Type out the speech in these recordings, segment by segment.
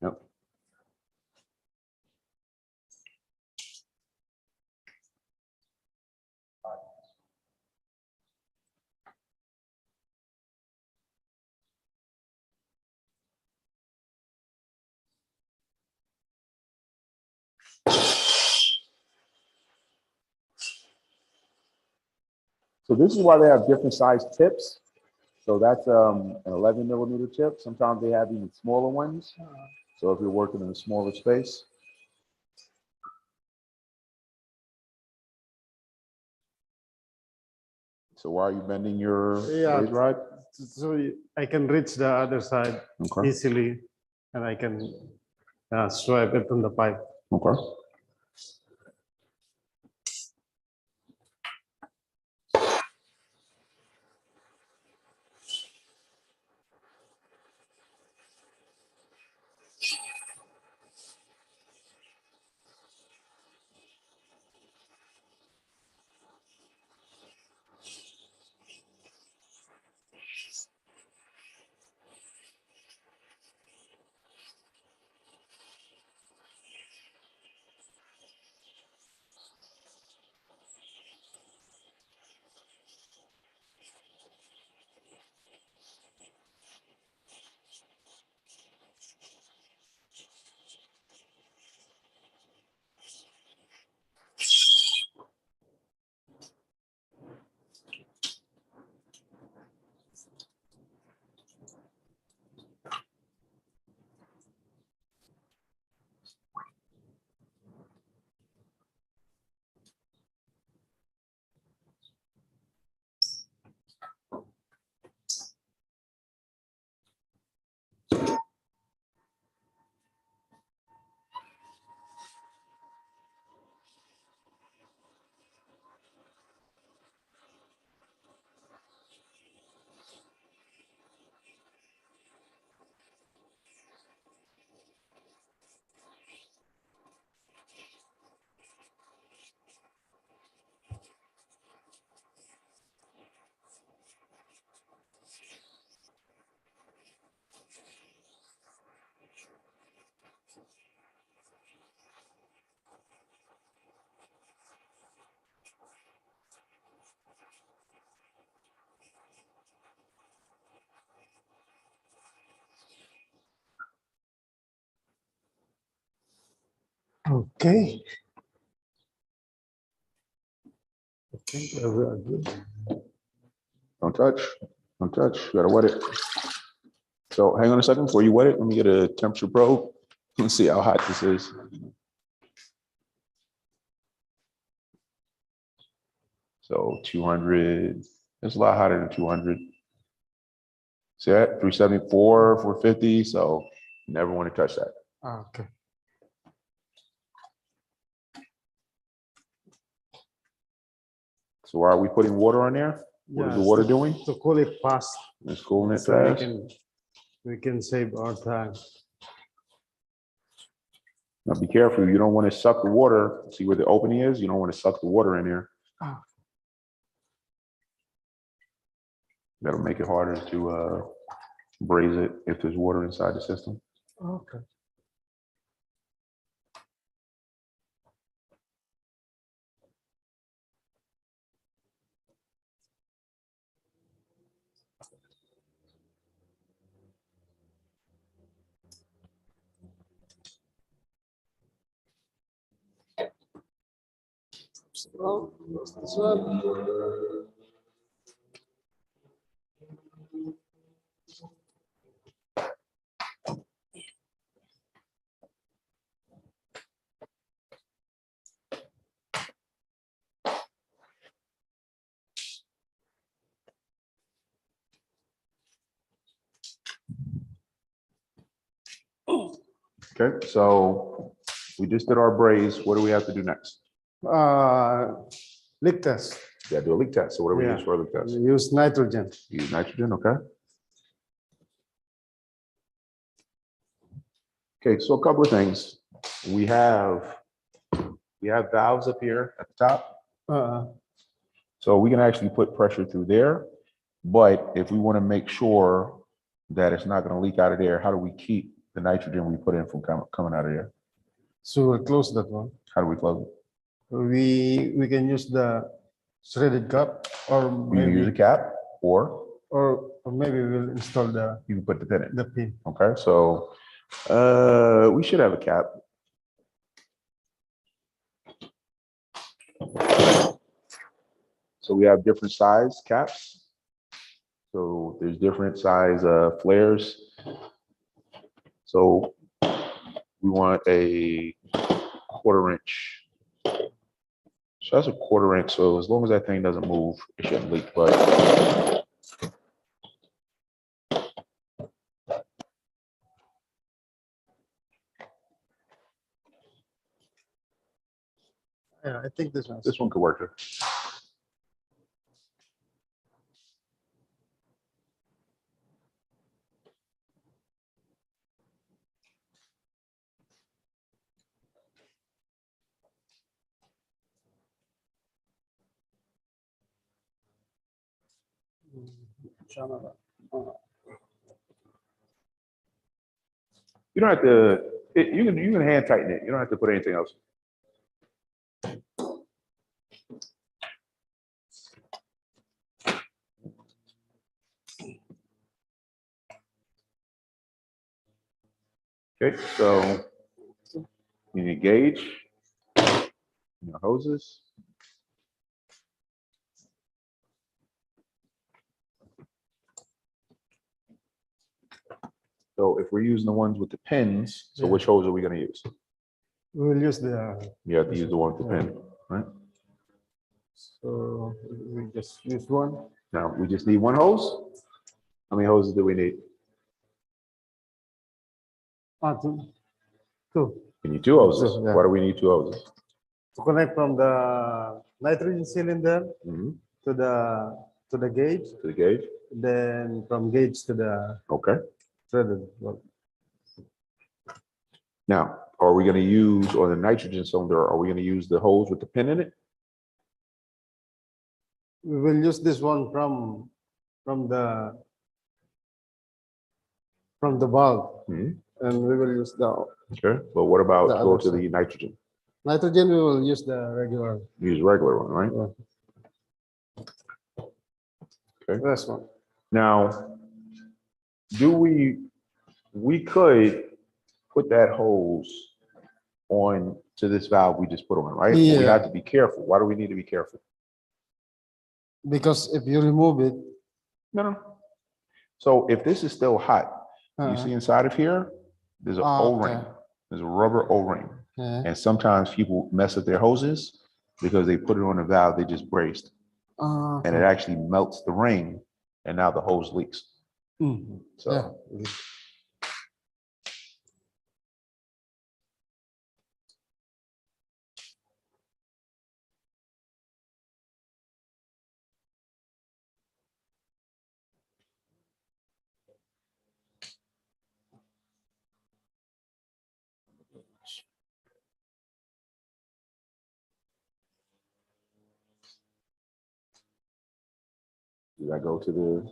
Yep. So this is why they have different size tips. So that's an 11 millimeter tip. Sometimes they have even smaller ones. So if you're working in a smaller space. So why are you bending your braze rod? So I can reach the other side easily, and I can swipe it on the pipe. Okay. Okay. Okay, good. Don't touch. Don't touch. You gotta wet it. So hang on a second before you wet it. Let me get a temperature probe. Let's see how hot this is. So 200. It's a lot hotter than 200. See that? 374, 450. So you never want to touch that. Okay. So why are we putting water on there? What is the water doing? To cool it fast. It's cooling it So fast. we can save our time. Now be careful. You don't want to suck the water. See where the opening is? You don't want to suck the water in there. That'll make it harder to braise it if there's water inside the system. Okay. So, this one. Okay, so we just did our braise. What do we have to do next? Leak test. Yeah, do a leak test. So what do we use for a leak test? Use nitrogen. Use nitrogen, okay. Okay, so a couple of things. We have valves up here at the top. So we can actually put pressure through there, But if we want to make sure that it's not going to leak out of there, how do we keep the nitrogen we put in from coming out of there? So we'll close that one. How do we close it? We can use the threaded cap, or We can use a maybe cap, or maybe we'll install you can put the pin in. the pin. Okay, so we should have a cap. So we have different size caps. So there's different size flares. So we want a 1/4 inch. So that's a 1/4 inch. So as long as that thing doesn't move, it shouldn't leak. But Yeah, I think this one. this one could work. You don't have to. You can hand tighten it. You don't have to put anything else. Okay, so you need gauge, your hoses. So if we're using the ones with the pins, so which hose are we going to use? We will use the. You have to use the one with the pin, right? So we just use one. Now we just need one hose. How many hoses do we need? Two. We need 2 hoses. Yeah. Why do we need 2 hoses? To connect from the nitrogen cylinder Mhm. to the gauge, To the gauge. then from gauge to the Okay. threaded one. Now, are we going to use on the nitrogen cylinder? Are we going to use the hose with the pin in it? We will use this one from the valve, Mhm. and we will use the Okay. But what about The go other to the nitrogen? nitrogen. We will use the regular. Use regular one, right? Okay. This one. Now, we could put that hose on to this valve we just put on, right? But we Yeah. have to be careful. Why do we need to be careful? Because if you remove it, No. So if this is still hot, you see inside of here, there's an O-ring. okay. There's a rubber O-ring. Yeah. And sometimes people mess up their hoses because they put it on a valve they just braced. And it actually melts the ring, and now the hose leaks. So Yeah. did I go to the?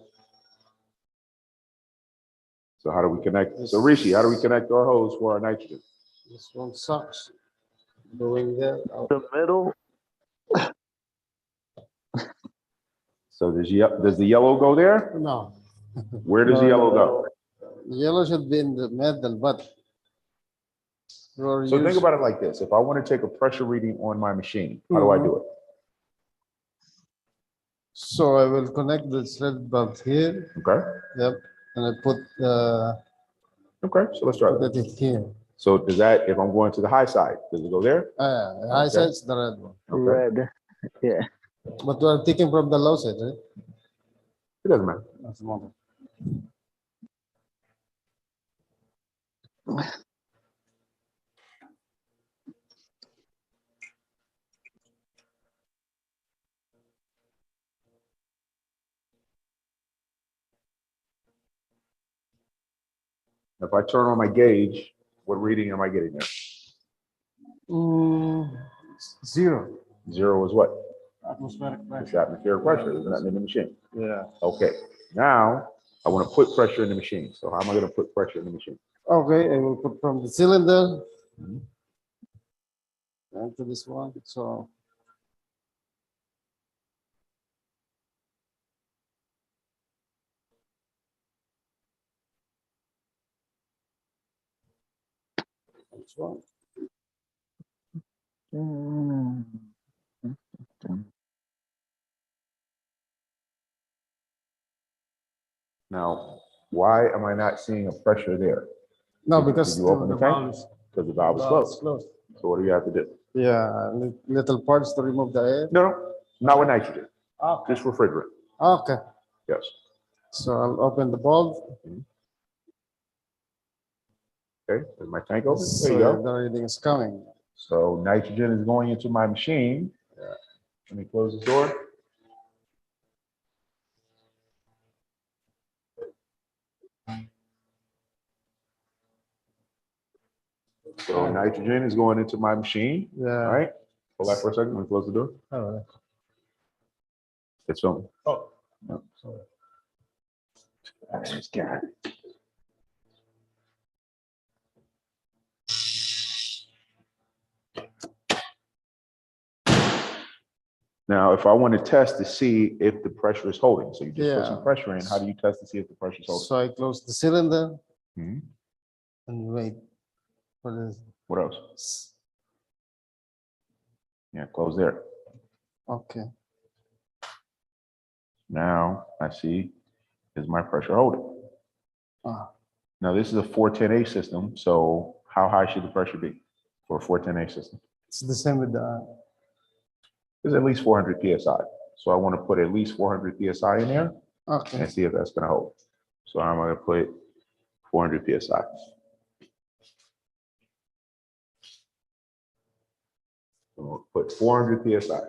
So how do we connect? So Rishi, how do we connect our hose for our nitrogen? This one sucks. Going there. The middle. So does the yellow go there? No. Where does the yellow go? Yellow should be in the middle, but. So think about it like this. If I want to take a pressure reading on my machine, how do I do it? So I will connect the thread bulb here. Okay. Yep. And I put Okay. So let's try that. it here. So does that, if I'm going to the high side, does it go there? The high Okay. side's the red one. Okay. Red. Yeah. But we're taking from the low side, right? It doesn't matter. That's one. If I turn on my gauge, what reading am I getting there? 0. 0 is what? Atmospheric It's pressure. atmospheric pressure, there's nothing in the machine. Yeah. Okay, now I want to put pressure in the machine. So how am I going to put pressure in the machine? Okay, I will put from the cylinder Mhm. to this one. So this one. Now, why am I not seeing a pressure there? No, Did because you open the tank? valve is Because the valve is closed. closed. So what do you have to do? Yeah, little parts to remove the air. No, not with nitrogen, Okay. just refrigerant. Okay. Yes. So I'll open the valve. Okay, is my tank open? There So you go. the reading is coming. So nitrogen is going into my machine. Let me close the door. So nitrogen is going into my machine. Yeah. All right. Hold that for a second. Let me close the door. Oh, It's filming. oh. No. Sorry. I just got it. Now, if I want to test to see if the pressure is holding, so you just put some Yeah. pressure in, how do you test to see if the pressure is holding? So I close the cylinder Mhm. and wait for this. What else? Yeah, close there. Okay. Now I see, is my pressure holding? Ah, Now this is a 410A system, so how high should the pressure be for a 410A system? it's the same with the. It's at least 400 PSI. So I want to put at least 400 PSI in there Okay. and see if that's going to hold. So I'm going to put 400 PSI. So we'll put 400 PSI.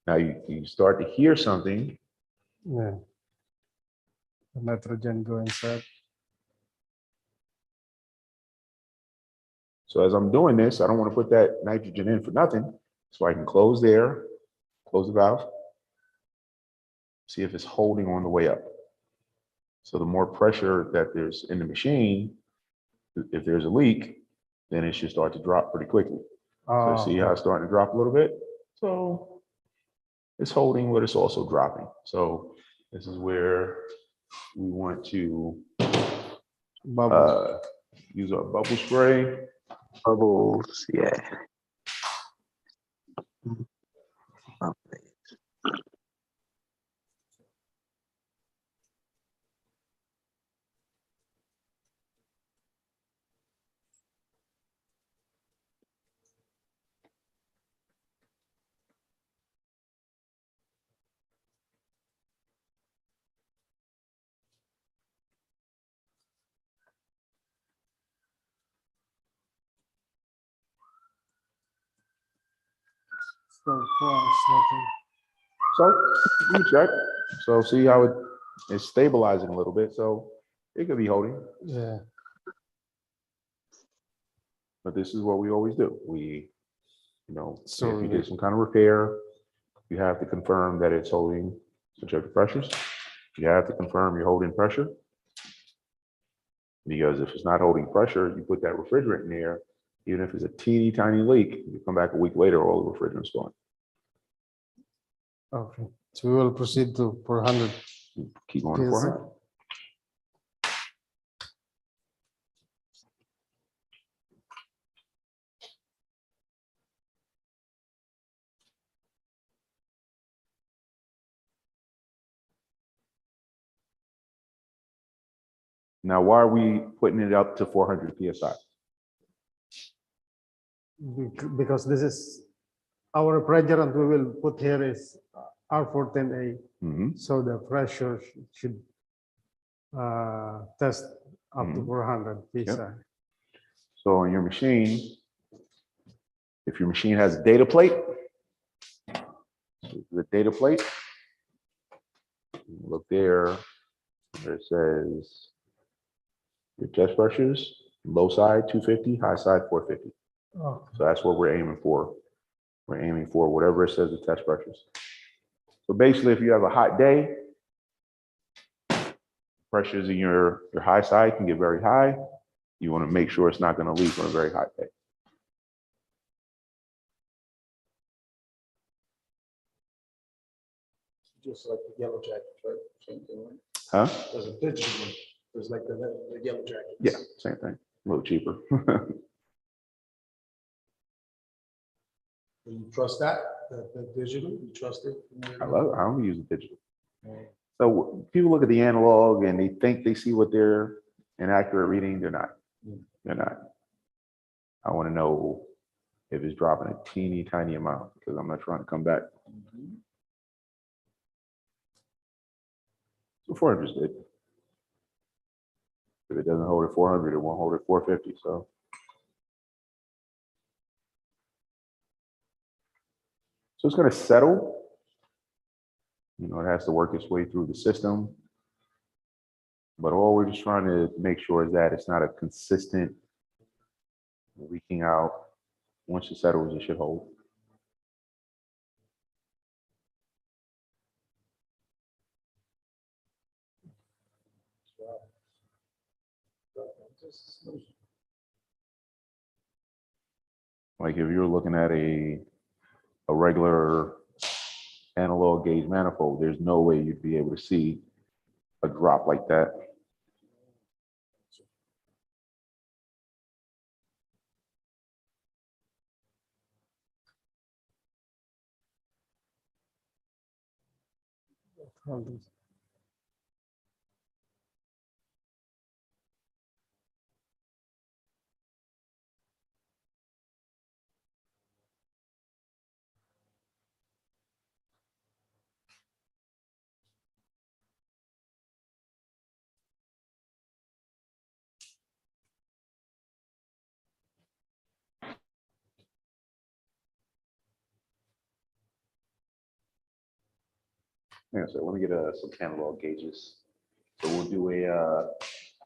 Now you start to hear something. Yeah. The nitrogen go inside. So as I'm doing this, I don't want to put that nitrogen in for nothing. So I can close there, close the valve, see if it's holding on the way up. So the more pressure that there's in the machine, if there's a leak, then it should start to drop pretty quickly. So see how it's starting to drop a little bit? So it's holding, but it's also dropping. So this is where we want to Bubble. use our bubble spray. Bubbles, yeah. So far, it's nothing. So you check. So see how it's stabilizing a little bit. So it could be holding, Yeah. but this is what we always do. We, So if you do some kind of repair, you have to confirm that it's holding to check the pressures. You have to confirm you're holding pressure. Because if it's not holding pressure, you put that refrigerant in there, even if it's a teeny tiny leak, you come back a week later, all the refrigerant's gone. Okay. So we will proceed to 400. Keep going to 400. Now, why are we putting it up to 400 PSI? Because this is our refrigerant we will put here is R410A. Mhm. So the pressure should test up to 400 PSI. So on your machine, if your machine has a data plate, the data plate, look there, where it says your test pressures, low side 250, high side 450. Oh, So that's what we're aiming for. We're aiming for whatever it says the test pressures. So basically, if you have a hot day, pressures in your high side can get very high. You want to make sure it's not going to leak on a very hot day. Just like the yellow jackets, right? Same thing, right? Huh? There's a digital one. There's like the yellow jacket. Yeah, same thing. A little cheaper. Do you trust that? The digital? You trust it? I love it. I only use the digital. So people look at the analog and they think they see what they're an accurate reading. They're not. They're not. I want to know if it's dropping a teeny tiny amount because I'm not trying to come back. So 400 is good. If it doesn't hold at 400, it won't hold at 450. So it's going to settle. You know, it has to work its way through the system. But all we're just trying to make sure is that it's not a consistent leaking out. Once it settles, it should hold. Like if you're looking at a regular analog gauge manifold, there's no way you'd be able to see a drop like that. Yeah, so let me get some analog gauges. So we'll do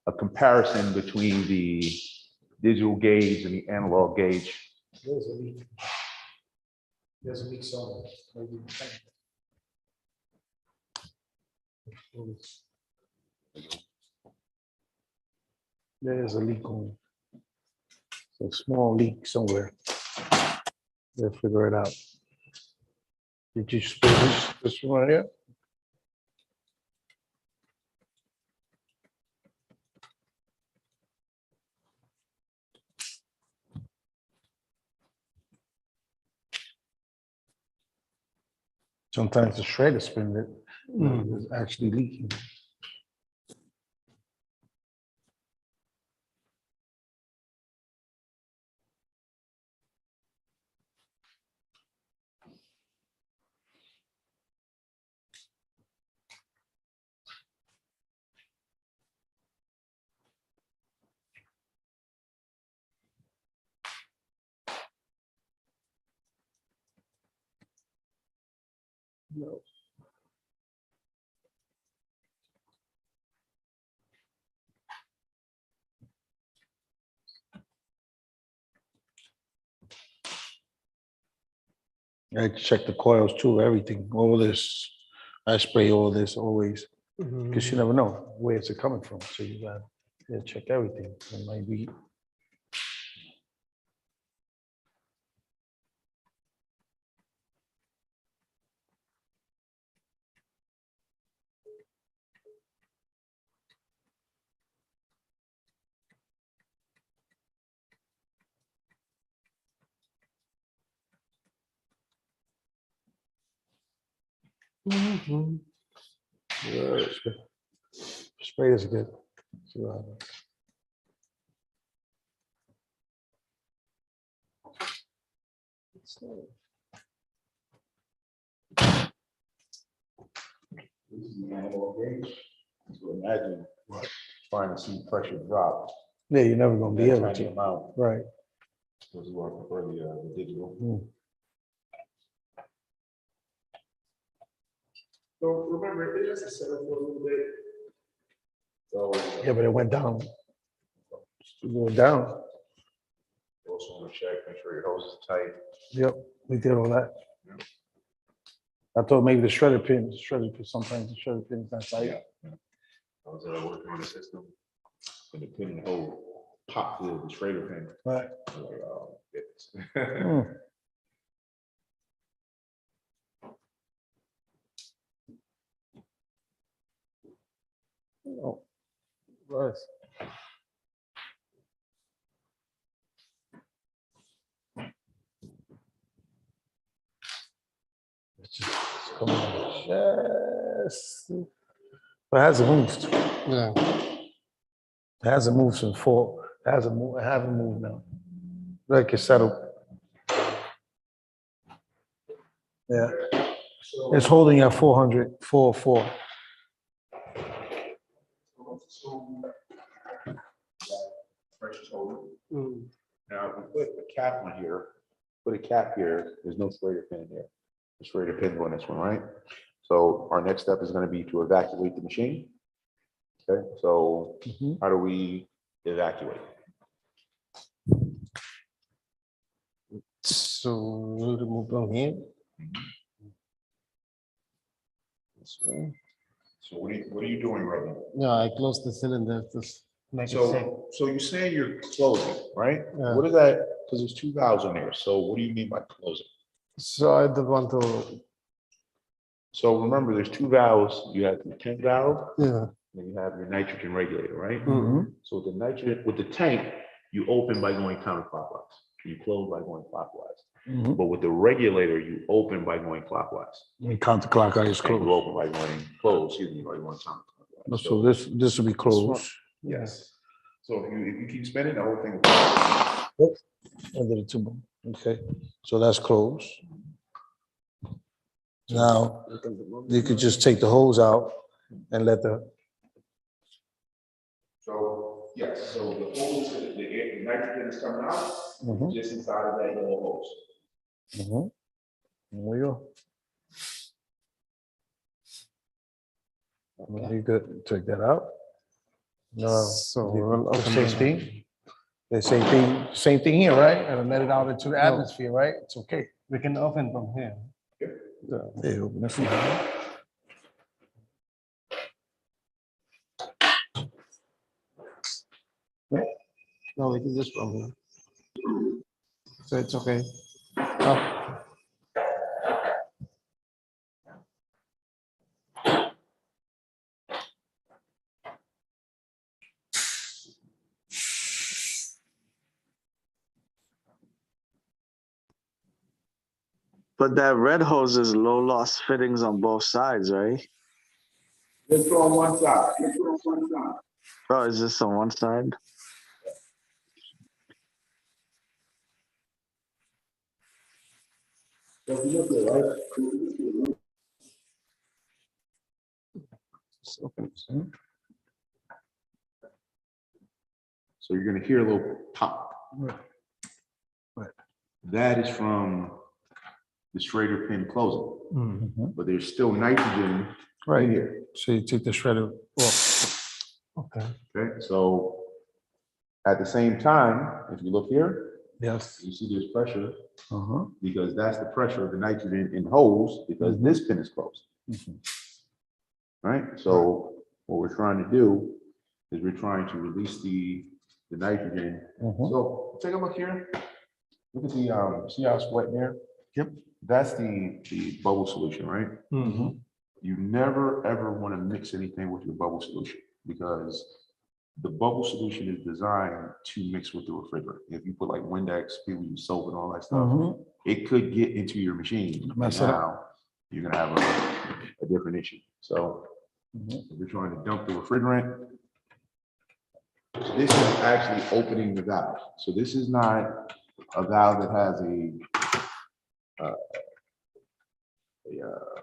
a comparison between the digital gauge and the analog gauge. There's a leak. There's a leak somewhere. Maybe. There's a leak on. A small leak somewhere. They'll figure it out. Did you spray this one here? Sometimes the shredder spin it is actually leaking. No. I check the coils too, everything, all this. I spray all this always, because you never know where it's coming from. So you gotta check everything. It might be. Yeah, spray is good. So, This is the analog gauge. So imagine trying to see pressure drop. yeah, you're never gonna be able Tiny to. amount. Right. Because we want to prefer the digital. So remember, it is a setup for a little bit. So Yeah, but it went down. It went down. Also want to check, make sure your hose is tight. Yep, we did all that. I thought maybe the shredder pin, sometimes the shredder pin is not tight. I was working on the system, and the pin and hole popped through the Schrader pin. Right. I was like, oh, goodness. Hmm. Oh, right. It's just coming on. Yes. But it hasn't moved. Yeah. It hasn't moved since 4. It hasn't moved. It haven't moved now. Like it's settled. Yeah. It's holding at 400, 404. Pressure's holding. Mm. Now, if we put a cap on here, put a cap here, there's no Schrader pin here. The Schrader pin on this one, right? So our next step is going to be to evacuate the machine. Okay, so how do we evacuate? So we'll remove from here. This way. So what are you doing right now? Yeah, I close the cylinder to make it safe. So you're saying you're closing, right? Yeah. What is that? Because there's 2 valves on there. So what do you mean by closing? So I don't want to. So remember, there's 2 valves. You have the tank valve, Yeah. and you have your nitrogen regulator, right? Mhm. So the nitrogen with the tank, you open by going counterclockwise. You close by going clockwise. But with the regulator, you open by going clockwise. Counterclockwise And you closed. open by going close, excuse me, by going counterclockwise. So this will be closed. Yes. So if you keep spinning, the whole thing will. Under the tube. Okay, so that's closed. Now, you could just take the hose out and let the, So, yes, so the hose, the nitrogen is coming out Mhm. just inside of that yellow hose. Mhm. There we go. You could take that out. No, So we'll the open same this thing. The same thing here, right? And let it out into the atmosphere, right? It's okay. We can open from here. There, open it from here. No, we can just from here. So it's okay. Oh. But that red hose is low loss fittings on both sides, right? Let's go on one side. Oh, is this on one side? If you look at it, right? Just open it. So you're gonna hear a little pop. Right. That is from the Schrader pin closing, but there's still nitrogen Right in here. So you take the shredder off. Okay. Okay, so at the same time, if you look here, Yes. you see there's pressure Uh-huh. because that's the pressure of the nitrogen in hose because this pin is closed. Right? So what we're trying to do is we're trying to release the nitrogen. So take a look here. Look at the see how it's wet there? Yep. That's the bubble solution, right? You never ever want to mix anything with your bubble solution because the bubble solution is designed to mix with the refrigerant. If you put like Windex, people use soap and all that stuff, it could get into your machine. And Mess it up. now you're gonna have a different issue. So if we're trying to dump the refrigerant, this is actually opening the valve. So this is not a valve that has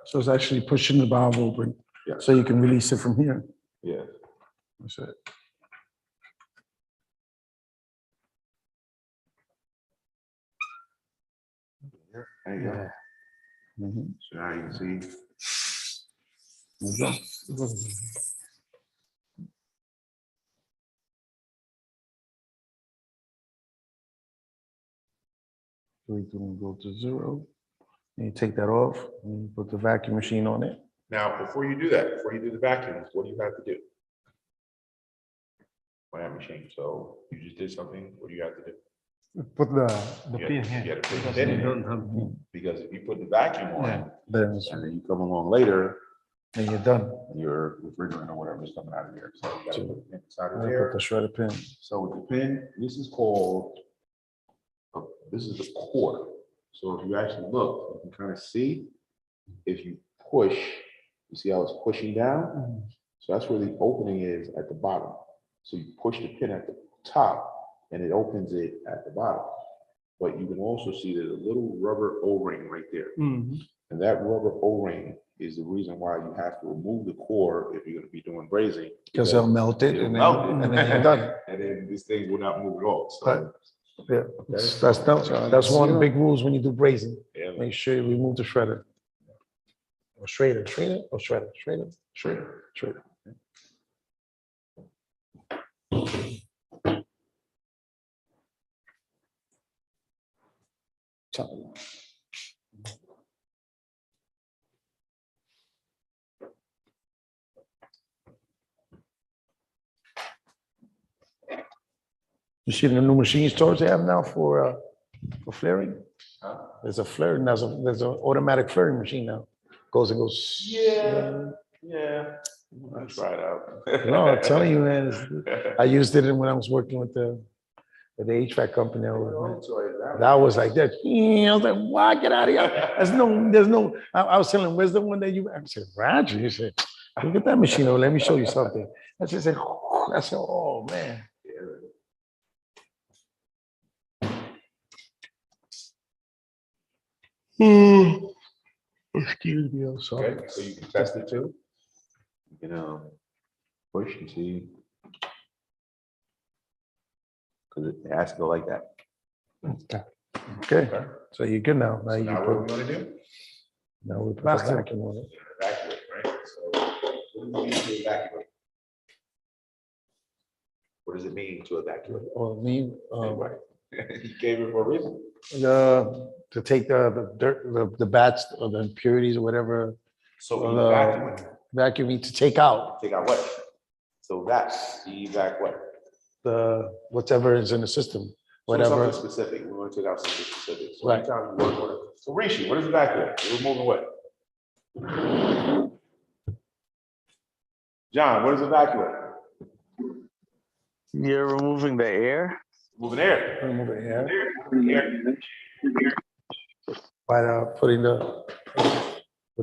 So it's actually pushing the valve open. Yeah. So you can release it from here. yeah. That's it. There you go. So now you can see. Everything will go to 0. And you take that off and you put the vacuum machine on it. Now, before you do that, before you do the vacuum, what do you have to do? On that machine. So you just did something. What do you have to do? Put the You pin have- you here. gotta put the Because pin we in. don't have- Because if you put the vacuum on, Yeah. Then and then you come along later, and you're done. your refrigerant or whatever is coming out of here. So you gotta put the pin inside of And you there. put the shredder pin. So with the pin, this is called, this is the core. So if you actually look, you can kind of see, if you push, you see how it's pushing down? So that's where the opening is at the bottom. So you push the pin at the top and it opens it at the bottom. But you can also see there's a little rubber O-ring right there. Mhm. And that rubber O-ring is the reason why you have to remove the core if you're gonna be doing brazing. Because they'll melt it It'll and melt it. then you're done. And then this thing will not move at all. So, But, yeah, okay. that's one of the big rules when you do brazing. Yeah, man. Make sure you remove the shredder. Or shredder, shredder. You see the new machine stores they have now for flaring? Huh? There's a flaring, there's an automatic flaring machine now. Goes and goes. Yeah. I try it out. No, I'm telling you, man, I used it when I was working with the HVAC company. That was like that. I was like, why get out of here? There's no, I was telling Wisdom one day, I said, Roger, you said, look at that machine over, let me show you something. I just said, oh, man. Excuse me, I'm sorry. Okay, so you can test it too. You can push and see. Because it has to go like that. Okay, so you're good now. Now So you now what are we put, gonna do? now we put the Vacuum. vacuum on it. Evacuate, right? So what does it mean to evacuate? What does it mean to evacuate? Or me, Anyway, you gave it for a reason. to take the dirt, the bats or the impurities or whatever, So Well, evacuate, vacuuming to take out take out what? So that's evac what? whatever is in the system, So whatever. something specific, we want to take out something specific. So Right. anytime you work on it. So Rishi, what is evacuate? You're removing what? John, what is evacuate? You're removing the air? Moving air. Remove it here Air. by putting with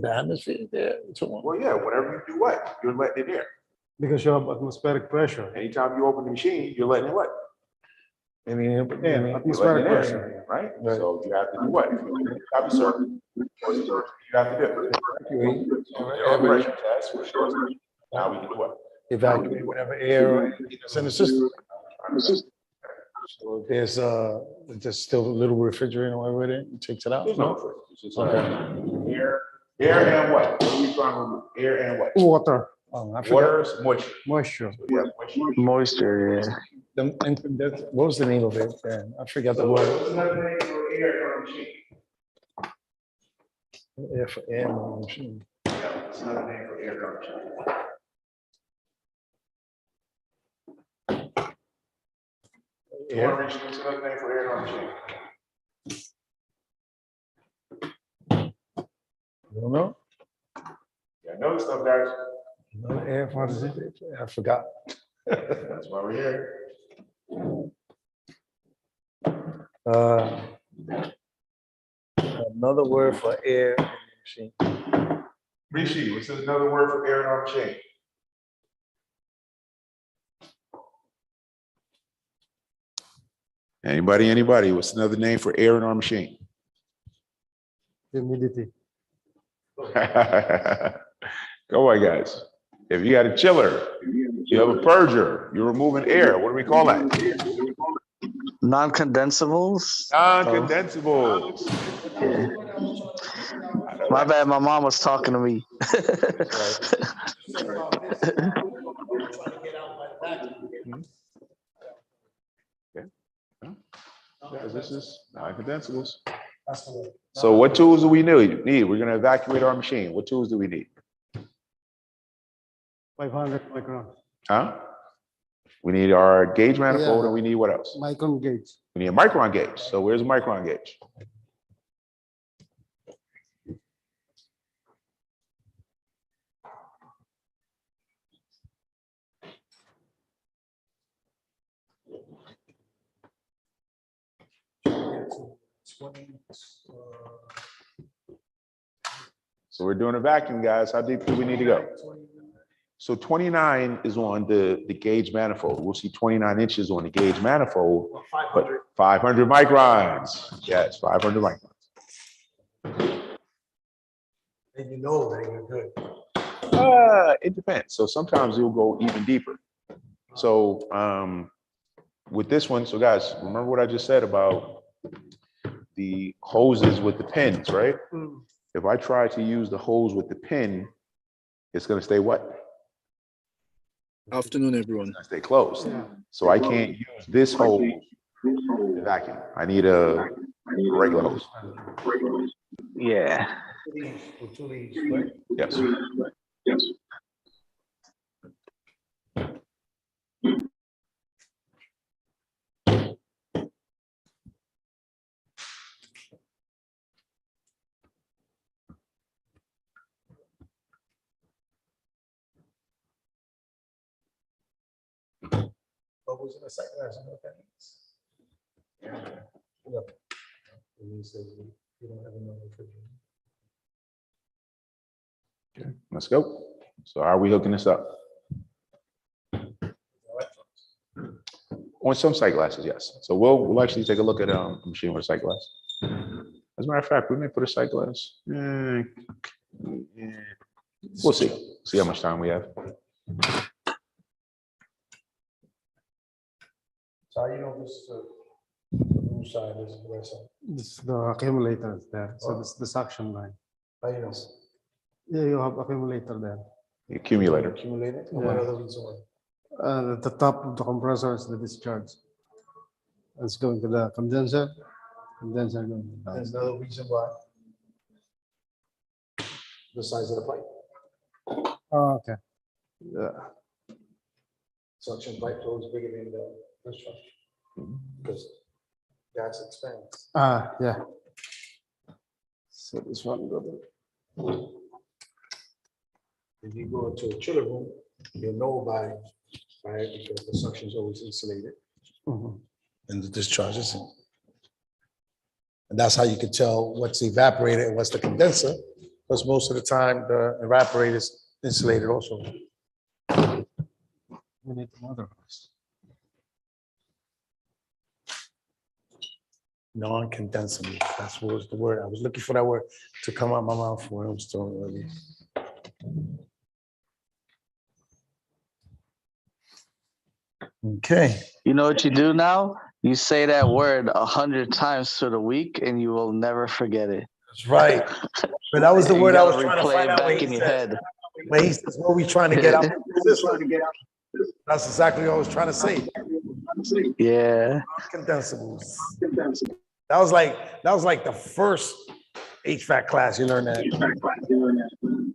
the atmosphere there. So on. Well, yeah, whenever you do what? You're letting it air. Because you have atmospheric pressure. Anytime you open the machine, you're letting it what? I mean, Yeah, You're letting atmospheric it air, pressure. right? Right. So you have to do what? If you have a circuit, what's the circuit you have to do? evacuate, Air pressure test, which shows now we can do what? evacuate whatever air is in the system. So if there's still a little refrigerant or whatever it is, it takes it out. There's no refrigerant. It's just air and what? What are we trying to remove? Air and what? Water, Oh, I forgot. Water is moisture. moisture. So you have moisture. Moisture, yeah. What was the name of it? Yeah, I forgot the So word. what's another name for air on a machine? Air for air machine. Yeah, what's another name for air on a machine? Air. What's another name for air on a machine? I don't know. Yeah, I know this stuff, guys. No air. What is it? I forgot. That's why we're here. Another word for air machine. Rishi, what's another word for air on a machine? Anybody? What's another name for air in our machine? Humidity. Go on, guys. If you got a chiller, you have a purger, you're removing air. What do we call that? Non-condensables? Non-condensables. My bad, my mom was talking to me. Yeah, this is Non-condensables. That's the word. So what tools do we need? We're gonna evacuate our machine. What tools do we need? 500 micron. Huh? We need our gauge manifold, Yeah. and we need what else? Micron gauge. We need a micron gauge. So where's the micron gauge? So we're doing a vacuum, guys. How deep do we need to go? So 29 is on the gauge manifold. We'll see 29 inches on the gauge manifold, but 500 microns. Yes, 500 microns. And you know that you're good. It depends. So sometimes you'll go even deeper. So with this one, so guys, remember what I just said about the hoses with the pins, right? If I try to use the hose with the pin, it's gonna stay what? Afternoon, everyone. It's gonna stay closed. So I can't use this hose to vacuum. I need a regular hose. Yeah. Yes. Bubbles in the site glass, you know what that means? Look. It means that you don't have enough refrigerant. Okay, let's go. So how are we hooking this up? On some sight glasses, yes. So we'll actually take a look at a machine with a sight glass. As a matter of fact, we may put a sight glass. We'll see. See how much time we have. So you know this is the blue side, this is the red side. This is the accumulator there. So this is the suction line. How you know? Yeah, you have accumulator there. The accumulator. Accumulator? And what Yeah. other reason why? At the top of the compressor is the discharge. It's going to the condenser. Condenser going down. There's another reason why. The size of the pipe. Oh, okay. Yeah. Suction pipe flow is bigger than the discharge. Because gas expands. Yeah. So this one go there. If you go into a chiller room, you'll know by it because the suction is always insulated Mhm. and the discharge isn't. And that's how you can tell what's the evaporator and what's the condenser, because most of the time the evaporator is insulated also. We need another first. Non-condensable, that's what was the word. I was looking for that word to come out my mouth when I was talking earlier. Okay. You know what you do now? You say that word 100 times for the week and you will never forget it. That's right. But that was the You word I was gotta trying to replay find it out what back he in your said. head. When he says, what we trying to get out? That's exactly what I was trying to say. Yeah. Condensables. That was like the first HVAC class you learned that.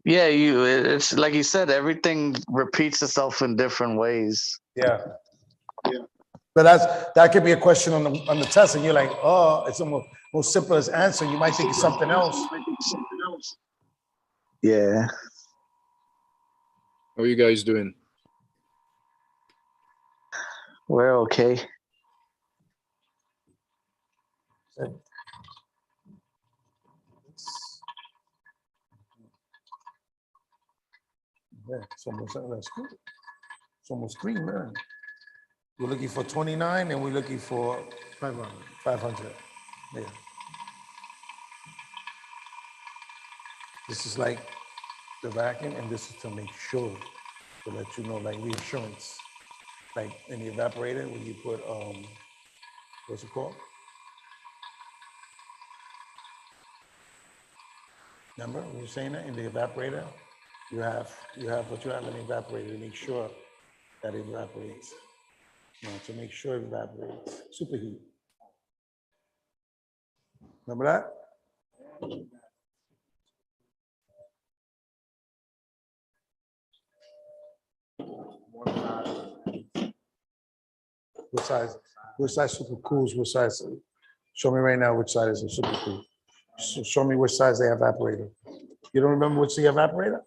Yeah, it's like you said, everything repeats itself in different ways. Yeah. But that could be a question on the test, and you're like, oh, it's the most simplest answer. You might think it's something else. Yeah. How are you guys doing? We're okay. Yeah, it's almost green, man. We're looking for 29 and we're looking for 500. Yeah. This is like the vacuum, and this is to make sure, to let you know, like reassurance. Like in the evaporator, when you put, what's it called? Remember, when you're saying that in the evaporator, you have what you have in the evaporator to make sure that it evaporates. You know, to make sure it evaporates. Superheat. Remember that? Which size? Which size super cools? Which size? Show me right now which side is a super cool. Show me which size the evaporator. You don't remember which the evaporator?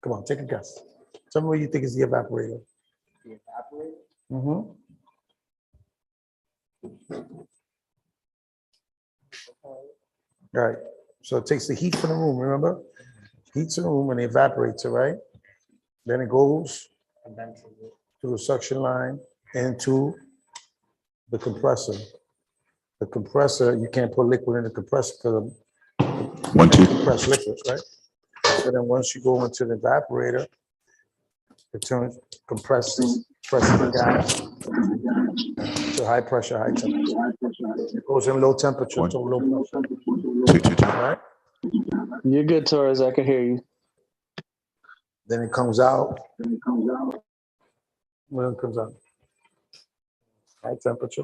Come on, take a guess. Tell me what you think is the evaporator. The evaporator? Mm-hmm. Right. So it takes the heat from the room, remember? Heats in the room and it evaporates it, right? Then it goes Condenses it. through the suction line into the compressor. The compressor, you can't put liquid in the compressor because One, two. compress liquid, right? So then once you go into the evaporator, it turns compresses the gas to high pressure, high temperature. It goes in low temperature to low pressure. Right? You're good, Torres. I can hear you. Then it comes out. When it comes out, high temperature,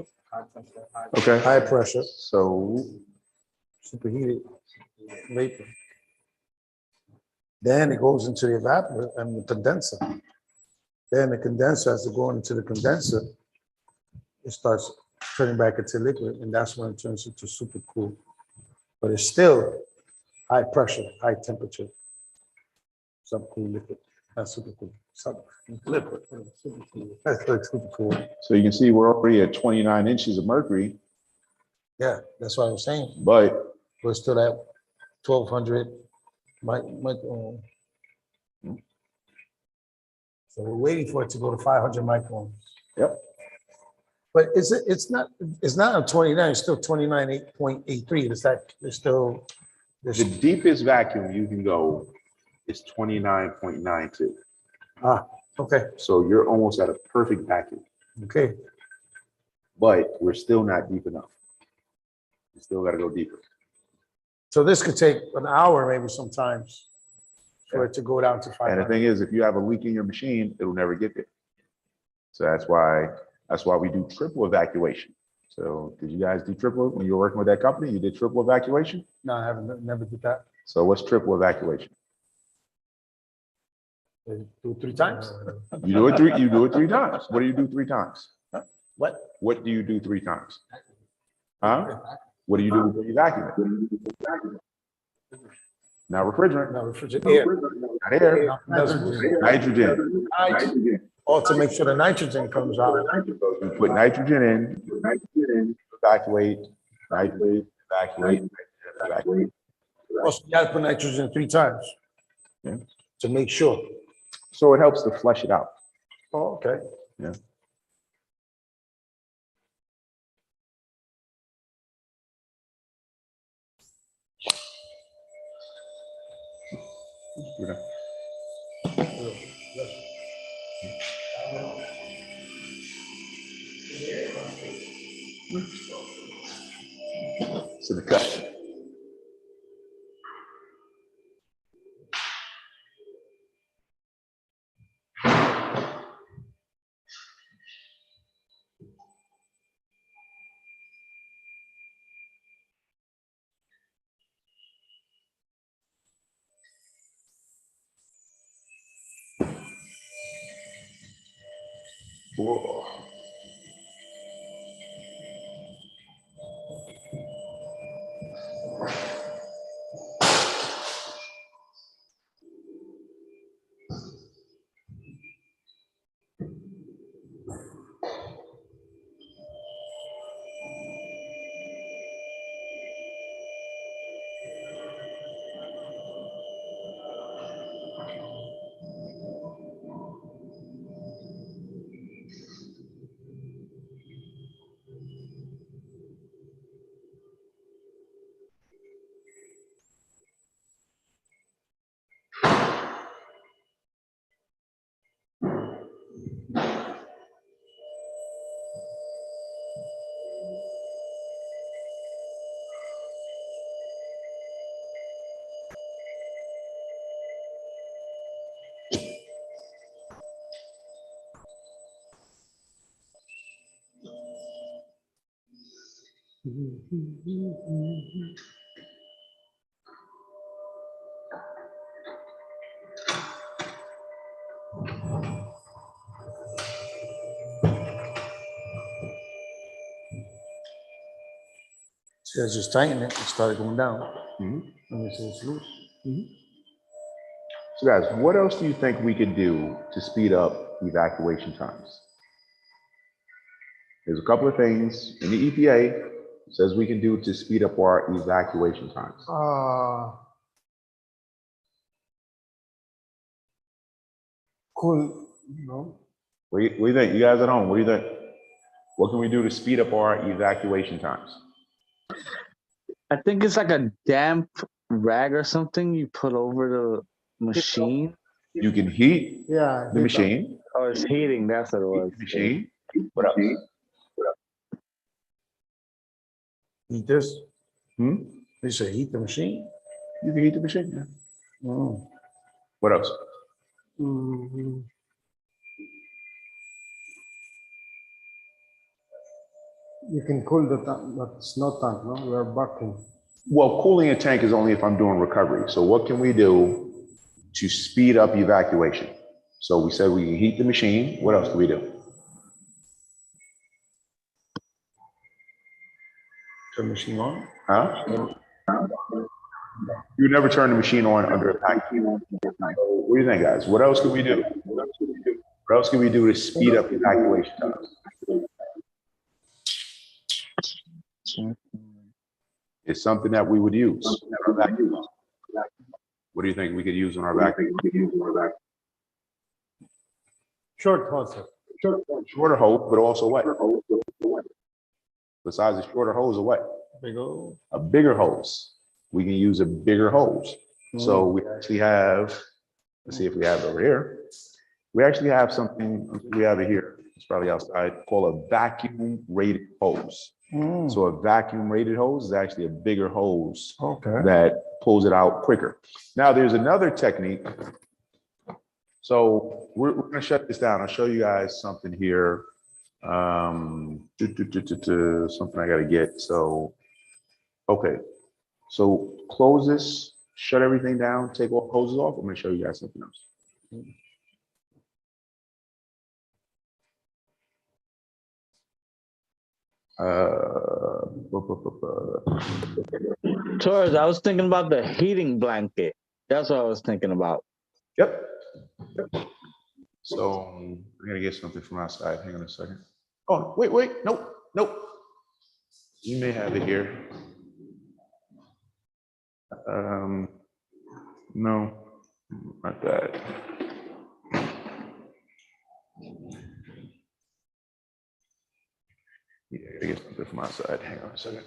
Okay. high pressure, So superheated vapor. Then it goes into the evaporator and the condenser. Then the condenser, as it goes into the condenser, it starts turning back into liquid, and that's when it turns into super cool. But it's still high pressure, high temperature, subcool liquid. That's super cool. Sub liquid, super cool. That's like super cool. so you can see we're already at 29 inches of mercury, Yeah, that's what I was saying. but We're still at 1200 micron. So we're waiting for it to go to 500 microns. yep. But it's not on 29, it's still 29.83. It's still, The deepest vacuum you can go is 29.92. okay, So you're almost at a perfect vacuum, okay. but we're still not deep enough. You still got to go deeper. So this could take an hour maybe sometimes for it to go down to And the 500. thing is, if you have a leak in your machine, it'll never get there. So that's why we do triple evacuation. So did you guys do triple when you were working with that company? You did triple evacuation? No, I haven't, never did that. So what's triple evacuation? Do it 3 times? You do it three times. What do you do 3 times? What? What do you do 3 times? Huh? What do you do when you vacuum it? Not refrigerant, No, refrigerator. not air, nitrogen. Or to make sure the nitrogen comes out. You put nitrogen in, evacuate, nitrate, evacuate, evacuate. Also, you gotta put nitrogen 3 times. Yeah. To make sure. So it helps to flush it out. Oh, okay. Yeah. So the cut. Whoa. See, I just tightened it, it started going down. Mhm. Let me see, it's loose. So guys, what else do you think we could do to speed up evacuation times? There's a couple of things in the EPA says we can do to speed up our evacuation times. Cool, no? What do you think? You guys at home, what do you think? What can we do to speed up our evacuation times? I think it's like a damp rag or something you put over the machine. You can heat Yeah. the machine. Oh, it's heating. That's what it was. Machine. What else? Heat this? Hmm? You say heat the machine? You can heat the machine. Yeah. Oh. What else? Mhm. You can cool the tank, but it's not tank, no? We're bucking. Well, cooling a tank is only if I'm doing recovery. So what can we do to speed up evacuation? So we said we can heat the machine. What else can we do? Turn the machine on? Huh? You would never turn the machine on under a vacuum. So what do you think, guys? What else can we do? What else can we do to speed up evacuation times? It's something that we would use in our vacuum. What do you think we could use in our vacuum? Short hose. Shorter hose, but also what? Besides the shorter hose, or what? Big old. A bigger hose. We can use a bigger hose. So we actually have, let's see if we have it over here. We actually have something, we have it here. It's probably outside, called a vacuum rated hose. So a vacuum rated hose is actually a bigger hose Okay. that pulls it out quicker. Now there's another technique. So we're gonna shut this down. I'll show you guys something here. Something I gotta get. So, okay. So close this, shut everything down, take all hoses off. I'm gonna show you guys something else. Torres, I was thinking about the heating blanket. That's what I was thinking about. Yep. So I'm gonna get something from outside. Hang on a second. Oh, wait, nope. You may have it here. No, not that. Yeah, I gotta get something from outside. Hang on a second.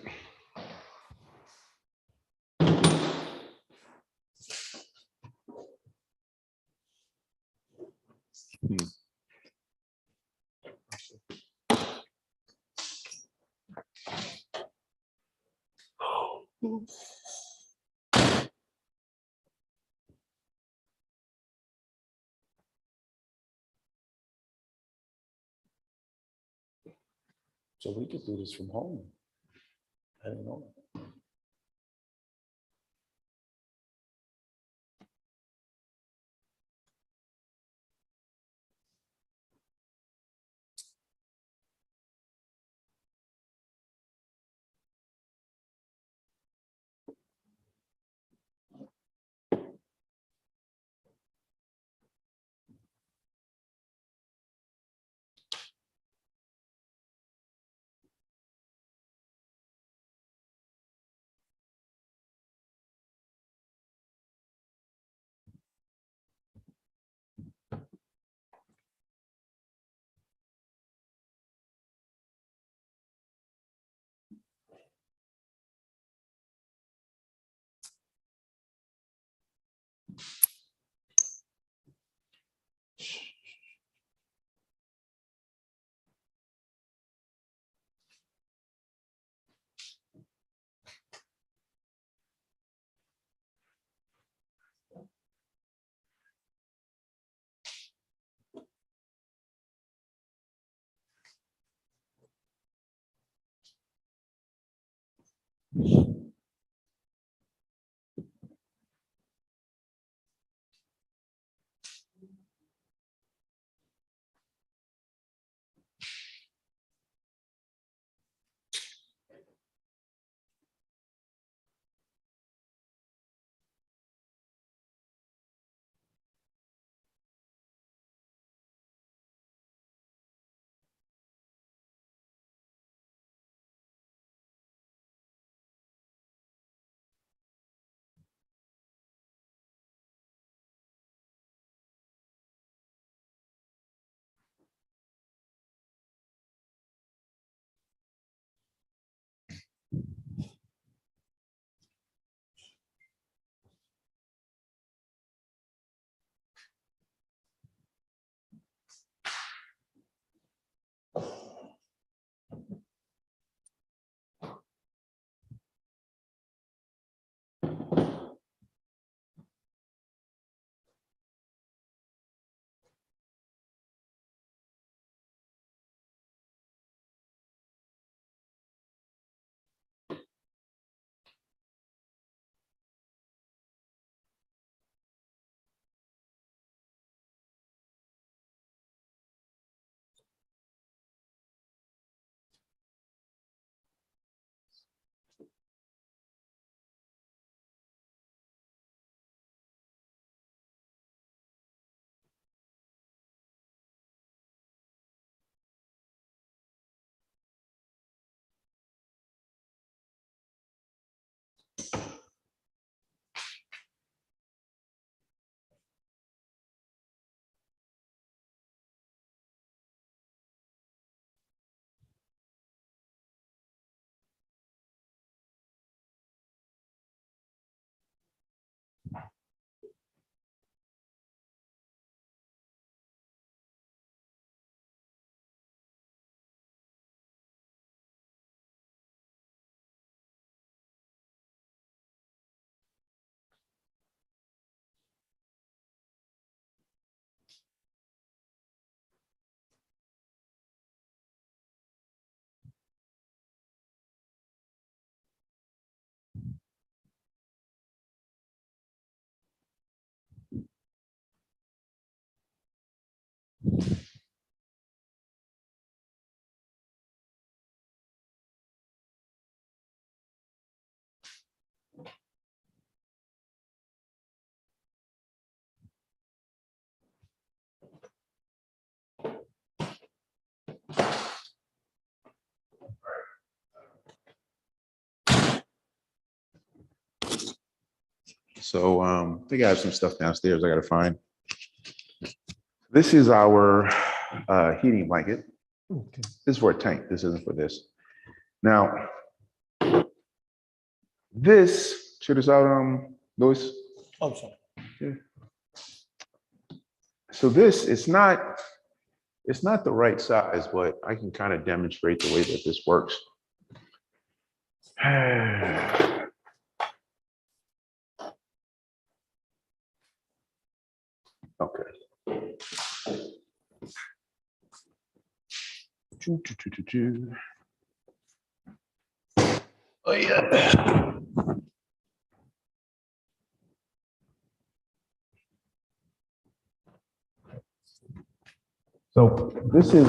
So we could do this from home. I don't know. So I think I have some stuff downstairs I gotta find. This is our heating blanket. Okay. This is for a tank. This isn't for this. Now, this, check this out, Louis. Oh, sorry. So this, it's not the right size, but I can kind of demonstrate the way that this works. Okay. Oh yeah. So this is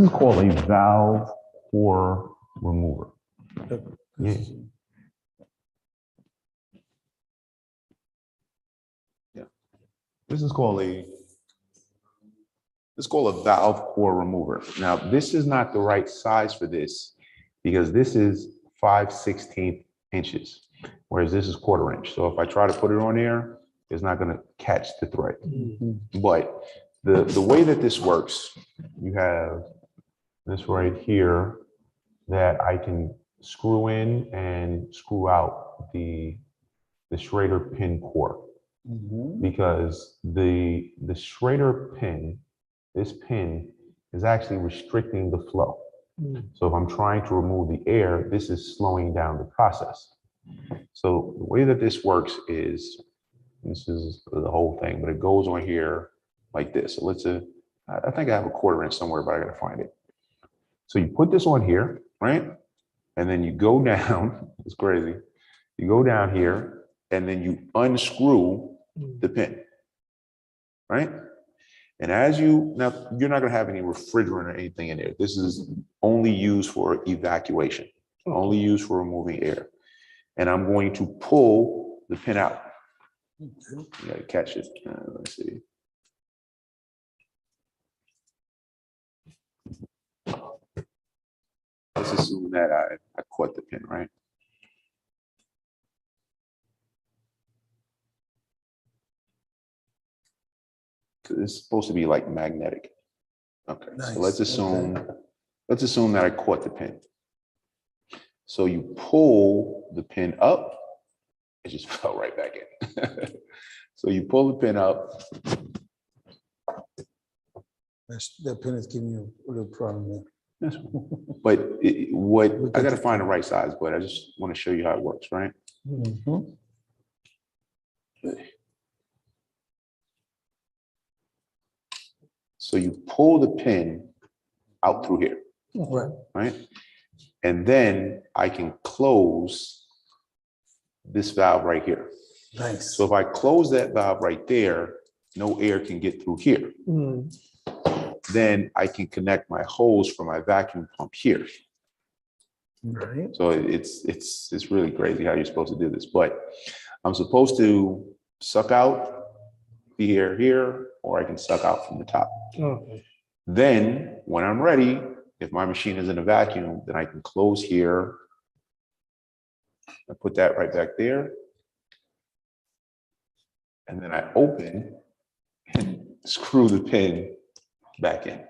called a valve core remover. Yeah. Yeah. This is called a valve core remover. Now, this is not the right size for this because this is 5/16 inches, whereas this is 1/4 inch. So if I try to put it on there, it's not going to catch the thread. But the way that this works, you have this right here that I can screw in and screw out the Schrader pin core, because the Schrader pin, this pin is actually restricting the flow. So if I'm trying to remove the air, this is slowing down the process. So the way that this works is, this is the whole thing, but it goes on here like this. So let's I think I have a 1/4 inch somewhere, but I gotta find it. So you put this on here, right? and then you go down, it's crazy. You go down here and then you unscrew the pin, right? And as now you're not gonna have any refrigerant or anything in there. This is only used for evacuation, only used for removing air. And I'm going to pull the pin out. You gotta catch it. Let's see. Let's assume that I caught the pin, right? So it's supposed to be like magnetic. Okay, Nice. so let's assume that I caught the pin. So you pull the pin up, it just fell right back in. So you pull the pin up. That pin is giving you a little problem there. But I gotta find the right size, but I just want to show you how it works, right? Mhm. So you pull the pin out through here, Right. right? And then I can close this valve right here. Nice. So if I close that valve right there, no air can get through here. Mm. Then I can connect my hose for my vacuum pump here. Right. So it's really crazy how you're supposed to do this, but I'm supposed to suck out the air here, or I can suck out from the top. Okay. Then when I'm ready, if my machine is in a vacuum, then I can close here. I put that right back there. And then I open and screw the pin back in.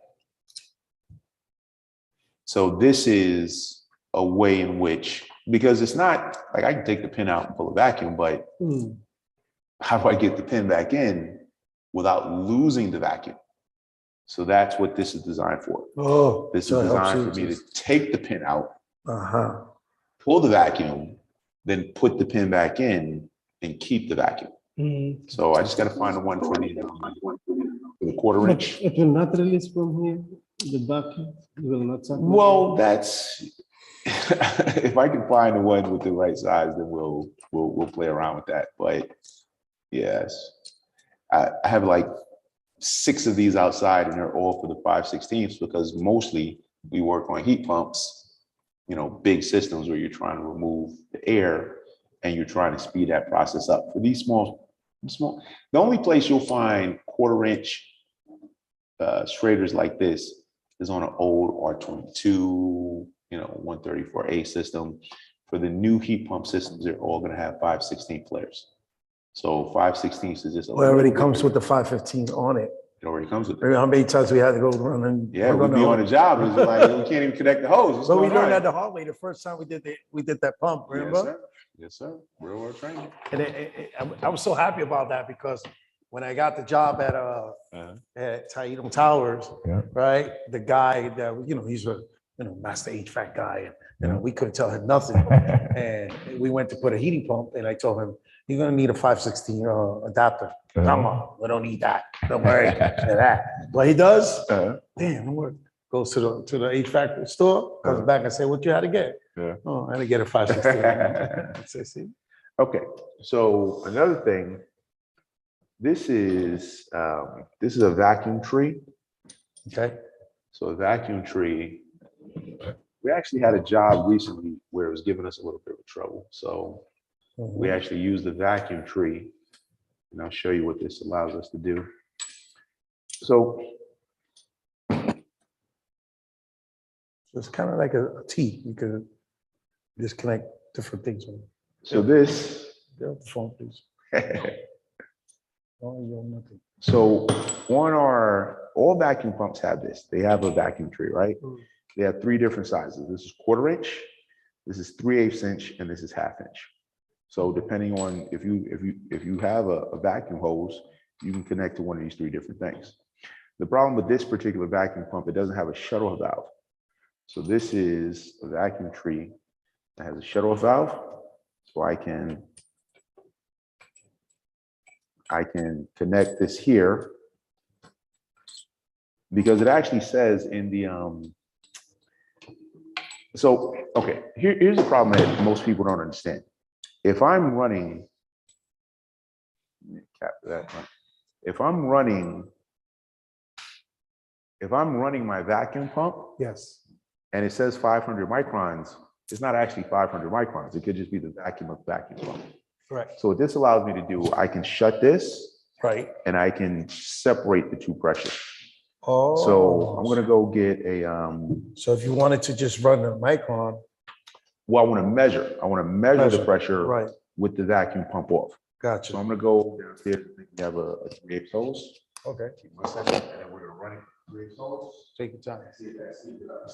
So this is a way in which, because it's not like I can take the pin out and pull a vacuum, but how do I get the pin back in without losing the vacuum? So that's what this is designed for. Oh, This so is it helps designed you for me to just- take the pin out, Uh-huh. pull the vacuum, then put the pin back in and keep the vacuum. So I just got to find the one for the quarter But inch. it will not release from here, the vacuum, it will not suck. Well, that's if I can find the one with the right size, then we'll play around with that. But yes, I have like 6 of these outside, and they're all for the 5/16 because mostly we work on heat pumps, you know, big systems where you're trying to remove the air and you're trying to speed that process up. For these small, the only place you'll find quarter inch straighters like this is on an old R22, 134A system. For the new heat pump systems, they're all going to have 5/16 flares. So 5/16 is just a Well, it already little comes bit- with the 515 on it. It already comes with it. Remember how many times we had to go run and Yeah, we'd be on a job. It's like we can't even connect the hose. What's But we going learned on? that the hard way the first time we did that pump. Yes, Remember? sir. Yes, sir. Real world training. And I was so happy about that because when I got the job at Taidum Towers, Yeah. right? The guy that he's a master HVAC guy, and we couldn't tell him nothing. And we went to put a heating pump, and I told him, "You're gonna need a 5/16 adapter." Come on, we don't need that. Don't worry about that. What he does, damn, don't worry. Goes to the HVAC store, comes back and say, "What you had to get?" Yeah. Oh, I had to get a 5/16. I say, "See." Okay. So another thing, this is a vacuum tree. Okay. So a vacuum tree, we actually had a job recently where it was giving us a little bit of trouble. So we actually used the vacuum tree, and I'll show you what this allows us to do. So It's kind of like a T. You can disconnect different things on it. so this, Get off the phone, please. Oh, you're nothing. so on all vacuum pumps have this. They have a vacuum tree, right? They have 3 different sizes. This is quarter inch, this is 3/8 inch, and this is half inch. So depending on if you have a vacuum hose, you can connect to one of these 3 different things. The problem with this particular vacuum pump, it doesn't have a shut-off valve. So this is a vacuum tree that has a shut-off valve. So I can connect this here because it actually says in the So, okay, here's the problem that most people don't understand. If I'm running, let me capture that one. If I'm running my vacuum pump Yes. and it says 500 microns, it's not actually 500 microns. It could just be the vacuum of the vacuum pump. Correct. So what this allows me to do, I can shut this Right. and I can separate the two pressures. Oh. So I'm gonna go get a, So if you wanted to just run the micron. well, I wanna measure the pressure Right. with the vacuum pump off. Gotcha. So I'm gonna go downstairs, we have a 3/8 hose. Okay. Give me 1 second, and then we're gonna run it 3/8 hose. Take your time. And see if that speeds it up.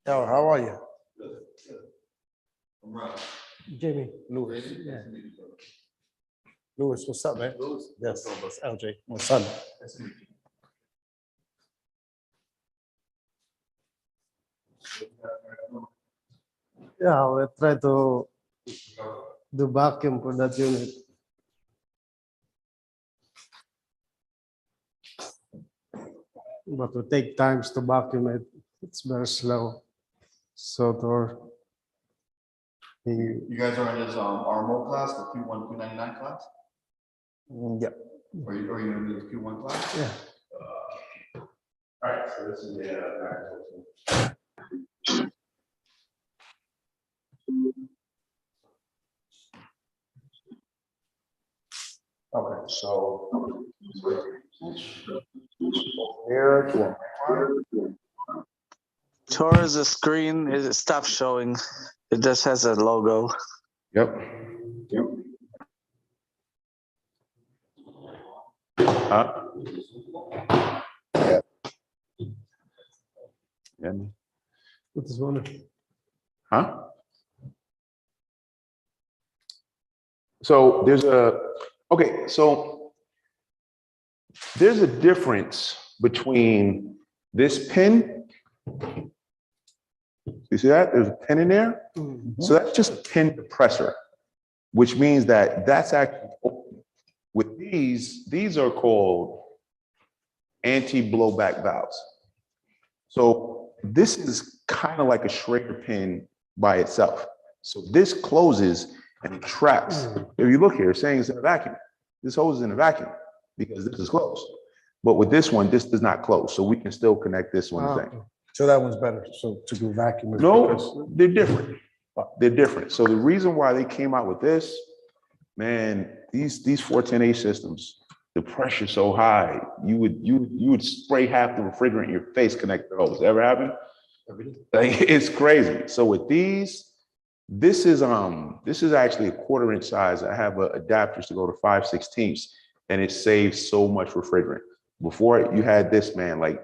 Yo, how are you? Jamie. Louis. Yeah. Louis, what's up, man? Yes, that's LJ, my son. Yeah, we try to do vacuum for that unit. But we take times to vacuum it. It's very slow. So You guys are in his RMO class, the Q1, Q99 class? Yep. Or you in the Q1 class? yeah. All right, so this is the, okay, so there to a micron. Towards the screen, it stops showing. It just has a logo. Yep. Yeah. Yeah. What is one? Huh? So there's there's a difference between this pin. You see that? There's a pin in there. So that's just a pin depressor, which means that that's actually open. With these are called anti-blowback valves. So this is kind of like a Schrader pin by itself. So this closes and it traps. If you look here, it's saying it's in a vacuum. This hose is in a vacuum because this is closed. But with this one, this does not close. So we can still connect this one thing. So that one's better. So to do vacuum. is No, because- they're different. They're different. So the reason why they came out with this, man, these 410A systems, the pressure's so high, you would spray half the refrigerant in your face connect the hose. Ever happen? Like, it's crazy. So with these, this is actually a 1/4 inch size. I have adapters to go to 5/16, and it saves so much refrigerant. Before you had this, man, like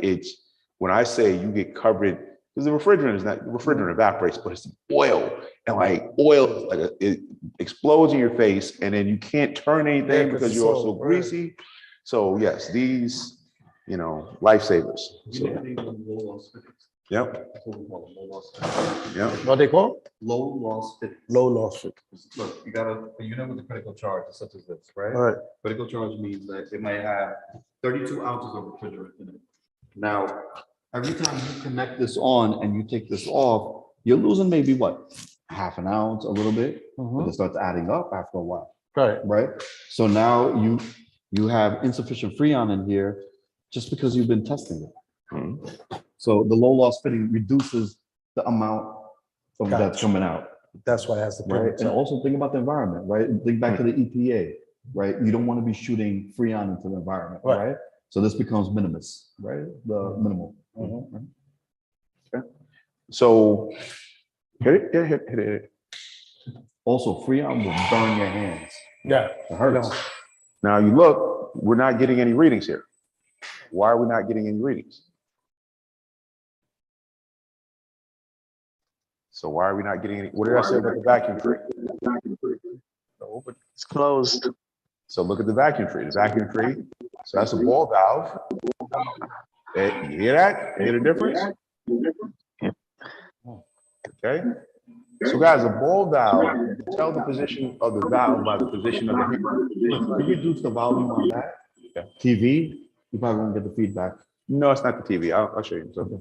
when I say you get covered, because the refrigerant evaporates, but it's oil. And like oil is like it explodes in your face, and then you can't turn anything because it's you're also so greasy. So yes, these, lifesavers. So, yep. Yep. What they call? Low loss fittings. Low loss fit. Look, you got a unit with a critical charge such as this, right? All right. Critical charge means that it might have 32 ounces of refrigerant in it. Now, every time you connect this on and you take this off, you're losing maybe what? Half an ounce, a little bit, but it starts adding up after a while, Right. right? So now you have insufficient freon in here just because you've been testing it. So the low loss fitting reduces the amount of that's coming out, That's why it has the right? permit. And also think about the environment, right? Think back to the EPA, right? You don't want to be shooting freon into the environment, Right. right? So this becomes minimus, right? The minimal. So hit it. Also, freon will burn your hands. Yeah. It hurts. Now you look, we're not getting any readings here. Why are we not getting any readings? So why are we not getting any? What did I say about the vacuum tree? It's closed. So look at the vacuum tree. The vacuum tree. So that's a ball valve. You hear that? You hear the difference? Okay. So guys, a ball valve, you tell the position of the valve by the position of the handle. Can you reduce the volume on that? Yeah. TV, you probably won't get the feedback. No, it's not the TV. I'll show you something.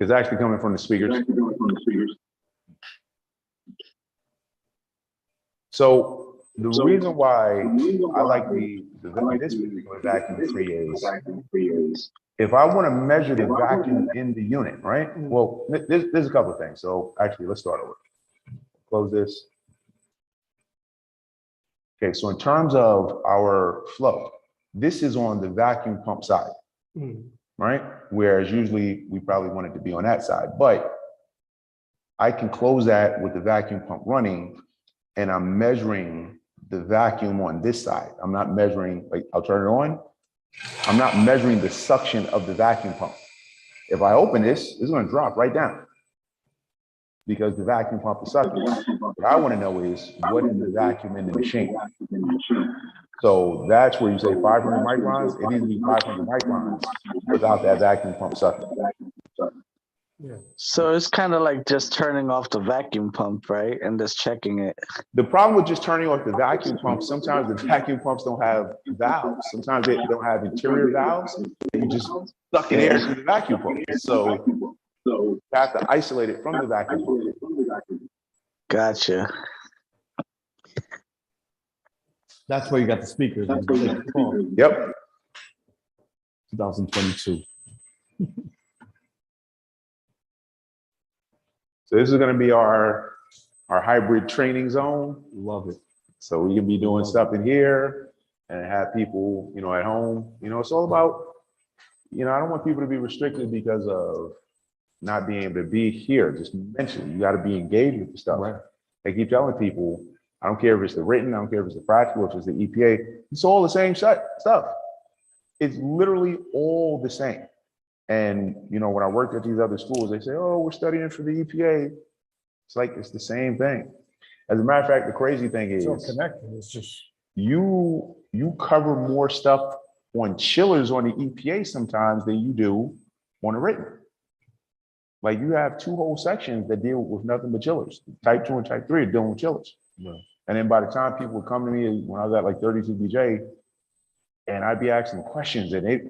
It's actually coming from the speakers. So the reason why I like this particular vacuum tree is if I want to measure the vacuum in the unit, right? Well, there's a couple of things. So actually, let's start over. Close this. Okay, so in terms of our flow, this is on the vacuum pump side, right? Whereas usually we probably want it to be on that side, but I can close that with the vacuum pump running and I'm measuring the vacuum on this side. I'm not measuring, like I'll turn it on. I'm not measuring the suction of the vacuum pump. If I open this, it's gonna drop right down because the vacuum pump is sucking. What I wanna know is what is the vacuum in the machine? So that's where you say 500 microns, it needs to be 500 microns without that vacuum pump sucking. So it's kind of like just turning off the vacuum pump, right? And just checking it. The problem with just turning off the vacuum pump, sometimes the vacuum pumps don't have valves. Sometimes they don't have interior valves, and you just sucking air through the vacuum pump. So you have to isolate it from the vacuum pump. Gotcha. That's where you got the speakers. Yep. 2022. So this is going to be our hybrid training zone. Love it. So we can be doing stuff in here and have people, at home. It's all about, I don't want people to be restricted because of not being able to be here. Just mentally, you got to be engaged with the stuff. Right. I keep telling people, I don't care if it's the written, I don't care if it's the practical, if it's the EPA, it's all the same stuff. It's literally all the same. And, you know, when I worked at these other schools, they say, oh, we're studying for the EPA. It's like, it's the same thing. As a matter of fact, the crazy thing is, It's all connected. It's just. you cover more stuff on chillers on the EPA sometimes than you do on the written. Like you have two whole sections that deal with nothing but chillers. Type 2 and type 3 are dealing with chillers. Right. And then by the time people would come to me when I was at like 32 BJ, and I'd be asking questions and they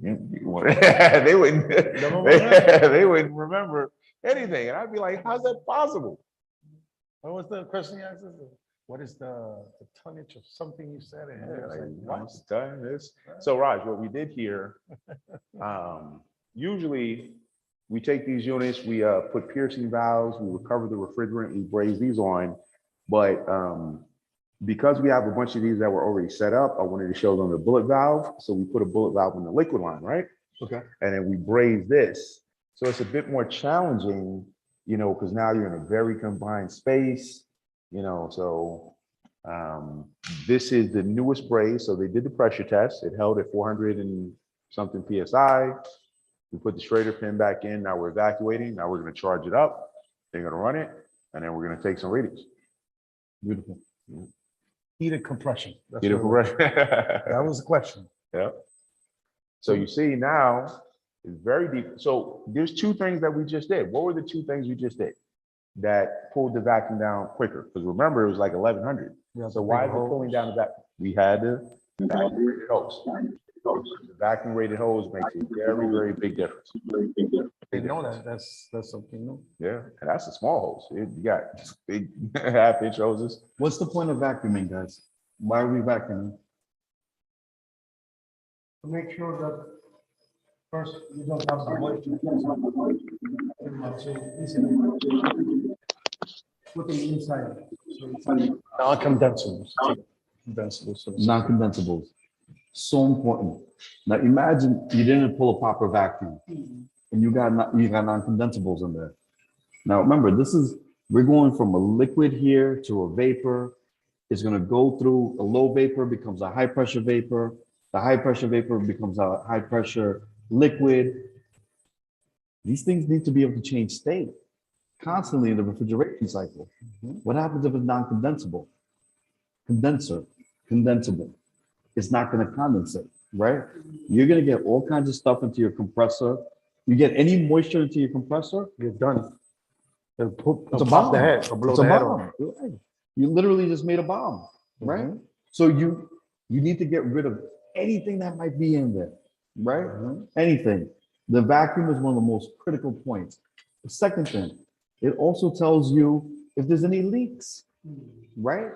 wouldn't they wouldn't remember anything. And I'd be like, how's that possible? What was the question you asked? What is the tonnage of something you said? And it was like, I'm studying this. So Raj, what we did here, usually we take these units, we put piercing valves, we recover the refrigerant, we braze these on. But because we have a bunch of these that were already set up, I wanted to show them the bullet valve. So we put a bullet valve in the liquid line, right? Okay. And then we braze this. So it's a bit more challenging, you know, because now you're in a very confined space, you know, so this is the newest braze. So they did the pressure test. It held at 400 and something PSI. We put the Schrader pin back in. Now we're evacuating. Now we're going to charge it up. They're going to run it. And then we're going to take some readings. Beautiful. Heated compression. That's Get it what it was. correct. That was the question. Yeah. So you see now it's very deep. So there's two things that we just did. What were the two things we just did that pulled the vacuum down quicker? Because remember, it was like 1100. Yeah, So why is it pulling down the vacuum? We had the vacuum rated hose. The vacuum rated hose makes a very, very big difference. They know that. That's something new. Yeah, and that's a small hose. You got big half-inch hoses. What's the point of vacuuming, guys? Why are we vacuuming? To make sure that first you don't have the moisture. Putting inside. So it's like Non-condensables. Condensables. Non-condensables. So important. Now imagine you didn't pull a proper vacuum and you got non-condensables in there. Now remember, we're going from a liquid here to a vapor. It's going to go through a low vapor, becomes a high pressure vapor. The high pressure vapor becomes a high pressure liquid. These things need to be able to change state constantly in the refrigeration cycle. What happens if it's non-condensable? Condensable. It's not going to condensate, right? You're going to get all kinds of stuff into your compressor. You get any moisture into your compressor, You're done. They'll it's a pop bomb. the head or blow It's a the head bomb. off. Right. You literally just made a bomb, right? So you need to get rid of anything that might be in there, right? Anything. The vacuum is one of the most critical points. The second thing, it also tells you if there's any leaks, right?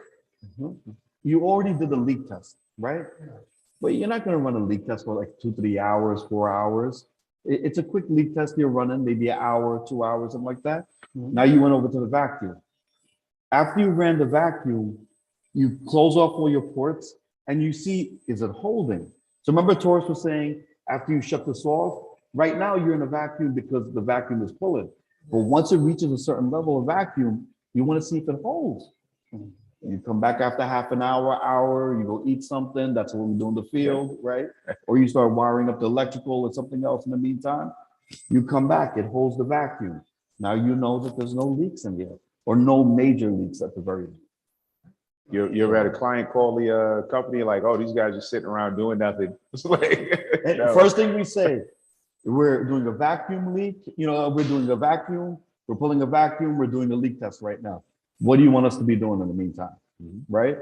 You already did the leak test, right? But you're not going to run a leak test for like 2, 3 hours, 4 hours. It's a quick leak test you're running, maybe an hour, 2 hours, something like that. Now you went over to the vacuum. After you ran the vacuum, you close off all your ports and you see, is it holding? So remember Taurus was saying, after you shut this off, right now you're in a vacuum because the vacuum is pulling. But once it reaches a certain level of vacuum, you want to see if it holds. You come back after half an hour, you go eat something. That's what we do in the field, right? Or you start wiring up the electrical or something else in the meantime. You come back, it holds the vacuum. Now you know that there's no leaks in here or no major leaks at the very least. You ever had a client call the company like, oh, these guys are sitting around doing nothing? It's like, And no. first thing we say, we're doing a vacuum leak. You know, we're doing a vacuum. We're pulling a vacuum. We're doing a leak test right now. What do you want us to be doing in the meantime? Right?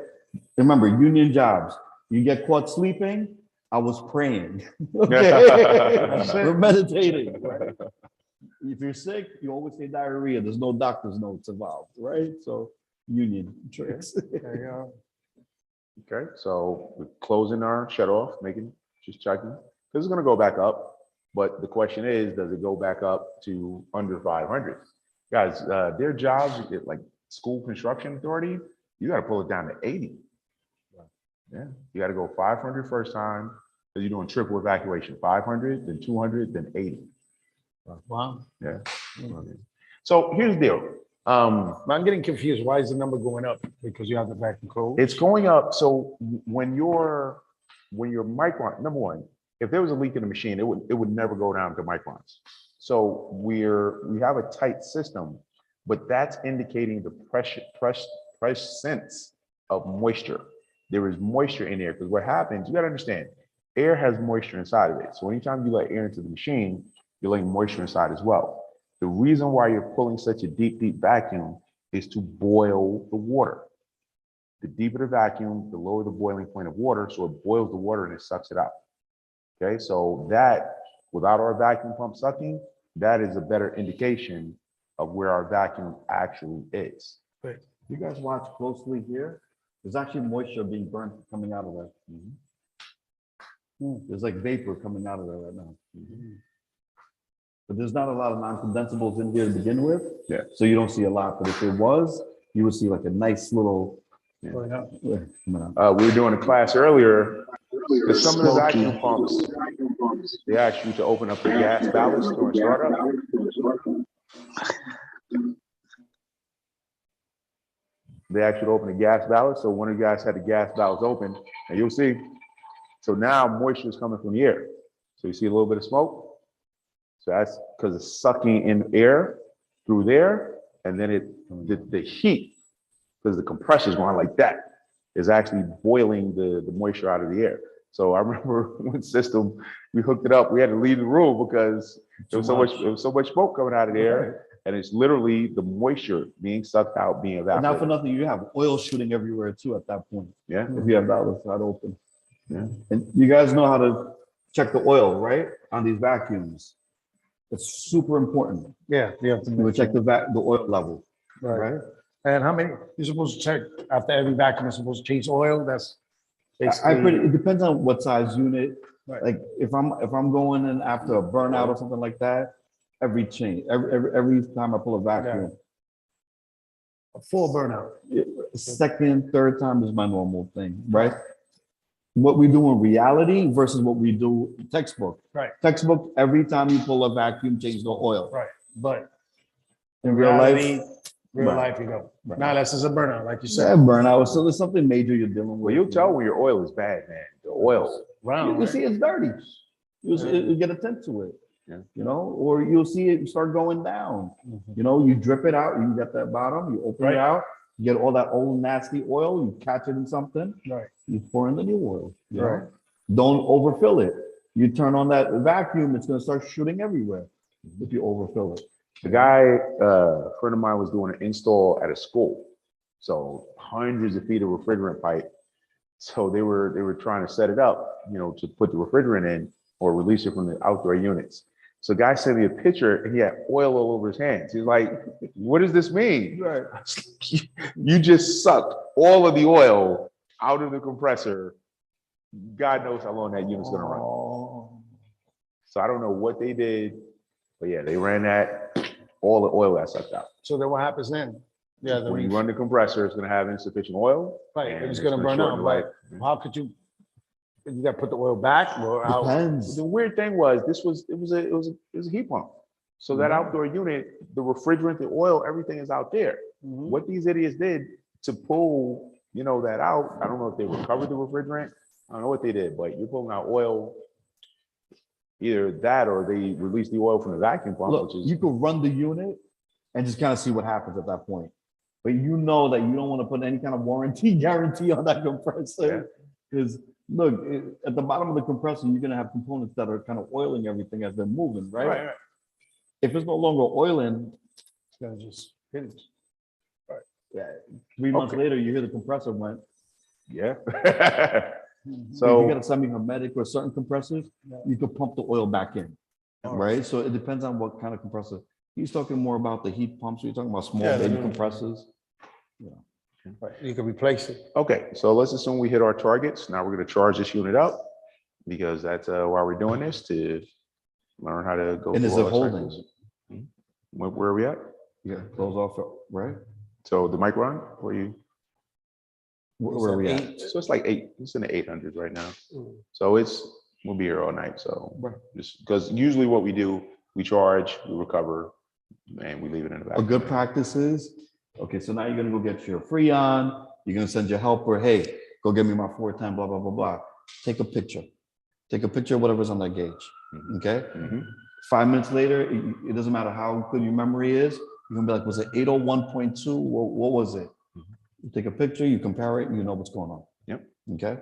Remember, union jobs. You get caught sleeping. I was praying. Okay? We're meditating. Right? If you're sick, you always say diarrhea. There's no doctor's notes involved, right? So union tricks. Okay, so we're closing our shut off, just checking. This is gonna go back up, but the question is, does it go back up to under 500? Guys, their jobs, you get like school construction authority, you gotta pull it down to 80. Yeah, you gotta go 500 first time, because you're doing triple evacuation, 500, then 200, then 80. Wow. Yeah. Okay. So here's the deal. I'm getting confused. Why is the number going up? Because you have the vacuum closed? It's going up. So when your micron, number one, if there was a leak in the machine, it would never go down to microns. So we have a tight system, but that's indicating the presence of moisture. There is moisture in there because what happens, you got to understand, air has moisture inside of it. So anytime you let air into the machine, you're letting moisture inside as well. The reason why you're pulling such a deep, deep vacuum is to boil the water. The deeper the vacuum, the lower the boiling point of water. So it boils the water and it sucks it out. Okay, so that, without our vacuum pump sucking, that is a better indication of where our vacuum actually is. You guys watch closely here. There's actually moisture being burnt coming out of there. There's like vapor coming out of there right now. But there's not a lot of non-condensables in here to begin with. Yeah. So you don't see a lot, but if it was, you would see like a nice little. Yeah. Coming out. We were doing a class earlier. Because some of the vacuum pumps, they ask you to open up the gas ballast during startup. They ask you to open the gas ballast. So one of you guys had the gas ballast open, and you'll see. So now moisture is coming from the air. So you see a little bit of smoke. So that's because it's sucking in air through there, and then the heat, because the compressor is going like that, is actually boiling the moisture out of the air. So I remember one system, we hooked it up, we had to leave the room because there was so much smoke coming out of there, and it's literally the moisture being sucked out, being And not for evaporated. nothing, you have oil shooting everywhere too at that point. Yeah. If you have that side open. Yeah. And you guys know how to check the oil, right? On these vacuums. It's super important. Yeah, you have to. You would check the oil level, Right. right? And how many, you're supposed to check after every vacuum, you're supposed to change oil? That's basically. It depends on what size unit. Right. Like if I'm going in after a burnout or something like that, every time I pull a vacuum. A full burnout. Second, third time is my normal thing, right? What we do in reality versus what we do in textbook. Right. Textbook, every time you pull a vacuum, change the oil. Right, but In real life, real Right. life, you go. Right. Now this is a burnout, like you yeah, said. burnout. So there's something major you're dealing with. Well, you'll tell when your oil is bad, man. The oil. Round, You see it's dirty. You get a tint to it. Yeah. You know, or you'll see it start going down. You know, you drip it out, you get that bottom, you open Right. it out, you get all that old nasty oil, you catch it in something, Right. you pour in the new oil. You know? Right. Don't overfill it. You turn on that vacuum, it's gonna start shooting everywhere if you overfill it. The guy, a friend of mine was doing an install at a school. So hundreds of feet of refrigerant pipe. So they were trying to set it up, you know, to put the refrigerant in or release it from the outdoor units. So guy sent me a picture and he had oil all over his hands. He's like, what does this mean? Right. You just sucked all of the oil out of the compressor. God knows how long that unit's gonna run. So I don't know what they did, but yeah, they ran that, all the oil got sucked out. So then what happens then? Yeah, When you run the compressor, it's gonna have insufficient oil. right, and it's gonna burn shorten out, the life. but how could you gotta put the oil back or how? Depends. The weird thing was, it was a heat pump. So that outdoor unit, the refrigerant, the oil, everything is out there. Mhm. What these idiots did to pull, you know, that out, I don't know if they recovered the refrigerant. I don't know what they did, but you're pulling out oil, either that or they released the oil from the vacuum pump, Look, which is. you could run the unit and just kind of see what happens at that point. But you know that you don't want to put any kind of warranty guarantee on that compressor. Because look, at the bottom of the compressor, you're gonna have components that are kind of oiling everything as they're moving, right? Right, right. If it's no longer oiling, It's gonna just finish. yeah, 3 months Okay. later, you hear the compressor went. Yeah. So if you got So, a semi-hermetic or certain compressors, Yeah. you could pump the oil back in, All right? So it depends on what kind of compressor. He's talking more about the heat pumps. You're talking about small Yeah, baby yeah. compressors. Right, you can replace it. okay, so let's assume we hit our targets. Now we're gonna charge this unit up because that's why we're doing this, to learn how to go. And is through it all the holding? cycles. Where are we at? Yeah, close off, right? So the mic run, where you, Where are we at? so it's like it's in the 800s right now. Mm. So we'll be here all night. So Right. just because usually what we do, we charge, we recover, and we leave it in the back. A good practice is, okay, so now you're gonna go get your Freon, you're gonna send your helper, hey, go get me my 410, blah, blah, blah, blah. Take a picture. Take a picture of whatever's on that gauge, okay? Mhm. 5 minutes later, it doesn't matter how good your memory is, you're gonna be like, was it 801.2? What was it? You take a picture, you compare it, you know what's going on. Yep. Okay?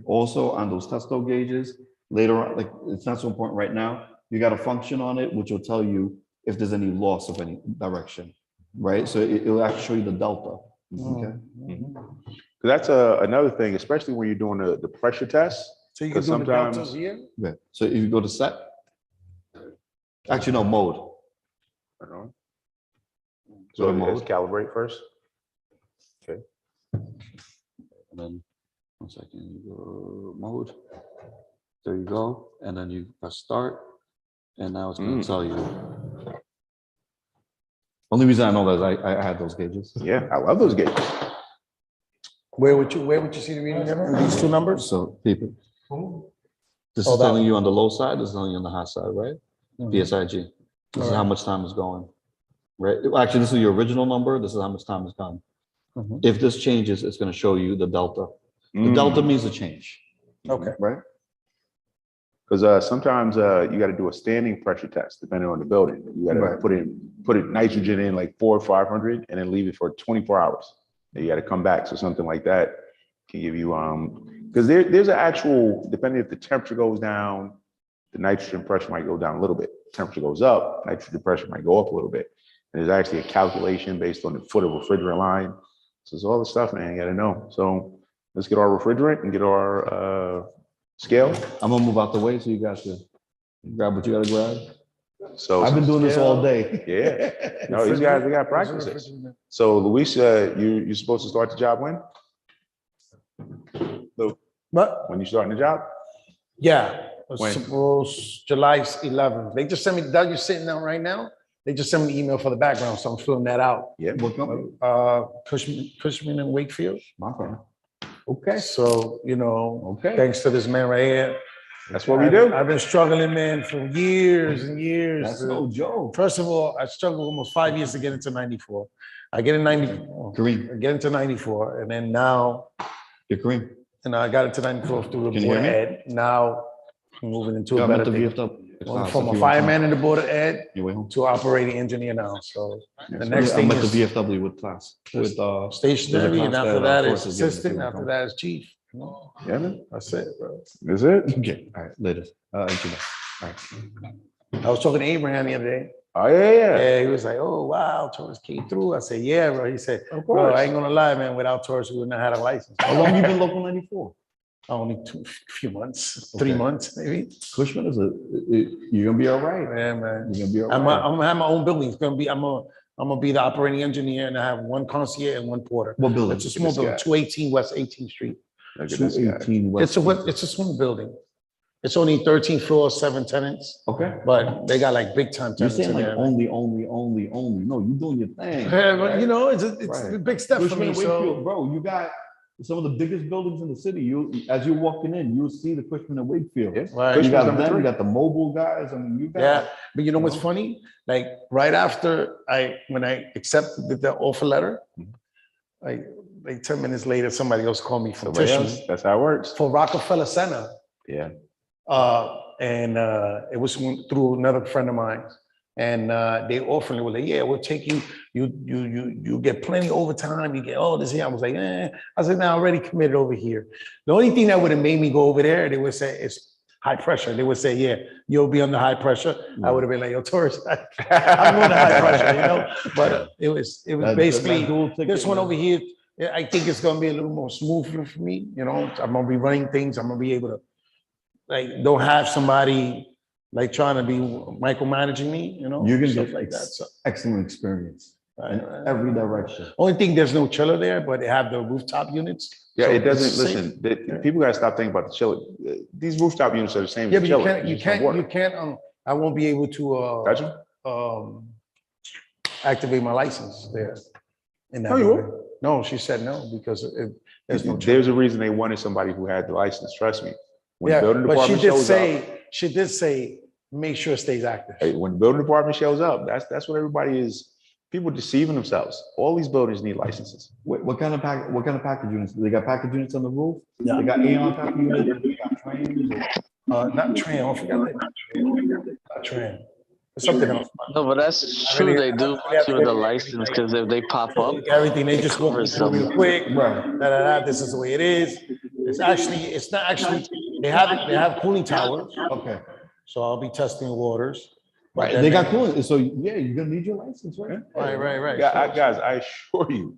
Also, on those testo gauges, later on, like, it's not so important right now, you got a function on it, which will tell you if there's any loss of any direction, right? So it'll actually show you the delta, okay? Because that's another thing, especially when you're doing the pressure test. So you can Because do the deltas sometimes- here? Okay, so if you go to set, actually, no, mode. I don't know. Go to So let's mode. calibrate first. And then, 1 second, you go mode. There you go. And then you press start. And now it's going to tell you. Only reason I know that is I had those gauges. Yeah, I love those gauges. Where would you see the reading there? These two numbers? So people, this Oh, is that telling one. you on the low side, this is telling you on the high side, right? PSIG. This is how Alright. much time is going. Right? Well, actually, this is your original number. This is how much time is gone. Mhm. If this changes, it's going to show you the delta. The Mm. delta means a change. Okay. Right? Because sometimes you got to do a standing pressure test depending on the building. You got to Right. put nitrogen in like 400 or 500 and then leave it for 24 hours. And you got to come back. So something like that can give you because there's an actual, depending if the temperature goes down, the nitrogen pressure might go down a little bit. Temperature goes up, nitrogen pressure might go up a little bit. And there's actually a calculation based on the foot of refrigerant line. So it's all the stuff, man, you got to know. So let's get our refrigerant and get our scale. I'm gonna move out the way so you guys can grab what you gotta grab. So I've been doing this all day. Yeah. No, these guys, they got practices. So Luis, you're supposed to start the job when? But, When you starting the job? yeah, When? suppose July 11th. They just sent me, that you're sitting down right now. They just sent me an email for the background, so I'm filling that out. Yeah. What company? Cushman and Wakefield. My firm. Okay. So, Okay. thanks to this man right here. That's what we do. I've been struggling, man, for years and years. That's no joke. First of all, I struggled almost 5 years to get into 94. I get in 94, Kareem, I get into 94, and then now, you're Kareem. I got into 94 through the Can you Board of hear me? Ed. Now, I'm moving into Yeah, a I'm at better the thing. VFW. Going from a fireman in the Board of Ed You way home? to operating engineer now. So the Yes, next I'm thing at the is VFW with class, with, stationary, and after constant, that is courses given assistant, to after them. that is chief. Yeah, man. That's it, bro. That's it. Okay, all right, later. Thank you. All right. I was talking to Abraham the other day. Oh, yeah. Yeah, he was like, "Oh, wow, Taurus came through." I said, "Yeah, bro." He said, Of "Bro, course. I ain't gonna lie, man. Without Taurus, we wouldn't have had a license." How long you been local 94? Only few months, 3 Okay. months, maybe. Cushman you're gonna be all right. Yeah, man. You're gonna be all I'm right. gonna have my own building. It's gonna be. I'm gonna be the operating engineer, and I have one concierge and one porter. What building? It's a small this building, guy. 218 West 18th Street. Look at this guy. 218 West. It's a small building. It's only 13 floors, 7 tenants, Okay. but they got like big time You're tenants. saying in like there. only. No, you're doing your thing. Yeah, but right? it's a Right. big step for Cushman me. and So Wakefield, bro, you got some of the biggest buildings in the city. As you're walking in, you'll see the Cushman and Wakefield. Yeah. right. You Cushman's got number them, you 3. got the mobile guys. I mean, you got. Yeah, but you know what's No. funny? Like right after when I accepted the offer letter, like 10 minutes later, somebody else called me from Somebody Tishman else. That's how it works. for Rockefeller Center. Yeah. And it was through another friend of mine. And they offered, it was like, yeah, we'll take you. You get plenty of overtime. You get all this here. I was like, I said, now already committed over here. The only thing that would have made me go over there, they would say it's high pressure. They would say, yeah, you'll be under high pressure. I would have been like, yo, Taurus, I'm going to high pressure, But it was basically this one over here. I think it's going to be a little more smoother for me. I'm going to be running things. I'm going to be able to don't have somebody like trying to be micromanaging me, You're gonna stuff get like that. So, excellent experience in every direction. only thing, there's no chiller there, but they have the rooftop units. Yeah, So it doesn't, it's safe. listen, people gotta stop thinking about the chiller. These rooftop units are the same Yeah, as but the chiller. you can't, I won't be able to, Gotcha. activate my license there. In that No, you building. No, she said no, because there's no chiller. There's a reason they wanted somebody who had the license, trust me. When the Yeah, building but department shows up. she did say, make sure it stays active. Hey, when the building department shows up, that's what everybody is. People deceiving themselves. All these buildings need licenses. What kind of package units? They got package units on the roof? Yeah. They got Aeon package units, they got trains. Not tram, I forgot that. Not tram. It's something else. No, but that's true. They do want you with a license because if they pop up, Everything, they just walk covers through real them. quick. Right. This is the way it is. It's not actually, they have cooling towers, Okay. so I'll be testing waters. But Right, then they got cooling, so yeah, you're gonna need your license, right? Right. Guys, I assure you,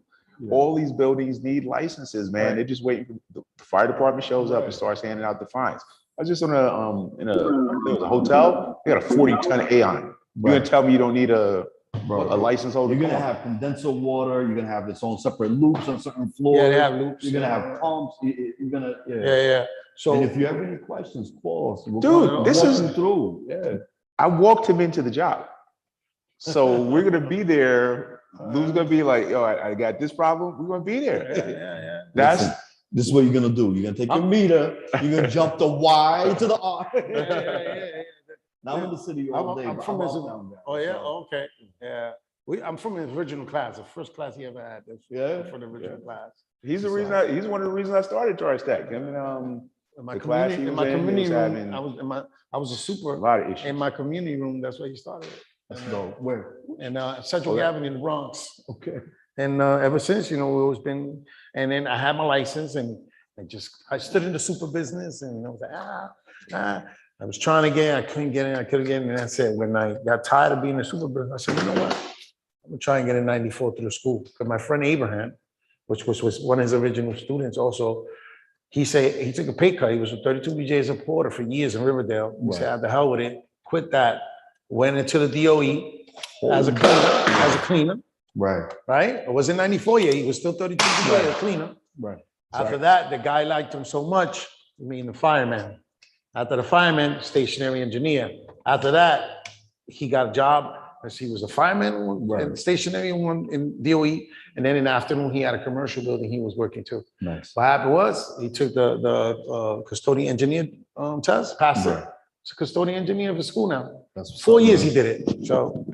all these buildings need licenses, man. Right. They're just waiting for the fire department shows up and starts handing out the fines. I was just on in a hotel. They got a 40-ton Aeon. You're gonna tell me you don't need a license holder? You're gonna have condenser water, you're gonna have its own separate loops on certain floors. Yeah, they have loops. You're gonna have pumps, you're gonna, Yeah. So and if you have any questions, call us. We'll Dude, this walk is- you through, yeah. I walked him into the job. So we're gonna be there. Lou's gonna be like, yo, I got this problem. We're gonna be there. yeah. That's Listen, this is what you're gonna do. You're gonna take your meter, you're gonna jump the Y to the R. Now I'm in the city all day. I'm but from I'm this. out down there. Oh yeah, So, okay, yeah. I'm from his original class, the first class he ever had. Yeah? For the original class. he's one of the reasons I started Charge Tech. I mean, In my The class he community, in was my in, he community was room, having- I was a a super lot of issues. in my community room. That's where he started. That's dope. Where? And Central Oh, yeah. Avenue in the Bronx. Okay. And ever since, we've always been. And then I had my license, and I stood in the super business, and I was like, I was trying to get, I couldn't get in, I couldn't get in, and I said, when I got tired of being in the super business, I said, you know what? I'm gonna try and get in 94 through the school. Because my friend Abraham, which was one of his original students, also. He said he took a pay cut. He was with 32 BJ as a porter for years in Riverdale. He said, the hell with it, quit that. Went into the DOE as a cleaner, right? It wasn't 94 yet. He was still 32 BJ as a cleaner. Right. After that, the guy liked him so much, the fireman. After the fireman, stationary engineer. After that, he got a job as he was a fireman and stationary one in DOE. And then in the afternoon, he had a commercial building he was working to. Nice. What happened was he took the custodian engineer test, passed it. He's a custodian engineer of the school now. That's 4 years he did it. So,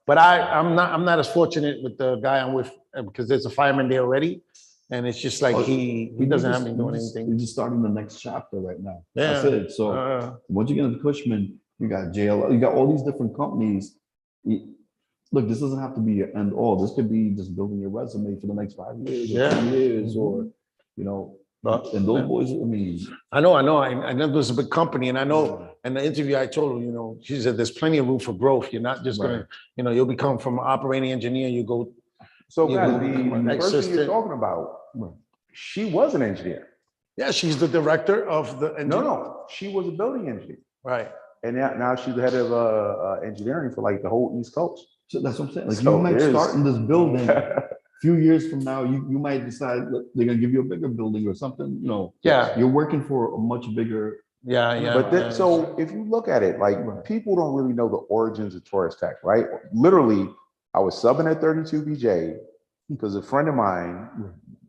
but I'm not as fortunate with the guy I'm with because there's a fireman there already. And it's just like he doesn't have me doing anything. You're just starting the next chapter right now. Yeah. That's it. So once you get into Cushman, you got JLL, you got all these different companies. Look, this doesn't have to be your end all. This could be just building your resume for the next 5 years, or 10 years, or and those boys. I mean, I know. I know there's a big company, and I know. In the interview, I told her, she said there's plenty of room for growth. You're not just gonna, you'll become from an operating engineer. You go. So you guys, go become the an person you're assistant. talking about, she was an engineer. Yeah, she's the director of the. No, she was a building engineer. Right. And now she's the head of engineering for like the whole East Coast. so that's what I'm saying. Like So you might there's- start in this building. A few years from now, you might decide that they're gonna give you a bigger building or something. Yeah. You're working for a much bigger. Yeah. But then, so if you look at it, like people don't really know the origins of Taurus Tech, right? Literally, I was subbing at 32 BJ because a friend of mine,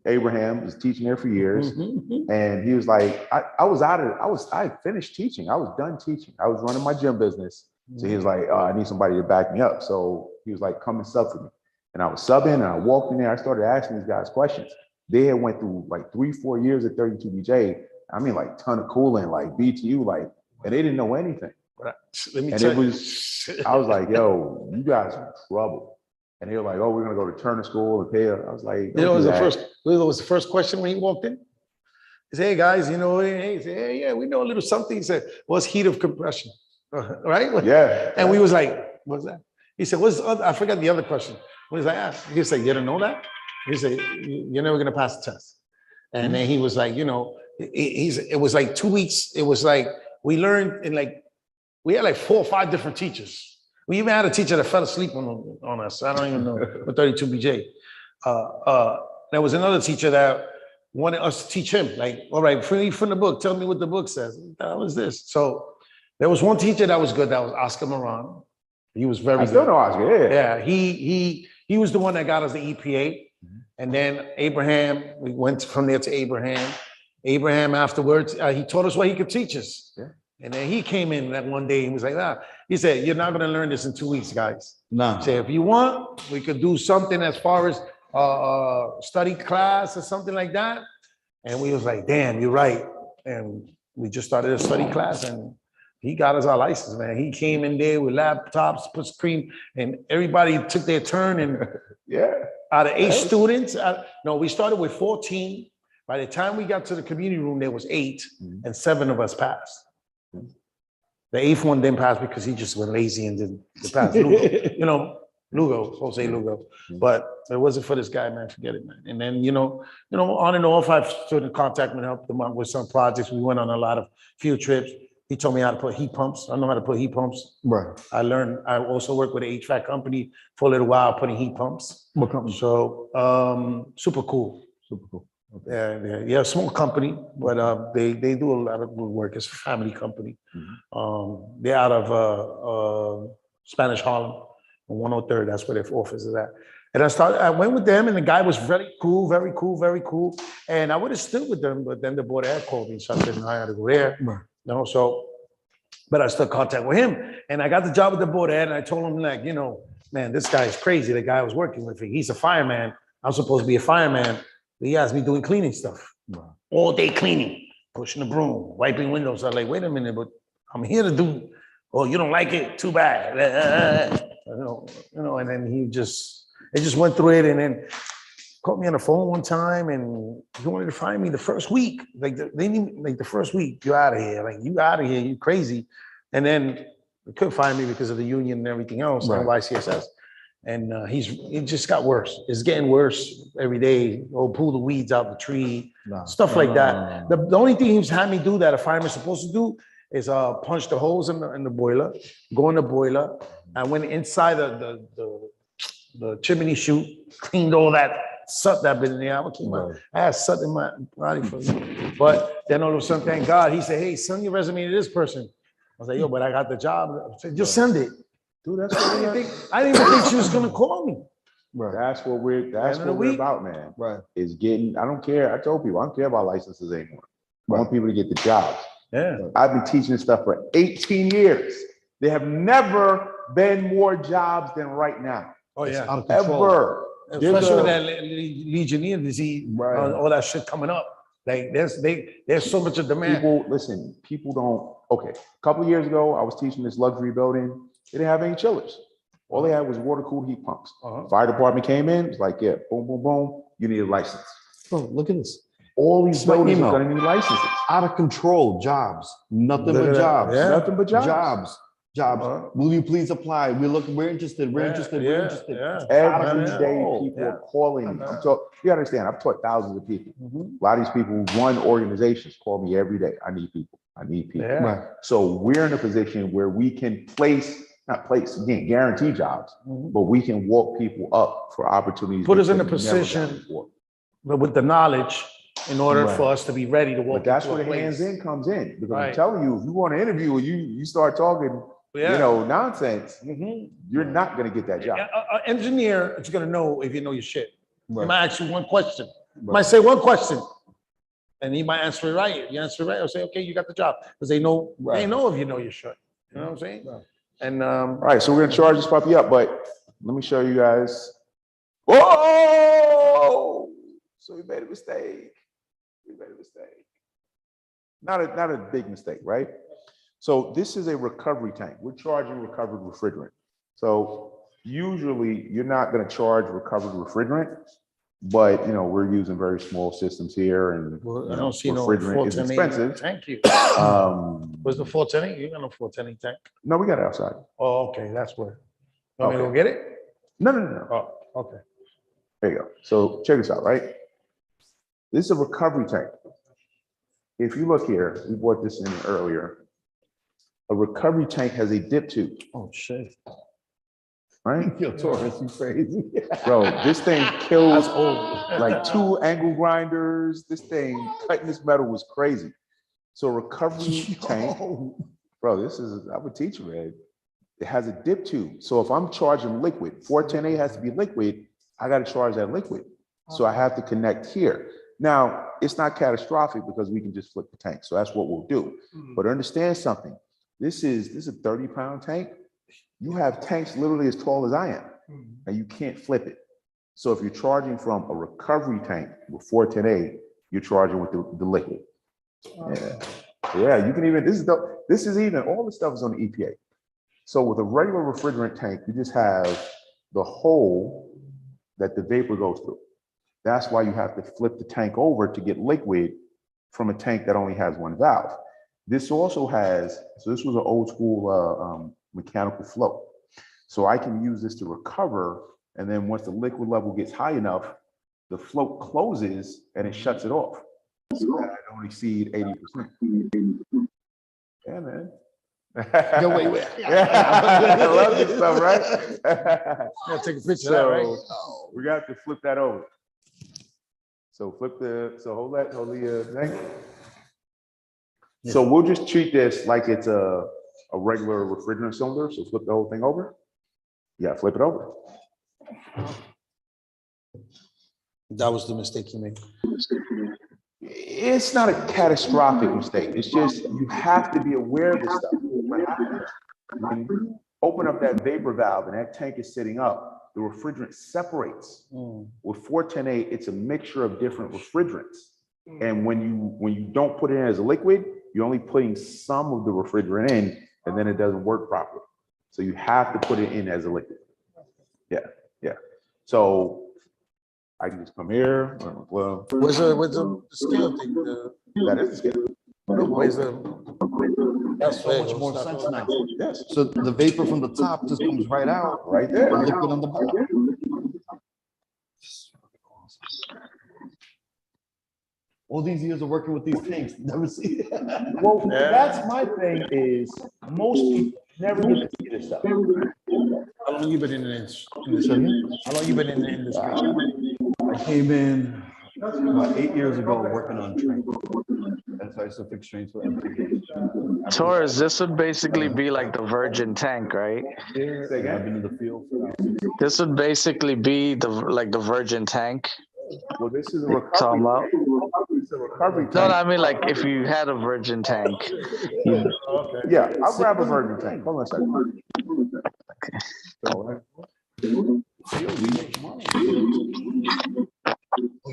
Abraham, was teaching there for years. And he was like, I finished teaching. I was done teaching. I was running my gym business. So he was like, oh, I need somebody to back me up. So he was like, come and sub for me. And I was subbing and I walked in there. I started asking these guys questions. They had went through like 3-4 years at 32 BJ. I mean, like ton of cooling, like BTU, and they didn't know anything. Let me And tell it was, I was like, yo, you guys are in trouble. And they were like, oh, we're gonna go to Turner School and pay. I was like, What was the first question when he walked in? He said, hey guys, he said, hey, yeah, we know a little something. He said, what's heat of compression? Right? Yeah. And we was like, what's that? He said, what's the other? I forgot the other question. What was I asked? He said, you don't know that? He said, you're never gonna pass the test. And then he was like, it was like 2 weeks. It was like, we learned we had like 4 or 5 different teachers. We even had a teacher that fell asleep on us. I don't even know, with 32 BJ. There was another teacher that wanted us to teach him, like, all right, from the book, tell me what the book says. What was this? So there was one teacher that was good, that was Oscar Moran. He was very I good. still know Oscar, yeah. Yeah, he was the one that got us the EPA. And then Abraham, we went from there to Abraham. Abraham afterwards, he taught us what he could teach us. Yeah. And then he came in that one day and was like, nah. He said, you're not gonna learn this in 2 weeks, guys. Nah. He said, if you want, we could do something as far as study class or something like that. And we was like, damn, you're right. And we just started a study class and he got us our license, man. He came in there with laptops, put screen, and everybody took their turn. And Yeah. out of 8 students, no, we started with 14. By the time we got to the community room, there was 8 and 7 of us passed. The 8th one didn't pass because he just went lazy and didn't pass. Lugo, Lugo, Jose Lugo. But if it wasn't for this guy, man, forget it, man. And then, on and off, I've stood in contact and helped him out with some projects. We went on a lot of field trips. He told me how to put heat pumps. I know how to put heat pumps. Right. I learned, I also worked with an HVAC company for a little while, putting heat pumps. What company? So, super cool. Super cool. Yeah, small company, but they do a lot of good work. It's a family company. They're out of Spanish Harlem, on 103rd. That's where their office is at. And I went with them, and the guy was very cool, very cool, very cool. And I would have stood with them, but then the board had called me, so I said, no, I had to go there. But I still contact with him, and I got the job with the board ed, and I told him, like, man, this guy is crazy. The guy I was working with, he's a fireman. I'm supposed to be a fireman. He has me doing cleaning stuff, all day cleaning, pushing the broom, wiping windows. I'm like, wait a minute, but I'm here to do. Oh, you don't like it? Too bad. And then it just went through it, and then called me on the phone one time, and he wanted to fire me the first week. The first week, you're out of here. Like, you out of here, you crazy. And then they couldn't fire me because of the union and everything else, NYCSS. And it just got worse. It's getting worse every day. Oh, pull the weeds out the tree, stuff like that. The only thing he's had me do that a fireman's supposed to do is punch the holes in the boiler, go in the boiler. I went inside the chimney chute, cleaned all that soot that been in there. I had soot in my body for you. But then all of a sudden, thank God, he said, hey, send your resume to this person. I was like, yo, but I got the job. I said, just send it. Dude, that's what I didn't even think she was gonna call me. That's what we're about, man. Right. Is getting, I don't care. I told people, I don't care about licenses anymore. I want people to get the jobs. Yeah. I've been teaching this stuff for 18 years. There have never been more jobs than right now. Oh, yeah. Out of control. Ever. Especially with that Legionnaire disease, all that shit coming up. Like, there's so much of demand. People don't, okay. A couple of years ago, I was teaching this luxury building. They didn't have any chillers. All they had was water-cooled heat pumps. Fire department came in, it's like, yeah, boom, boom, boom, you need a license. Oh, look at this. All these buildings are gonna need licenses. Out of control, jobs. Nothing but jobs. Yeah. Nothing but jobs. Jobs. Will you please apply? We're interested. We're interested. Every day people are calling me. You understand, I've taught thousands of people. A lot of these people who run organizations call me every day. I need people. Yeah. So we're in a position where we can again, guarantee jobs, but we can walk people up for opportunities. Put us in a position, but with the knowledge, in order for us to be ready to walk. But that's where the hands-in comes in. Because I'm telling you, if you want to interview and you start talking, nonsense, you're not going to get that job. An engineer is going to know if you know your shit. He might ask you one question. He might say one question, and he might answer it right. You answer it right, I'll say, okay, you got the job. Because they know if you know your shit. You know what I'm saying? And all right, so we're going to charge this puppy up, but let me show you guys. Whoa! So we made a mistake. Not a big mistake, right? So this is a recovery tank. We're charging recovered refrigerant. So usually you're not going to charge recovered refrigerant, but we're using very small systems here, and I don't see no refrigerant is expensive. Thank you. Was the 410? You got no 410 tank? No, we got it outside. Oh, okay, that's where. You want me to go get it? No. Oh, okay. There you go. So check this out, right? This is a recovery tank. If you look here, we brought this in earlier. A recovery tank has a dip tube. Oh, shit. Right? Yo, Taurus, you crazy. Bro, this thing kills like 2 angle grinders. This thing, cutting this metal was crazy. So recovery tank, bro, I would teach you, man. It has a dip tube. So if I'm charging liquid, 410A has to be liquid, I got to charge that liquid. So I have to connect here. Now, it's not catastrophic because we can just flip the tank. So that's what we'll do. But understand something. This is a 30-pound tank. You have tanks literally as tall as I am, and you can't flip it. So if you're charging from a recovery tank with 410A, you're charging with the liquid. Yeah. Yeah, you can even, this is even, all the stuff is on the EPA. So with a regular refrigerant tank, you just have the hole that the vapor goes through. That's why you have to flip the tank over to get liquid from a tank that only has one valve. This also has, so this was an old school mechanical float. So I can use this to recover, and then once the liquid level gets high enough, the float closes and it shuts it off. So that I don't exceed 80%. Yeah, man. Yo, wait. Yeah. I love this stuff, right? Gotta take a picture of that, right? So we got to flip that over. So hold the thing. So we'll just treat this like it's a regular refrigerant cylinder. So flip the whole thing over. Yeah, flip it over. That was the mistake you made. It's not a catastrophic mistake. It's just you have to be aware of this stuff. What happens when you open up that vapor valve and that tank is sitting up, the refrigerant separates. With 410A, it's a mixture of different refrigerants. And when you don't put it in as a liquid, you're only putting some of the refrigerant in, and then it doesn't work properly. So you have to put it in as a liquid. Yeah. So I can just come here. Well, Where's the scale thing? that is the scale. Where's the? That's So much more sense now. Yes, So the vapor from the top just comes right out, right there. the liquid on the bottom. All these years of working with these tanks, never see it. Well, that's my thing is most people never get to see this stuff. How long you been in this? How long you been in the industry? I came in about 8 years ago working on trains. That's how I used to fix trains for everything. Taurus, this would basically be like the virgin tank, right? Yeah, I've been in the field for about This would basically be the virgin tank. Well, this is a Talking recovery. about. It's a recovery No, tank. I mean like if you had a virgin tank. Yeah, I'll grab a virgin tank. Hold on a second.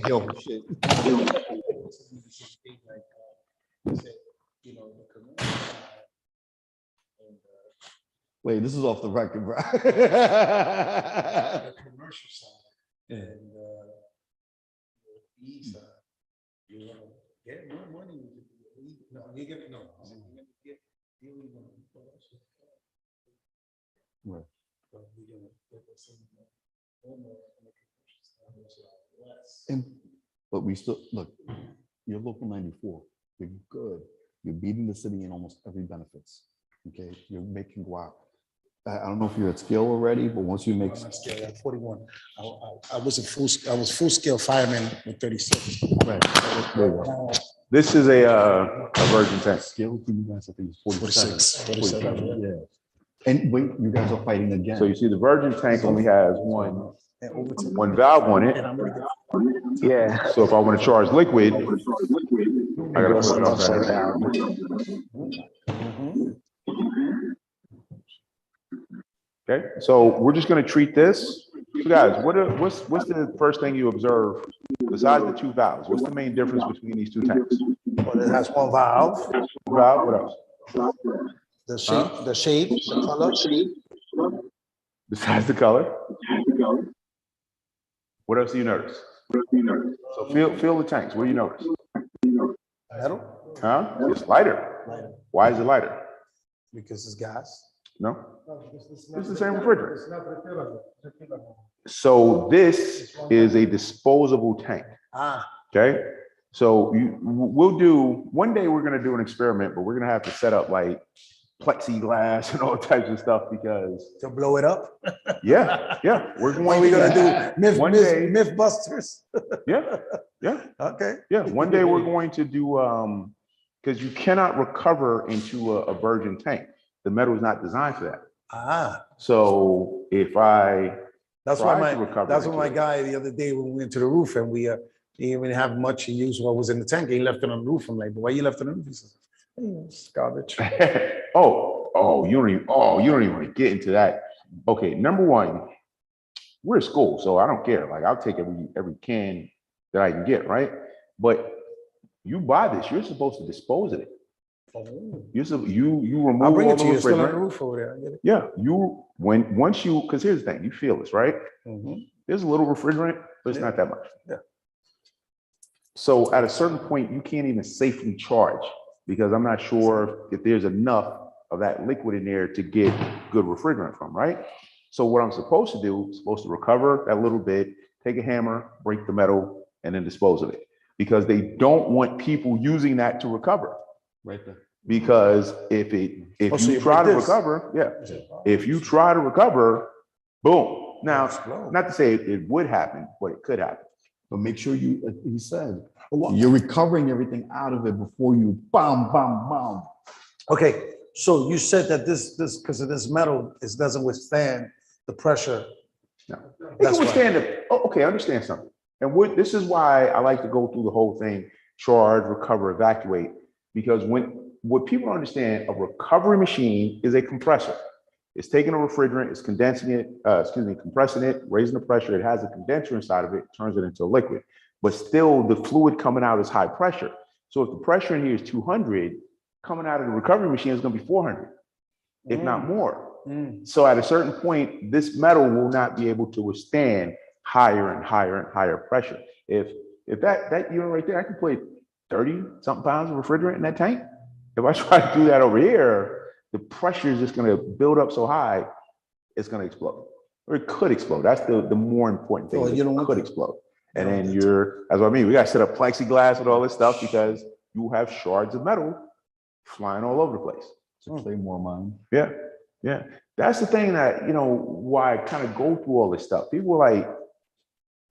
Yo, shit. Wait, this is off the record, bro. Commercial side and east side, you want to get more money. No, you get no. Right. But we still, look, you're local 94, you're good. You're beating the city in almost every benefits, okay? You're making guap. I don't know if you're at scale already, but once you make. I'm not scared, at 41. I was full scale fireman with 36. Right. There you go. This is a virgin tank. Scale for you guys, I think is 47. 47, Yeah. And wait, you guys are fighting again. So you see the virgin tank only has one valve on it. Yeah. So if I want to charge liquid, I gotta put it upside down. Okay, so we're just gonna treat this. So guys, what's the first thing you observe besides the two valves? What's the main difference between these two tanks? Well, it has one valve, Valve, what else? the shape, the color. Besides the color? What else do you notice? So feel the tanks. What do you notice? Metal, Huh? It's lighter. Why is it lighter? because it's gas. No? It's the same refrigerant. So this is a disposable tank. Okay? So one day we're gonna do an experiment, but we're gonna have to set up like plexiglass and all types of stuff because To blow it up? yeah, we're going What are we gonna do? One day- Myth busters? yeah, Okay. one day we're going to do because you cannot recover into a virgin tank. The metal is not designed for that. So if I That's try why to recover that's into what my it. guy the other day when we went to the roof and we He didn't even have much he used what was in the tank. He left it on the roof. I'm like, but why you left it on the roof? He says, "Hey, it's garbage." You don't even want to get into that. Okay, number one, we're at school, so I don't care. Like I'll take every can that I can get, right? But you buy this, you're supposed to dispose of it. You remove I'll bring all it the to you. It's still on the refrigerant. roof over there. I get it. Yeah, because here's the thing, you feel this, right? Mhm. There's a little refrigerant, but it's Yeah. not that much. Yeah. So at a certain point, you can't even safely charge because I'm not sure if there's enough of that liquid in there to get good refrigerant from, right? So what I'm supposed to do is supposed to recover that little bit, take a hammer, break the metal, and then dispose of it. Because they don't want people using that to recover. Right there. Because if So you you try break to this. recover, if you try to recover, boom. Now, Explode. not to say it would happen, but it could happen. But make sure you, like he said, you're recovering everything out of it before you bam, bam, bam. Okay, so you said that this because of this metal, it doesn't withstand the pressure. No. It That's can why. withstand it. Oh, okay, understand something. And this is why I like to go through the whole thing, charge, recover, evacuate, because what people don't understand, a recovery machine is a compressor. It's taking a refrigerant, it's condensing it, compressing it, raising the pressure. It has a condenser inside of it, turns it into a liquid. But still, the fluid coming out is high pressure. So if the pressure in here is 200, coming out of the recovery machine is going to be 400, if not more. So at a certain point, this metal will not be able to withstand higher and higher and higher pressure. If that unit right there, I can put 30 something pounds of refrigerant in that tank. If I try to do that over here, the pressure is just going to build up so high, it's going to explode, or it could explode. That's the more important thing. Well, you don't it want could that. explode, You and don't then want that. that's what I mean. We got to set up plexiglass with all this stuff because you have shards of metal flying all over the place. To play more mind. Yeah, yeah. That's the thing that, why I kind of go through all this stuff. People are like,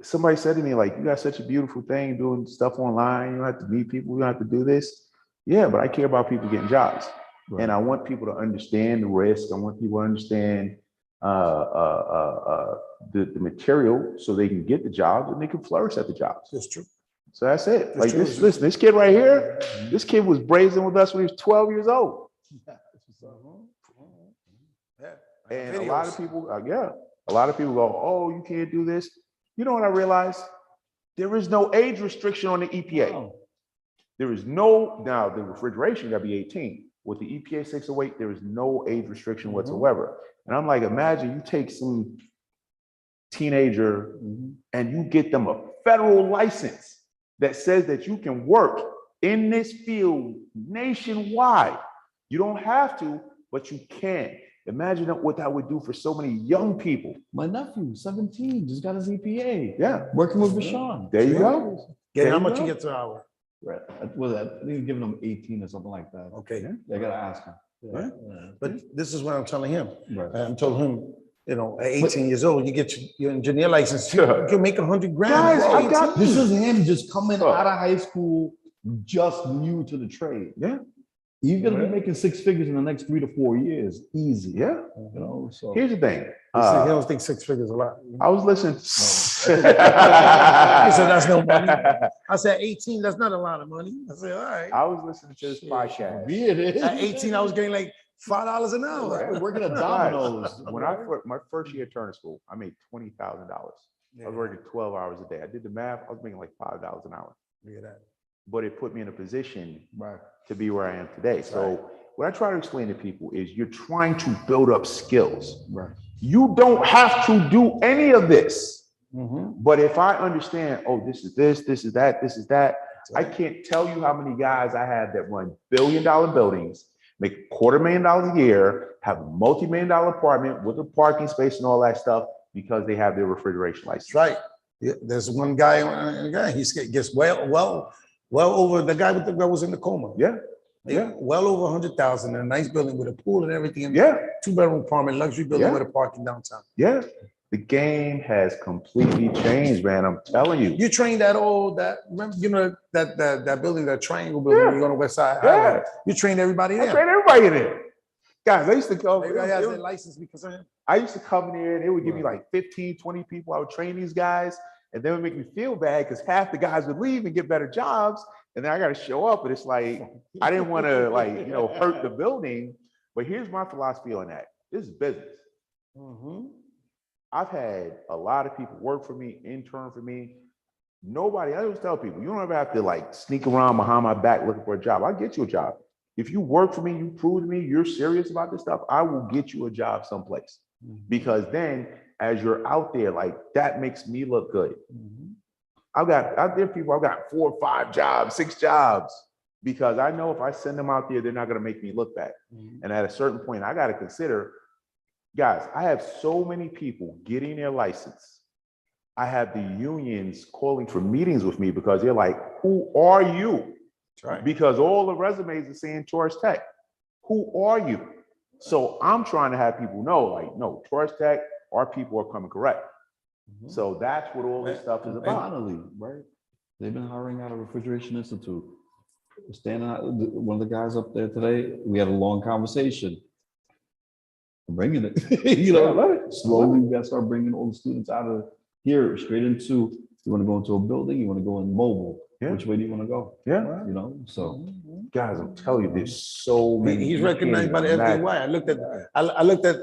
somebody said to me, like, you got such a beautiful thing doing stuff online. You don't have to meet people. You don't have to do this. Yeah, but I care about people getting jobs. Right. And I want people to understand the risk. I want people to understand the material so they can get the jobs and they can flourish at the jobs. That's true. So that's it. That's Like true. listen, this kid right here, this kid was brazing with us when he was 12 years old. And a lot of people, a lot of people go, oh, you can't do this. You know what I realized? There is no age restriction on the EPA. Wow. There is now the refrigeration got to be 18. With the EPA 608, there is no age restriction whatsoever. And I'm like, imagine you take some teenager and you get them a federal license that says that you can work in this field nationwide. You don't have to, but you can. Imagine what that would do for so many young people. My nephew, 17, just got his EPA. Yeah. Working with Rashawn. There you go. Yeah, There how you much go. you get per hour? Right. Was that? I think he's giving him 18 or something like that. Okay. I gotta ask him. Yeah. But this is what I'm telling him. Right. I'm telling him, at 18 years old, you get your engineer license, you can make 100 grand. Guys, bro. I got This is him just coming Oh. out of high school, just new to the trade. Yeah. You're gonna be making 6 figures in the next 3 to 4 years, easy. Yeah. So Here's the thing. He said he don't think 6 figures a lot. I was listening. He said that's no money. I said 18, that's not a lot of money. I said, all right. I was listening to this podcast. it is. At 18, I was getting like $5 an hour. We're working at Domino's. When my first year at Turner School, I made $20,000. I was working 12 hours a day. I did the math. I was making like $5 an hour. Look at that. But it put me in a position Right. to be where I am today. So what I try to explain to people is you're trying to build up skills. Right. You don't have to do any of this. Mhm. But if I understand, oh, this is this is that, this is that, I can't tell you how many guys I have that run billion-dollar buildings, make $250,000 a year, have a multi-million-dollar apartment with a parking space and all that stuff because they have their refrigeration license. That's right. Yeah, there's one guy, he gets well over the guy that was in the coma. Yeah. Yeah, well over 100,000 in a nice building with a pool and everything. And Yeah. 2-bedroom apartment, luxury building Yeah. with a parking downtown. Yeah. The game has completely changed, man. I'm telling you. You trained remember, that building, that triangle building, when you go on the west side. Yeah. Highway? You trained everybody I there. train everybody in there. Guys, I used to go. Everybody has their license because of him. I used to come in there and they would give me like 15, 20 people. I would train these guys. And then it would make me feel bad because half the guys would leave and get better jobs. And then I got to show up. And it's like, I didn't want to hurt the building. But here's my philosophy on that. This is business. I've had a lot of people work for me, intern for me. I always tell people, you don't ever have to sneak around behind my back looking for a job. I'll get you a job. If you work for me, you prove to me you're serious about this stuff, I will get you a job someplace. Because then as you're out there, that makes me look good. I've got 4 or 5 jobs, 6 jobs, because I know if I send them out there, they're not going to make me look bad. And at a certain point, I got to consider, guys, I have so many people getting their license. I have the unions calling for meetings with me because they're like, who are you? That's right. Because all the resumes are saying Tourist Tech. Who are you? So I'm trying to have people know, no, Tourist Tech, our people are coming correct. So that's what all this stuff is about. Finally, right? They've been hiring out of Refrigeration Institute. Standing out, one of the guys up there today, we had a long conversation. I'm bringing it, I love it. Slowly, we got to start bringing all the students out of here straight into, you want to go into a building, you want to go in mobile. Yeah. Which way do you want to go? Yeah. So. Guys, I'm telling you, there's so many. He's recognized by the FDY. I looked at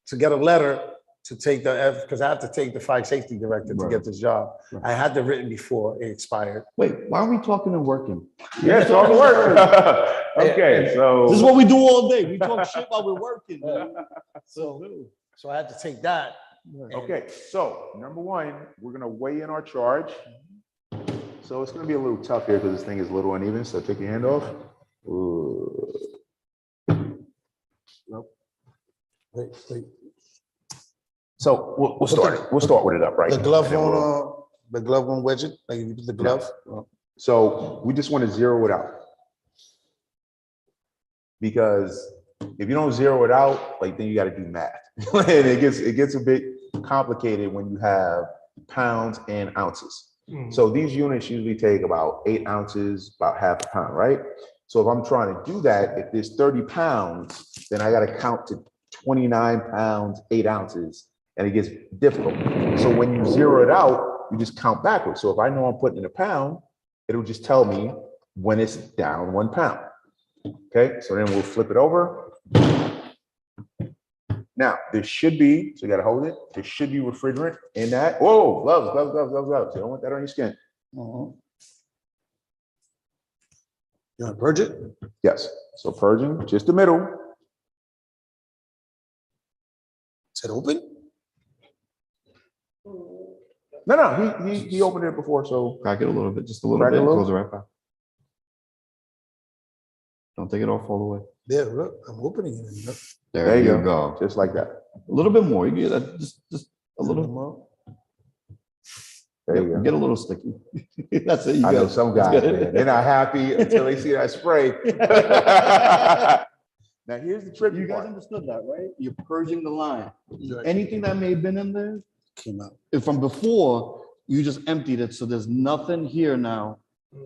to get a letter to take because I have to take the fire safety director to get this job. I had it written before it expired. Wait, why are we talking and working? Yeah, it's all work. Okay, so. This is what we do all day. We talk shit while we're working. So I had to take that. Okay, so number one, we're gonna weigh in our charge. So it's gonna be a little tough here because this thing is a little uneven, so take your hand off. Nope. Wait. So we'll start with it up, right? The glove on widget, like if you put the glove. So we just want to zero it out. Because if you don't zero it out, then you got to do math. And it gets a bit complicated when you have pounds and ounces. So these units usually take about 8 ounces, about half a pound, right? So if I'm trying to do that, if there's 30 pounds, then I got to count to 29 pounds, 8 ounces, and it gets difficult. So when you zero it out, you just count backwards. So if I know I'm putting in a pound, it'll just tell me when it's down 1 pound. Okay, so then we'll flip it over. Now, there should be, so you got to hold it. There should be refrigerant in that. Whoa, gloves. You don't want that on your skin. You want to purge it? Yes, so purging, just the middle. Is it open? No, he opened it before, so. Crack it a little bit, just a little Crack it bit, a little? close it right back. Don't take it off all the way. Yeah, look, I'm opening it. Look. There you go, just like that. A little bit more. You get that, just a little more. There you go. Get a little sticky. That's it. I know some guys, man, they're not happy until they see that spray. Now here's the trick. You guys understood that, right? You're purging the line. Anything that may have been in there Came out. from before, you just emptied it. So there's nothing here now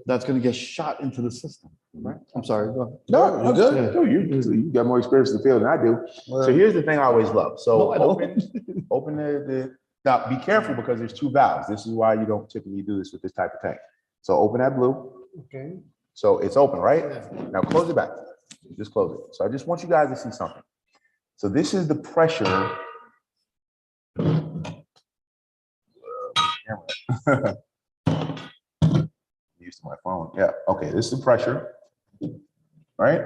that's going to get shot into the system. Right? I'm sorry. Go ahead. No, You good? No, you got more experience in the field than I do. So here's the thing I always love. So No, I don't. open the, now be careful because there's 2 valves. This is why you don't typically do this with this type of tank. So open that blue. Okay. So it's open, right? Now close it back. Just close it. So I just want you guys to see something. So this is the pressure. Used to my phone. Yeah. Okay. This is the pressure, right?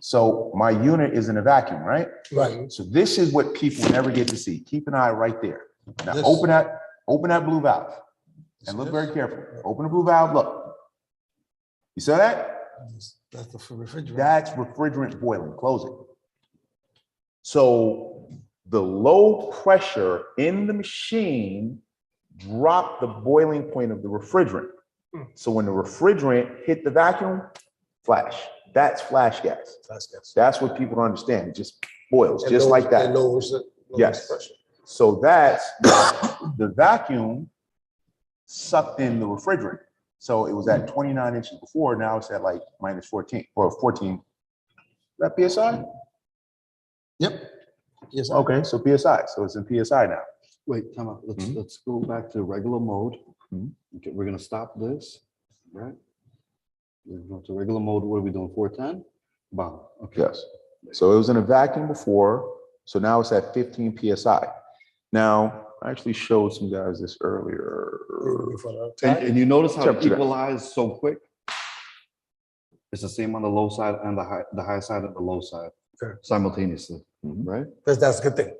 So my unit is in a vacuum, right? Right. So this is what people never get to see. Keep an eye right there. Now This- open that blue valve and look very careful. Open the blue valve. Look. You saw that? That's the refrigerator. That's refrigerant boiling. Close it. So the low pressure in the machine dropped the boiling point of the refrigerant. So when the refrigerant hit the vacuum, flash. That's flash gas. That's what people don't understand. It just boils, just like that. It lowers Yes. pressure. So that's the vacuum sucked in the refrigerant. So it was at 29 inches before. Now it's at like minus 14 or 14. Is that PSI? Yep. Yes. Okay, so PSI. So it's in PSI now. Wait, time out. Mhm. Let's go back to regular mode. Mhm. Okay, we're gonna stop this, right? We're going to regular mode. What are we doing? 410? Bomb. Okay. Yes. So it was in a vacuum before, so now it's at 15 PSI. Now, I actually showed some guys this earlier. And you notice how it Temperature. equalized so quick? It's the same on the low side and the high side and the low side Okay. simultaneously, Mhm. right? Because that's a good thing.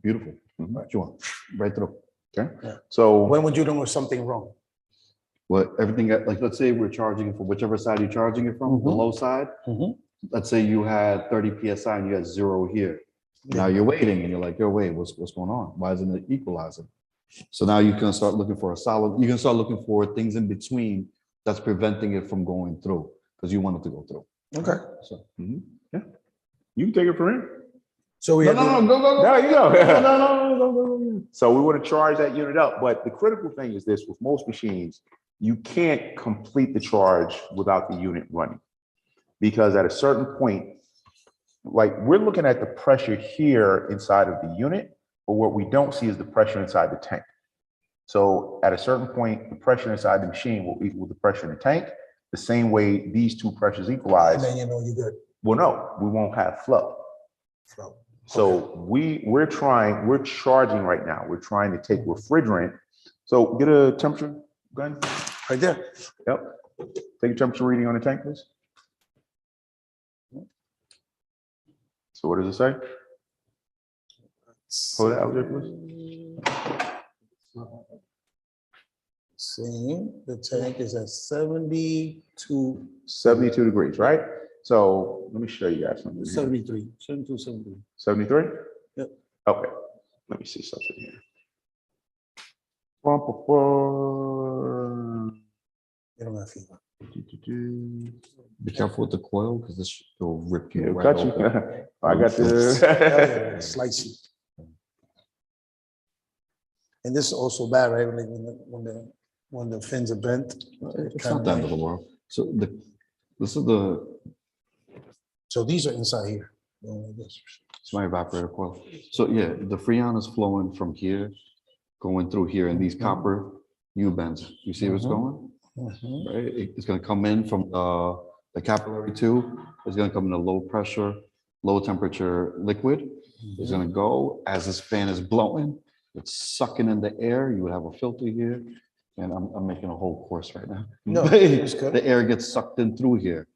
Beautiful. Mhm. What you want? Right through. Okay. Yeah. So When would you know something wrong? What everything, like, let's say we're charging it from whichever side you're charging it from, the Mhm. low side. Mhm. Let's say you had 30 PSI and you had 0 here. Now you're waiting and you're like, yo, wait, what's going on? Why isn't it equalizing? So now you can start looking for a solid, you can start looking for things in between that's preventing it from going through because you want it to go through. Okay. So, yeah, you can take it for it. So we no, have no, to- no, go. There you go. No. So we want to charge that unit up, but the critical thing is this: with most machines, you can't complete the charge without the unit running, because at a certain point, like we're looking at the pressure here inside of the unit, but what we don't see is the pressure inside the tank. So at a certain point, the pressure inside the machine will equal the pressure in the tank. The same way these two pressures and equalize. then you know you're good. Well, no, we won't have flow. Flow. So we're charging right now. We're trying to take refrigerant. So get a temperature gun. Right there. Yep. Take a temperature reading on the tank, please. So what does it say? Hold it out there, please. See, the tank is at 72, 72 degrees, right? So let me show you guys something. 73, 72, 73. 73? Yep. Okay. Let me see something here. You don't have fever. Be careful with the coil because this will rip you It'll right cut you. open. I got Oh, the. yeah, slice you. And this is also bad, right? Like when the fins are bent. It's not the end of the world. So this is So these are inside here. Going like this. it's my evaporator coil. So yeah, the freon is flowing from here, going through here, and these copper U-bends. You see where it's going? Mhm. Right? It's gonna come in from the capillary tube. It's gonna come in a low pressure, low temperature liquid. It's gonna go as this fan is blowing. It's sucking in the air. You would have a filter here, and I'm making a whole course right now. No, it's good. The air gets sucked in through here.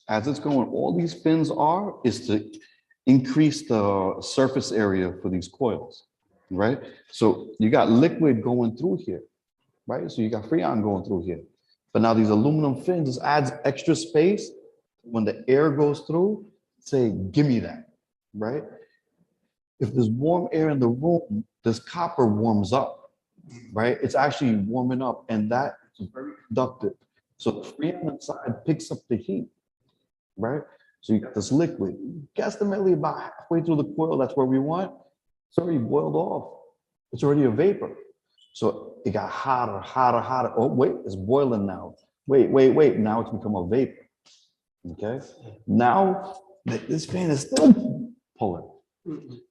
As it's going, all these fins is to increase the surface area for these coils, right? So you got liquid going through here, right? So you got freon going through here. But now these aluminum fins just adds extra space. When the air goes through, say, give me that, right? If there's warm air in the room, this copper warms up, right? It's actually warming up, and that is very conductive. So the freon inside picks up the heat, right? So you got this liquid, guesstimately about halfway through the coil, that's where we want. It's already boiled off. It's already a vapor. So it got hotter, hotter, hotter. Oh, wait, it's boiling now. Wait. Now it's become a vapor. Okay. Now this fan is still pulling.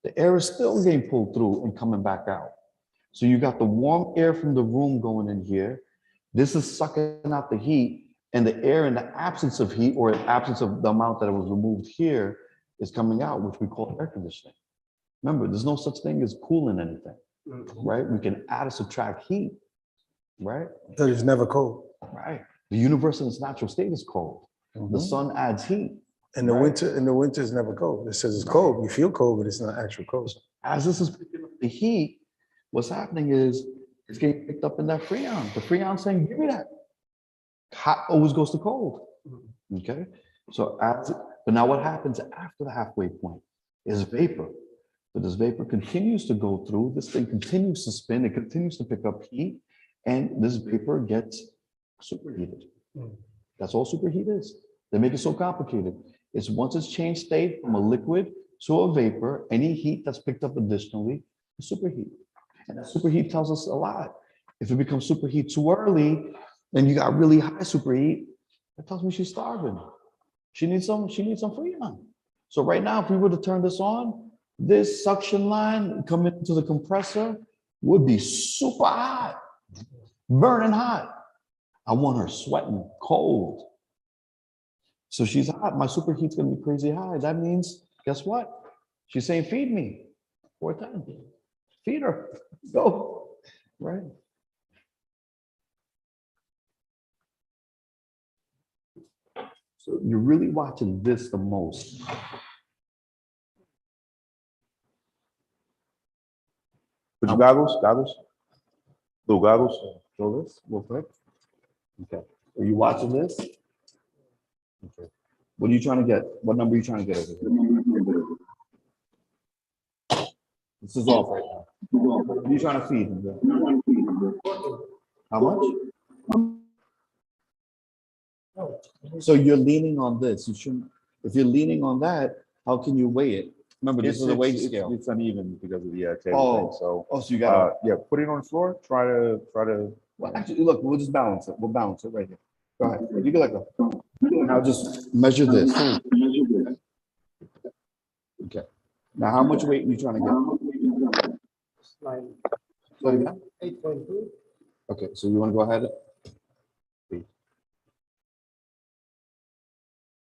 The air is still getting pulled through and coming back out. So you got the warm air from the room going in here. This is sucking out the heat, and the air in the absence of heat or absence of the amount that was removed here is coming out, which we call air conditioning. Remember, there's no such thing as cooling anything, right? We can add or subtract heat, right? Because it's never cold. Right. The universe in its natural state is cold. The sun adds heat. In the right? winter is never cold. It says it's cold. You feel cold, but it's not actual cold. As this is picking up the heat, what's happening is it's getting picked up in that freon. The freon saying, give me that. Hot always goes to cold. Okay. So but now what happens after the halfway point is vapor. But this vapor continues to go through, this thing continues to spin, it continues to pick up heat, and this vapor gets superheated. That's all superheat is. They make it so complicated. It's once it's changed state from a liquid to a vapor, any heat that's picked up additionally is superheat. And that superheat tells us a lot. If it becomes superheat too early, and you got really high superheat, that tells me she's starving. She needs some freon. So right now, if we were to turn this on, this suction line coming into the compressor would be super hot, burning hot. I want her sweating cold. So she's hot. My superheat's gonna be crazy high. That means, guess what? She's saying, feed me 4 times. Feed her. Go. Right. So you're really watching this the most. Put your goggles, little goggles. Show this real quick. Okay. Are you watching this? Okay. What are you trying to get? What number are you trying to get over here? This is off right now. What are you trying to feed him? How much? So you're leaning on this. You shouldn't. If you're leaning on that, how can you weigh it? Remember, this is a weight scale. It's uneven because of the table Oh, thing, so. Oh, so you got. Yeah, put it on the floor, try to. Well, actually, look, we'll just balance it. We'll balance it right here. Go ahead. You can let go. Now just measure this. Okay. Now, how much weight are you trying to get? So again? 8.2. Okay, so you want to go ahead?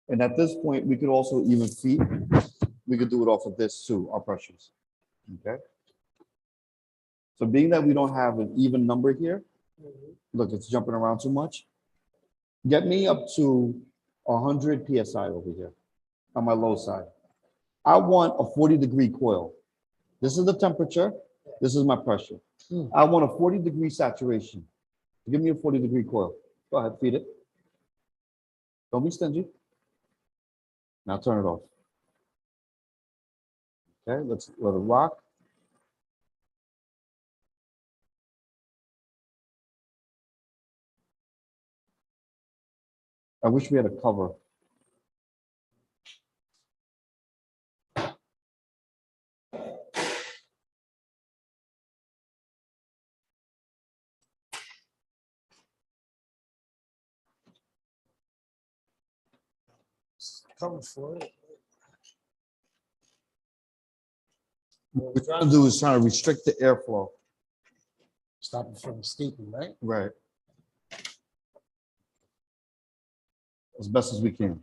And at this point, we could also even feed. We could do it off of this too, our pressures. Okay. So being that we don't have an even number here, look, it's jumping around too much. Get me up to 100 PSI over here on my low side. I want a 40-degree coil. This is the temperature. This is my pressure. I want a 40-degree saturation. Give me a 40-degree coil. Go ahead, feed it. Don't be stingy. Now turn it off. Okay, let's let it rock. I wish we had a cover. Coming for it. What we're trying to do is trying to restrict the airflow. Stop it from escaping, right? Right. As best as we can.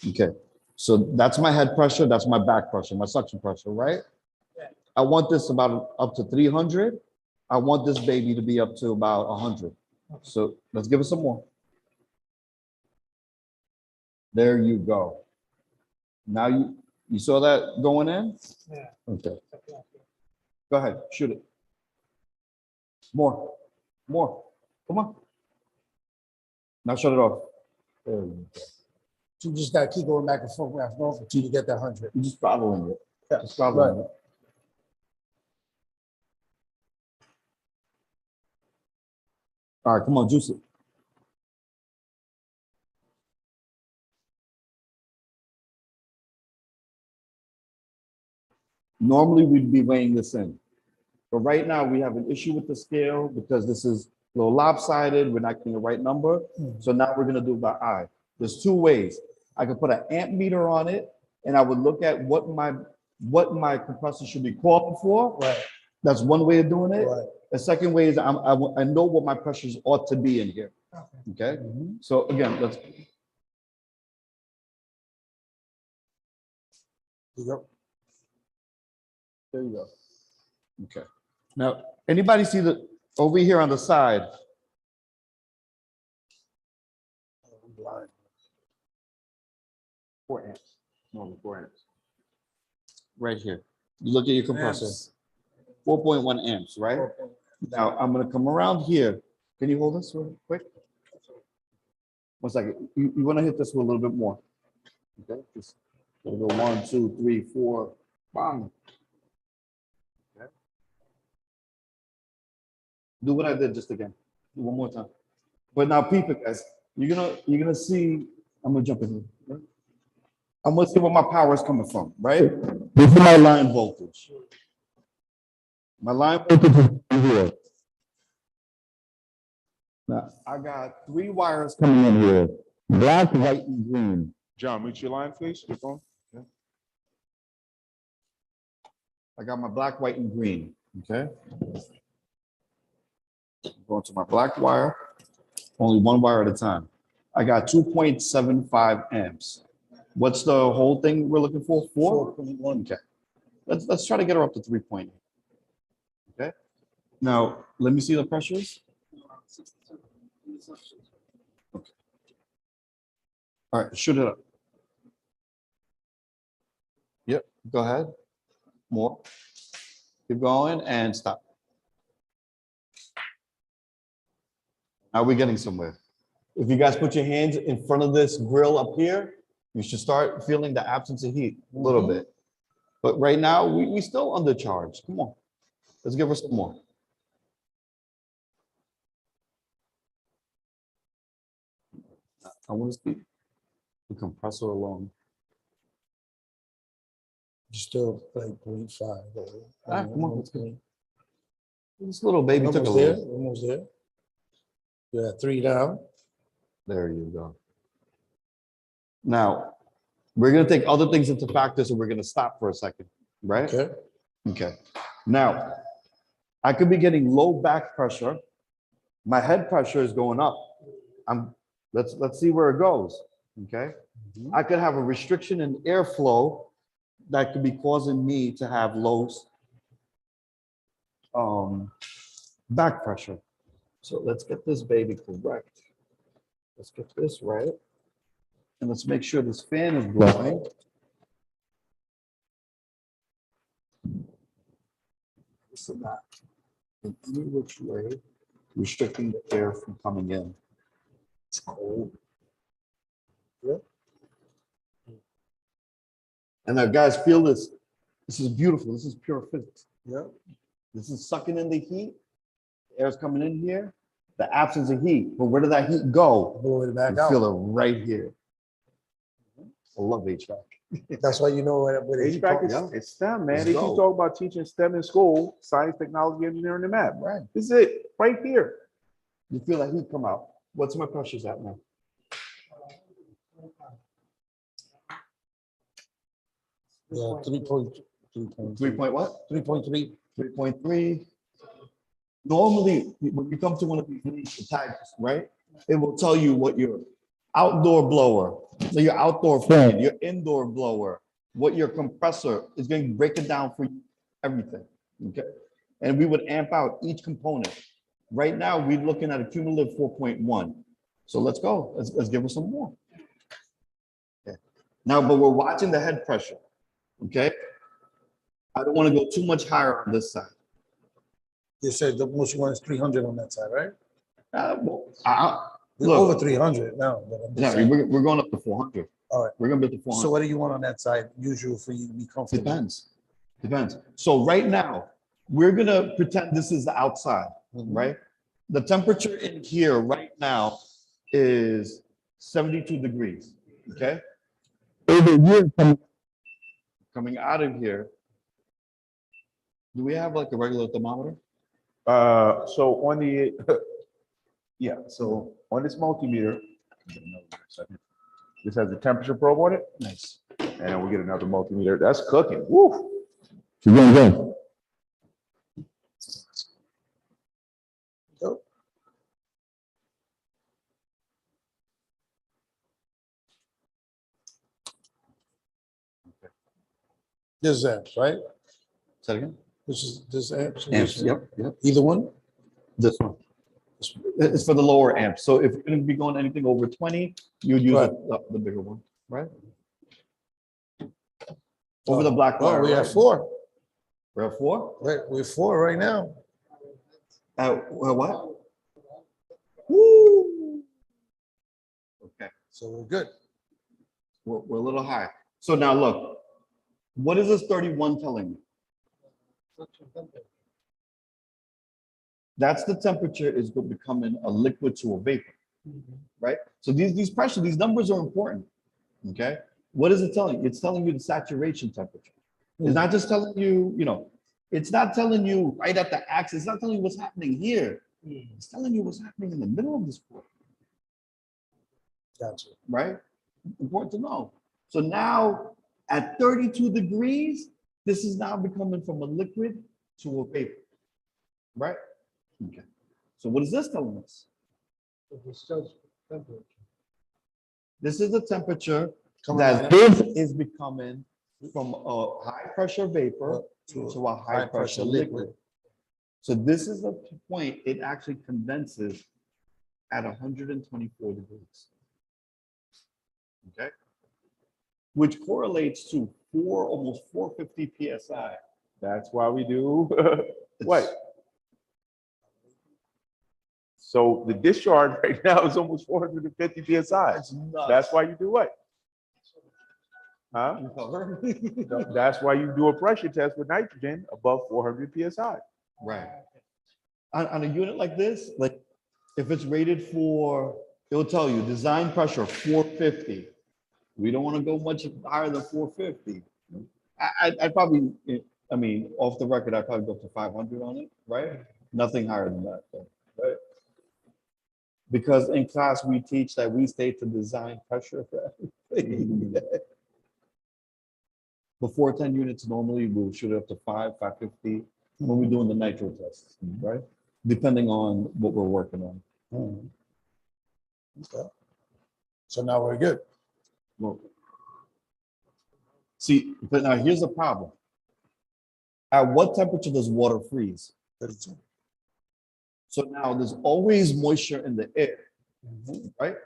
Okay, so that's my head pressure, that's my back pressure, my suction pressure, right? I want this about up to 300. I want this baby to be up to about 100. So let's give it some more. There you go. Now you saw that going in? Yeah. Okay. Go ahead, shoot it. More, come on. Now shut it off. There you go. You just gotta keep going back and forth until you get that 100. You're just throttling it. Yeah, Just throttling it. All right, come on, juice it. Normally, we'd be weighing this in. But right now, we have an issue with the scale because this is a little lopsided. We're not getting the right number. So now we're gonna do it by eye. There's 2 ways. I could put an amp meter on it and I would look at what my compressor should be calling for. Right. That's one way of doing it. Right. The second way is I know what my pressures ought to be in here. Okay. So again, let's. Yep. There you go. Okay. Now, anybody see the over here on the side? 4 amps, normally 4 amps. Right here. You look at your compressor. Amps. 4.1 amps, right? Now I'm gonna come around here. Can you hold this real quick? 1 second. You wanna hit this with a little bit more. Okay, just go 1, 2, 3, 4, bang. Okay. Do what I did just again. Do one more time. But now peep it, guys. You're gonna see, I'm gonna jump in here. Right? I'm gonna see where my power is coming from, right? This is my line voltage. My line voltage is here. Now, I got 3 wires coming in here, black, white, and green. John, reach your line, please, your phone. I got my black, white, and green, okay? Going to my black wire, only one wire at a time. I got 2.75 amps. What's the whole thing we're looking for? 4.1. Okay. Let's try to get her up to 3.8. Okay. Now, let me see the pressures. Okay. All right, shoot it up. Yep, go ahead. More. Keep going and stop. Now we're getting somewhere. If you guys put your hands in front of this grill up here, you should start feeling the absence of heat a little bit. But right now, we still undercharged. Come on. Let's give her some more. I want to speak the compressor alone. Still like 0.5. Ah, come on, let's go. This little baby took a Almost there, little. almost there. Yeah, 3 down. There you go. Now, we're going to take other things into factor, so we're going to stop for a second, right? Okay. Okay. Now, I could be getting low back pressure. My head pressure is going up. Let's see where it goes. Okay. I could have a restriction in airflow that could be causing me to have low back pressure. So let's get this baby correct. Let's get this right. And let's make sure this fan is blowing. This and that. In any which way, restricting the air from coming in. It's cold. Yeah. And now guys, feel this. This is beautiful. This is pure physics. Yeah. This is sucking in the heat. The air's coming in here. The absence of heat. But where did that heat go? Blow it back You out. feel it right here. I love HVAC. That's why you know what HVAC is Yeah. it's STEM, man. Let's They keep go. talking about teaching STEM in school, science, technology, engineering, and math. Right. This is it, right here. You feel that heat come out. What's my pressures at now? Yeah, 3.3. 3 point what? 3.3. 3.3. Normally, when you come to one of these tags, right, it will tell you what your outdoor blower, so your outdoor fan, your indoor blower, what your compressor is going to break it down for you, everything. Okay. And we would amp out each component. Right now, we're looking at a cumulative 4.1. So let's go. Let's give her some more. Okay. Now, but we're watching the head pressure. Okay. I don't want to go too much higher on this side. You said the most you want is 300 on that side, right? We're We're over 300 now. But I'm just saying. we're going up to 400. All right. We're going to be up to 400. So what do you want on that side, usual for you to be comfortable? Depends. So right now, we're going to pretend this is the outside, right? The temperature in here right now is 72 degrees, okay? Over here, coming out of here, do we have like a regular thermometer? So on the yeah, so on this multimeter, this has a temperature probe on it, Nice. and then we'll get another multimeter. That's cooking. Woo! You're going good. This is amps, right? Say it again? This is this amps. Amps, yep. Either one? This one. It's for the lower amps. So if you're going to be going anything over 20, you would use Right. the bigger one, right? Over the black Oh, wire. we right? have 4. We're at 4? Right, we're 4 right now. Well, what? Woo! Okay, So we're good. we're a little high. So now look, what is this 31 telling me? That's the temperature is becoming a liquid to a vapor, right? So these pressure, these numbers are important, okay? What is it telling you? It's telling you the saturation temperature. It's not just telling you, it's not telling you right at the axis. It's not telling you what's happening here. It's telling you what's happening in the middle of this port, Gotcha. right? Important to know. So now at 32 degrees, This is now becoming from a liquid to a vapor, right? Okay. So what is this telling us? This is the temperature that this is becoming from a high pressure vapor to a high pressure liquid. So this is the point it actually condenses at 124 degrees. Okay. Which correlates to almost 450 PSI. That's why we do what? So the discharge right now is almost 450 PSI. That's nuts. That's why you do what? Huh? That's why you do a pressure test with nitrogen above 400 PSI. Right. On a unit like this, like if it's rated for, it'll tell you design pressure 450. We don't want to go much higher than 450. I'd probably, I mean, off the record, I'd probably go up to 500 on it, right? Nothing higher than that, though, right? Because in class, we teach that we stay to design pressure for everything. Before 10 units, normally we'll shoot it up to 550 when we're doing the nitro tests, right? Depending on what we're working on. Okay. So now we're good. Well, see, but now here's the problem. At what temperature does water freeze? 32. So now there's always moisture in the air, right?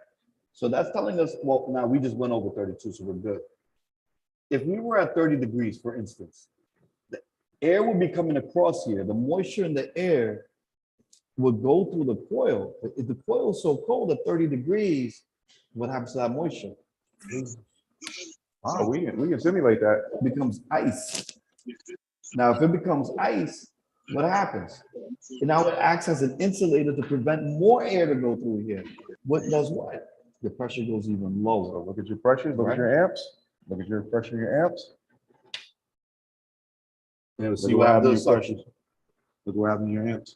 So that's telling us, well, now we just went over 32, so we're good. If we were at 30 degrees, for instance, the air would be coming across here. The moisture in the air would go through the coil. But if the coil is so cold at 30 degrees, what happens to that moisture? Oh, we can simulate that. It becomes ice. Now, if it becomes ice, what happens? And now it acts as an insulator to prevent more air to go through here. What does what? The pressure goes even lower. So look at your pressures, look Right. at your amps, look at your pressure in your amps. Yeah, Look see at what happened happens in your to suction. pressures. Look what happened in your amps.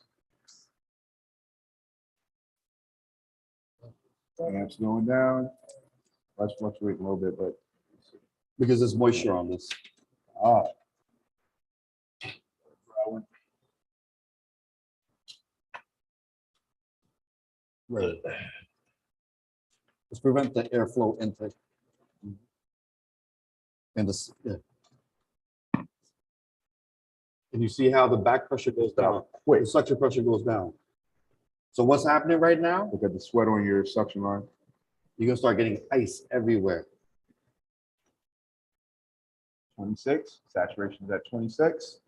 Amps going down. Let's fluctuate a little bit, but Because there's moisture on this. Right. Let's prevent the airflow intake. And this, yeah. And you see how the back pressure goes down, quick. the suction pressure goes down. So what's happening right now? Look at the sweat on your suction line. You're gonna start getting ice everywhere. 26, saturation's at 26.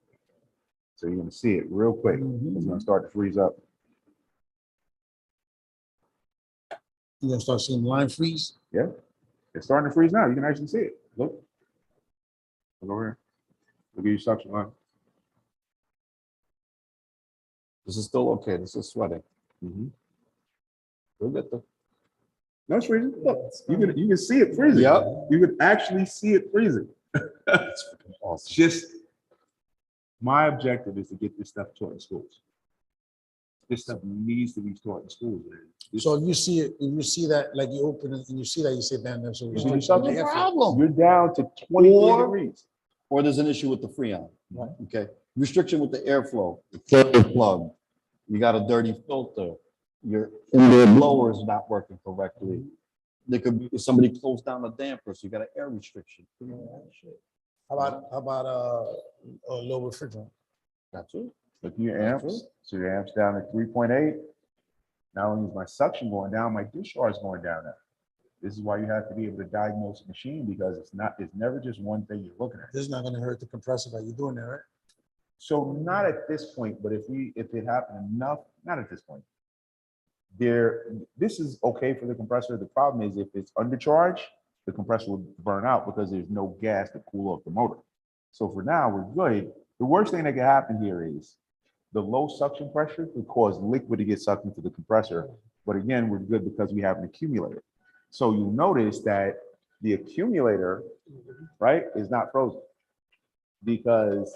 So you're gonna see it real quick. It's gonna start to freeze up. You're gonna start seeing line freeze. Yeah, it's starting to freeze now. You can actually see it. Look. Look over here. Look at your suction line. This is still okay. This is sweating. We'll get the. No, it's freezing. Look, you can see it freezing. Yep. You can actually see it freezing. That's freaking awesome. Just my objective is to get this stuff taught in schools. This stuff needs to be taught in schools, man. So if you see it, if you see that, like you open it and you see that, you say, man, there's a see restriction. the on the airflow." problem. You're down to 23 degrees. Or there's an issue with the freon. Right. Okay. Restriction with the airflow. The filter plug. You got a dirty filter. Your indoor blower is not working correctly. There could be somebody closed down a damper, so you got an air restriction. How about a low refrigerant? That's it. Look at your amps. So your amps down at 3.8. Not only is my suction going down, my discharge is going down now. This is why you have to be able to diagnose a machine, because it's never just one thing you're looking at. This is not gonna hurt the compressor that you're doing there, right? So not at this point, but if it happened enough, not at this point. This is okay for the compressor. The problem is if it's undercharged, the compressor will burn out because there's no gas to cool off the motor. So for now, we're good. The worst thing that can happen here is the low suction pressure could cause liquid to get sucked into the compressor. But again, we're good because we have an accumulator. So you'll notice that the accumulator, right, is not frozen, because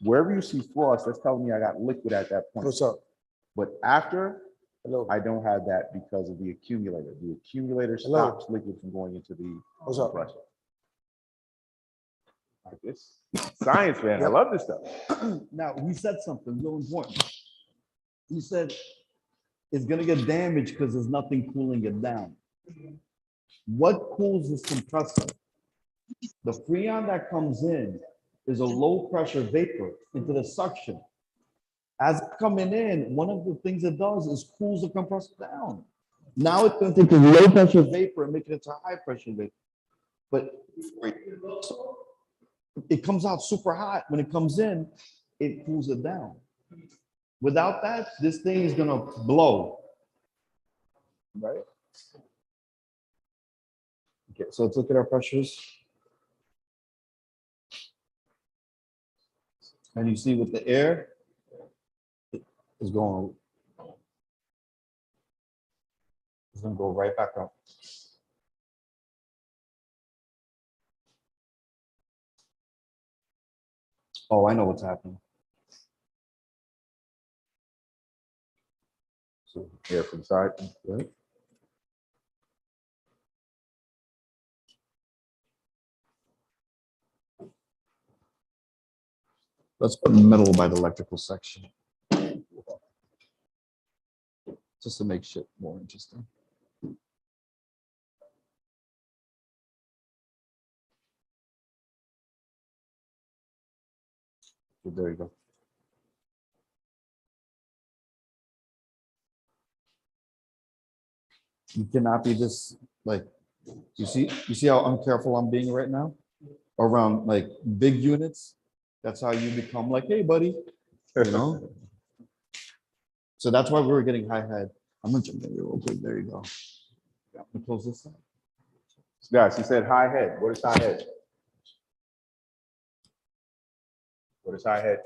wherever you see frost, that's telling me I got liquid at that point. What's up? But after, Hello. I don't have that because of the accumulator. The accumulator Hello. stops liquid from going into the What's up? compressor. Like this. Science, man. I love this stuff. Now, he said something real important. He said it's gonna get damaged because there's nothing cooling it down. What cools this compressor? The freon that comes in is a low pressure vapor into the suction. As it's coming in, one of the things it does is cools the compressor down. Now it's going to take the low pressure vapor and make it into high pressure vapor. But it comes out super hot. When it comes in, it cools it down. Without that, this thing is going to blow. Right? Okay, so let's look at our pressures. And you see with the air, it's going, it's going to go right back up. Oh, I know what's happening. So air from the side, right? Let's put in the middle by the electrical section. Just to make shit more interesting. So there you go. You cannot be this, like, you see how uncareful I'm being right now? Around like big units. That's how you become like, hey, buddy, you know? So that's why we were getting high head. I'm gonna jump in here real quick. There you go. I'm gonna close this up. Guys, he said high head. What is high head? What is high head?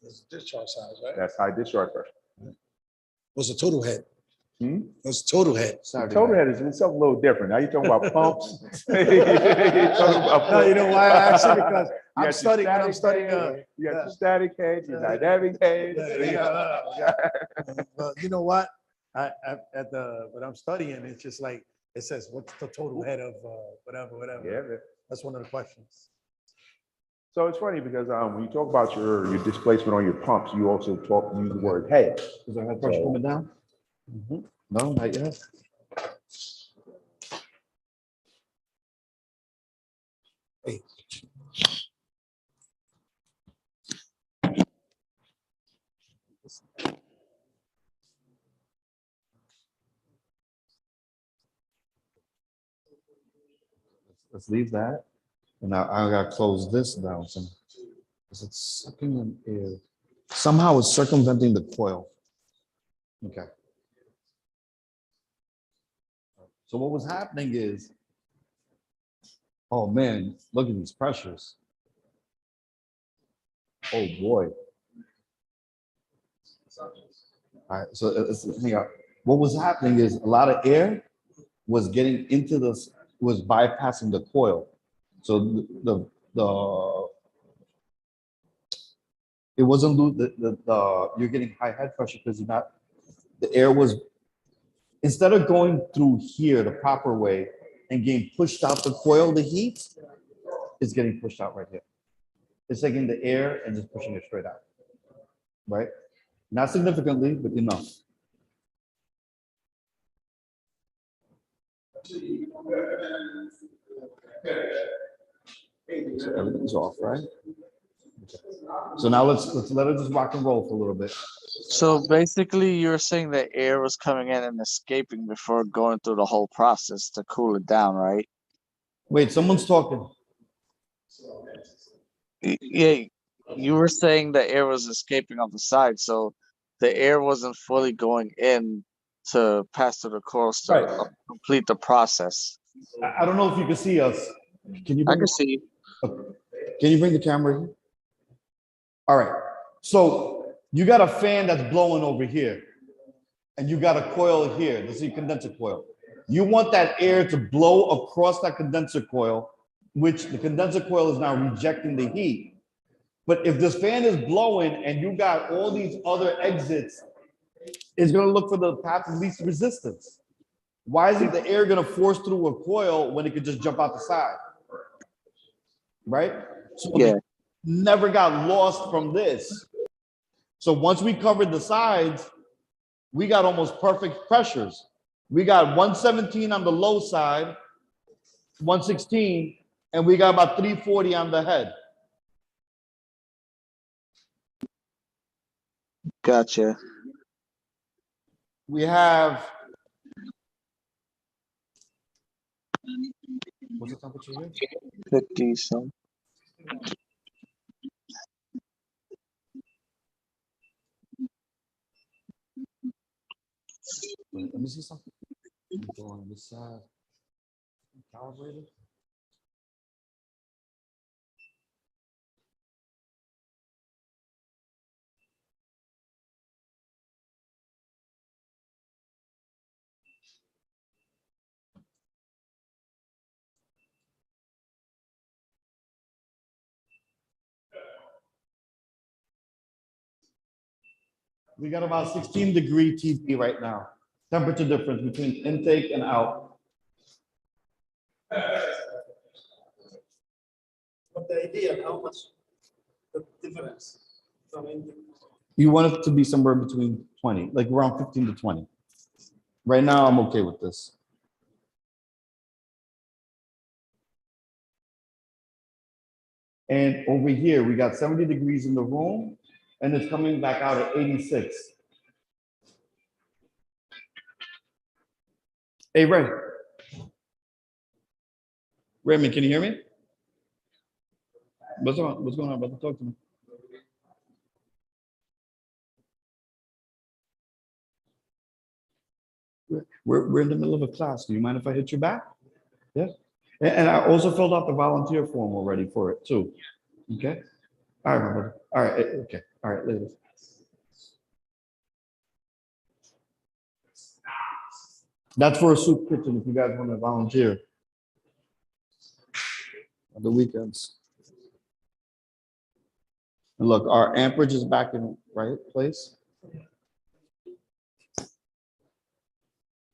It's discharge size, right? That's high discharge pressure. What's the total head? Hmm? What's the total head? Saturday Total night. head is something a little different. Now you're talking about pumps. You're talking about No, you know why I asked you? Because You I'm got your studying, when I'm static studying, head, you got yeah. your static head, your dynamic head. Well, you know what? When I'm studying, it's just like, it says, what's the total head of whatever. Yeah, man. That's one of the questions. So it's funny because when you talk about your displacement on your pumps, you also use the word head. Is our head pressure coming down? No, not yet. Hey. Let's leave that. And now I gotta close this down some. Because it's sucking in air. Somehow it's circumventing the coil. Okay. So what was happening is, oh man, look at these pressures. Oh boy. All right, so hang on. What was happening is a lot of air was getting into this, was bypassing the coil. So it wasn't you're getting high head pressure because you're not, the air was, instead of going through here the proper way and getting pushed out the coil, the heat is getting pushed out right here. It's taking the air and just pushing it straight out, right? Not significantly, but enough. So everything's off, right? So now let's let it just rock and roll for a little bit. So basically, you're saying that air was coming in and escaping before going through the whole process to cool it down, right? Wait, someone's talking. Yeah, you were saying the air was escaping off the side, so the air wasn't fully going in to pass through the course to Right. complete the process. I don't know if you can see us. Can you I bring, can see you. can you bring the camera here? All right. So you got a fan that's blowing over here, and you got a coil here. This is your condenser coil. You want that air to blow across that condenser coil, which the condenser coil is now rejecting the heat. But if this fan is blowing and you got all these other exits, it's going to look for the path of least resistance. Why is the air going to force through a coil when it could just jump out the side? Right? So Yeah. they never got lost from this. So once we covered the sides, we got almost perfect pressures. We got 117 on the low side, 116, and we got about 340 on the head. Gotcha. We have, what's the temperature here? 50 some. Wait, let me see something. Let me go on this side. Calibrated. We got about 16-degree TP right now. Temperature difference between intake and out. But the idea, how much the difference from You want it to be somewhere between 20, like around 15 to 20. Right now, I'm okay with this. And over here, we got 70 degrees in the room, and it's coming back out at 86. Hey, Ray. Raymond, can you hear me? What's on? What's going on, brother? Talk to me. We're in the middle of a class. Do you mind if I hit you back? Yeah. And I also filled out the volunteer form already for it too. Okay. All right, my brother. All right. Okay. All right. Later. That's for a soup kitchen if you guys want to volunteer on the weekends. And look, our amperage is back in right place.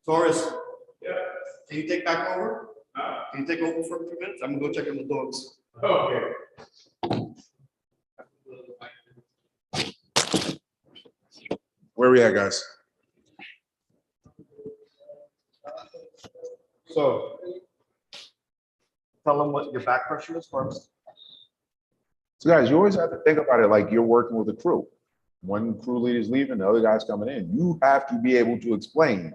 Taurus, can you take back over? Can you take over for a few minutes? I'm gonna go check on the dogs. Okay. Where we at, guys? So tell them what your back pressure is first. So guys, you always have to think about it like you're working with a crew. One crew leader's leaving, the other guy's coming in. You have to be able to explain,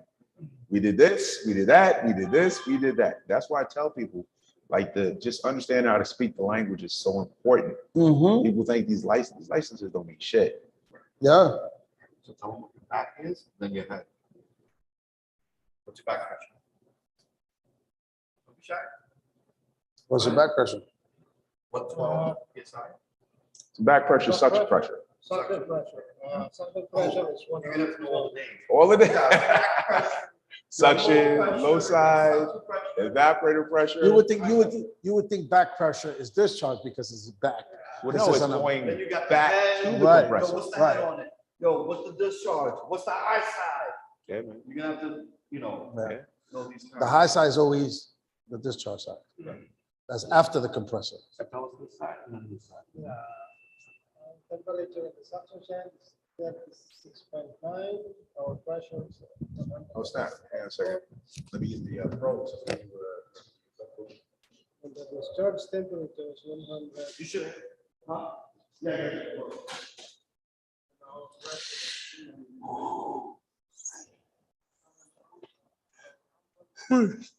we did this, we did that, we did this, we did that. That's why I tell people, like, just understand how to speak the language is so important. People think these licenses don't mean shit. Yeah. So tell them what your back is, then your head. What's your back pressure? Don't be shy. What's the back pressure? What's PSI? So back pressure, suction pressure. Suction pressure. Suction pressure is one. You're gonna have to know all the names. All of that. Suction, low side, evaporator pressure. You would think back pressure is discharge because it's back. Well, This no, is it's on a- going Then you got the back head. to the Right. Yo, compressor. what's the Right. head on it? Yo, what's the discharge? What's the high side? Yeah, man. You're gonna have to, Yeah. know these terms. The high side is always the discharge side. That's after the compressor. So tell us this side and then this side. Temperature in the suction shaft is 36.9. Our pressure is. Oh, snap. Hang on a second. Let me get the pros. And the discharge temperature is 100. You should. Huh? Yeah. Our pressure is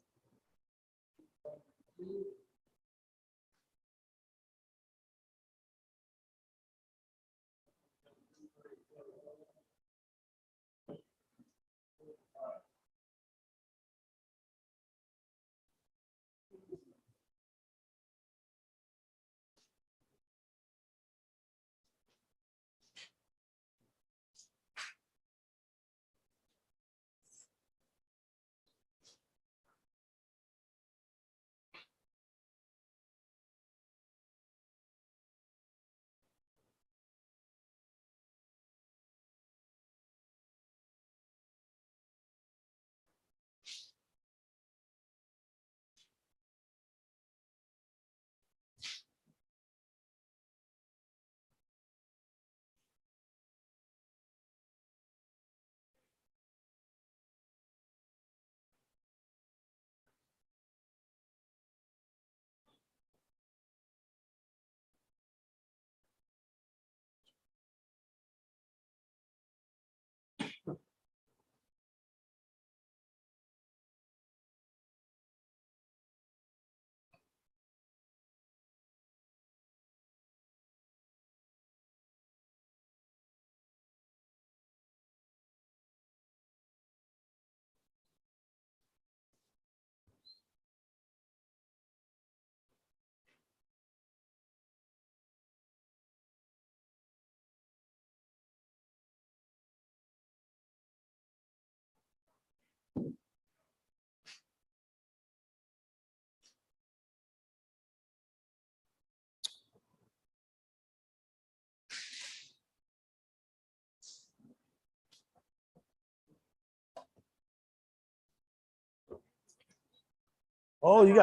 Oh, you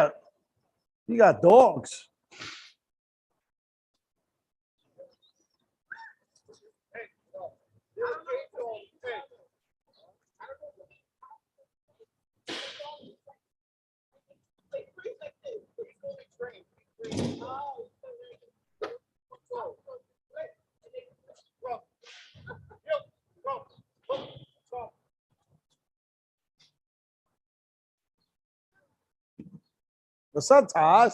got dogs. What's up, Tosh?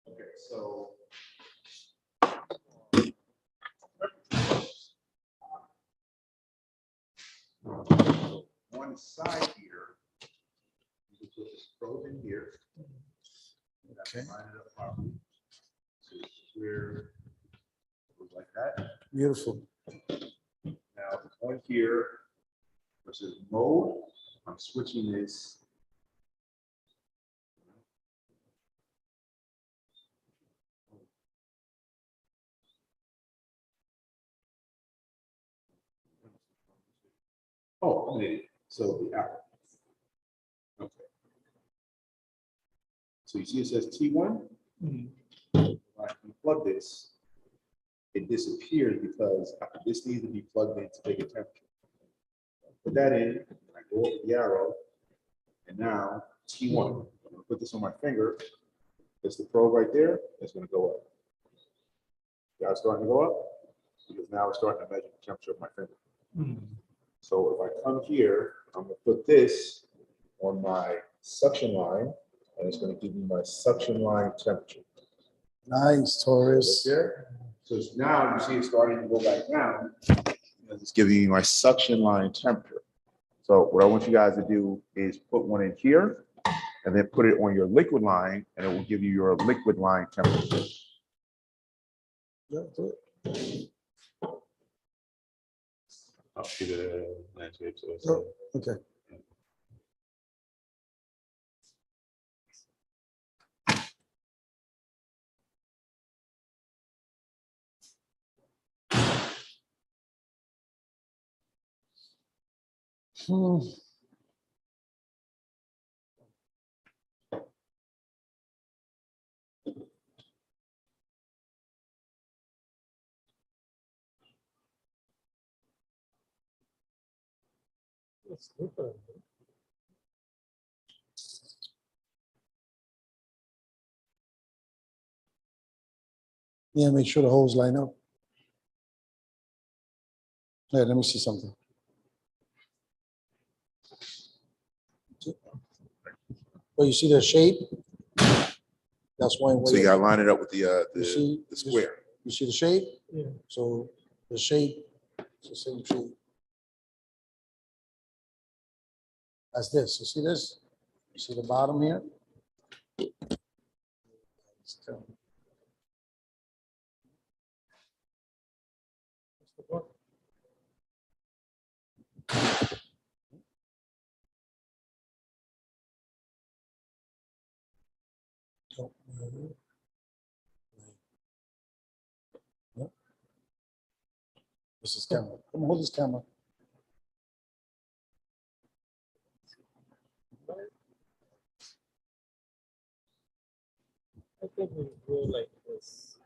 Okay, so. One side here. You can put this probe in here. Okay. Line it up properly. So it's where it goes like that. Beautiful. Now on here versus mode, I'm switching this. Oh, I'm an idiot. So the arrow. Okay. So you see it says T1. When I unplug this, it disappears because this needs to be plugged in to take a temperature. Put that in, and I go over the arrow, and now T1. I'm gonna put this on my finger. That's the probe right there. It's gonna go up. Yeah, it's starting to go up because now it's starting to measure the temperature of my finger. So if I come here, I'm gonna put this on my suction line, and it's gonna give me my suction line temperature. Nice, Taurus. There. So now you see it starting to go back down. And it's giving you my suction line temperature. So what I want you guys to do is put one in here and then put it on your liquid line, and it will give you your liquid line temperature. Yeah, do it. I'll see the landscape. So it's, Oh, okay. Yeah, make sure the holes line up. Yeah, let me see something. Oh, you see the shape? That's one way. so you gotta line it up with You see- the square. You see the shape? Yeah. So the shape, it's the same shape. That's this. You see this? You see the bottom here? This is camera. Come on, hold this camera. I think we go like this.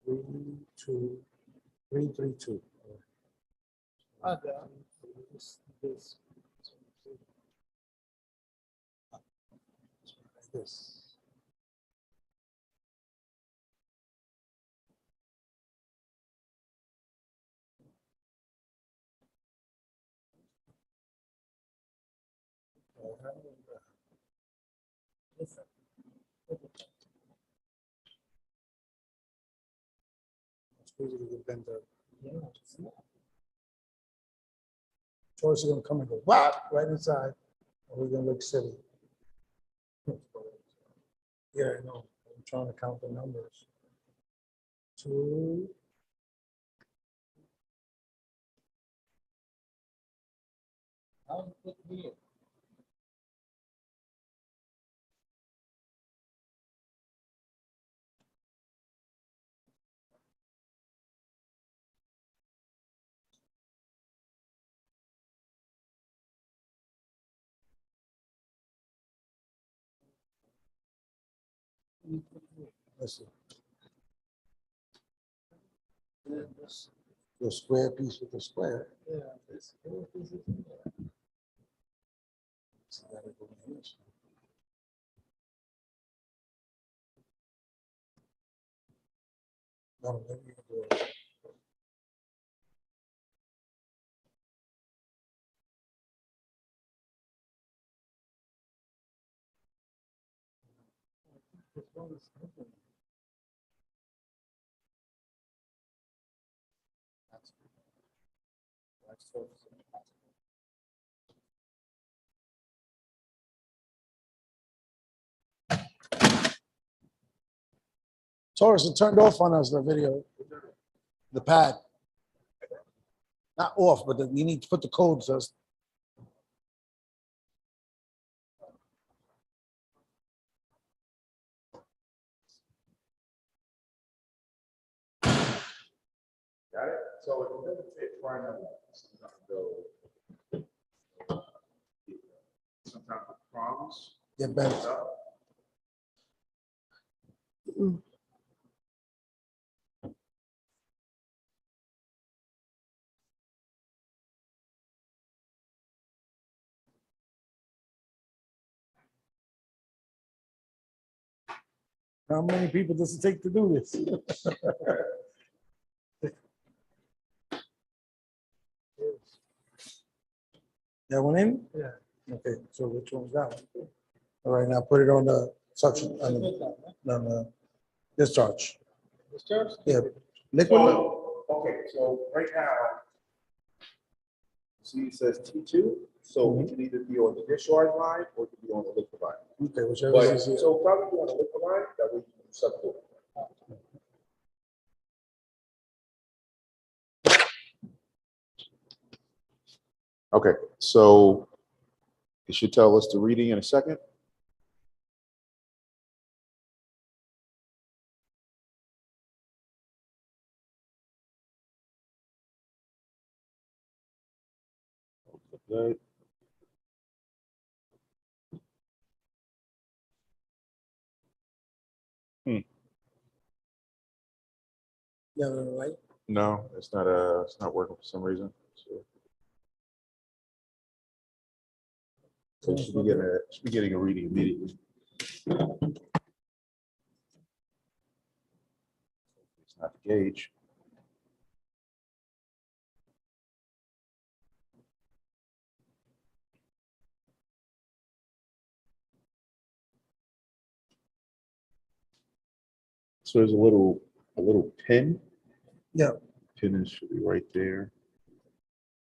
Three, two, 332. This. This. Choice is gonna come and go, whap, right inside, and we're gonna look silly. Yeah, I know, I'm trying to count the numbers. 2. I'll put here. Listen. The square piece with the square. Yeah, this is in there. So that'll go in this. No, let me do it. This one is open. That's so. Taurus, it turned off on us, the video, the pad. Not off, but you need to put the code first. Got it? So it doesn't fit primary. Sometimes the prongs Get bent. up. How many people does it take to do this? That one in? Yeah. Okay, so which one's that one? All right, now put it on the suction, on the discharge. Discharge? Yeah, liquid. So, okay, so right now, see, it says T2, so we can either be on the discharge line or it can be on the liquid line. Okay, whichever But, is easier. so probably on the liquid line, that way you can substitute. Okay, so it should tell us the reading in a second. Good. Yeah, right. No, it's not working for some reason. So it should be getting a reading immediately. It's not the gauge. So there's a little pin. Yeah. Pin should be right there.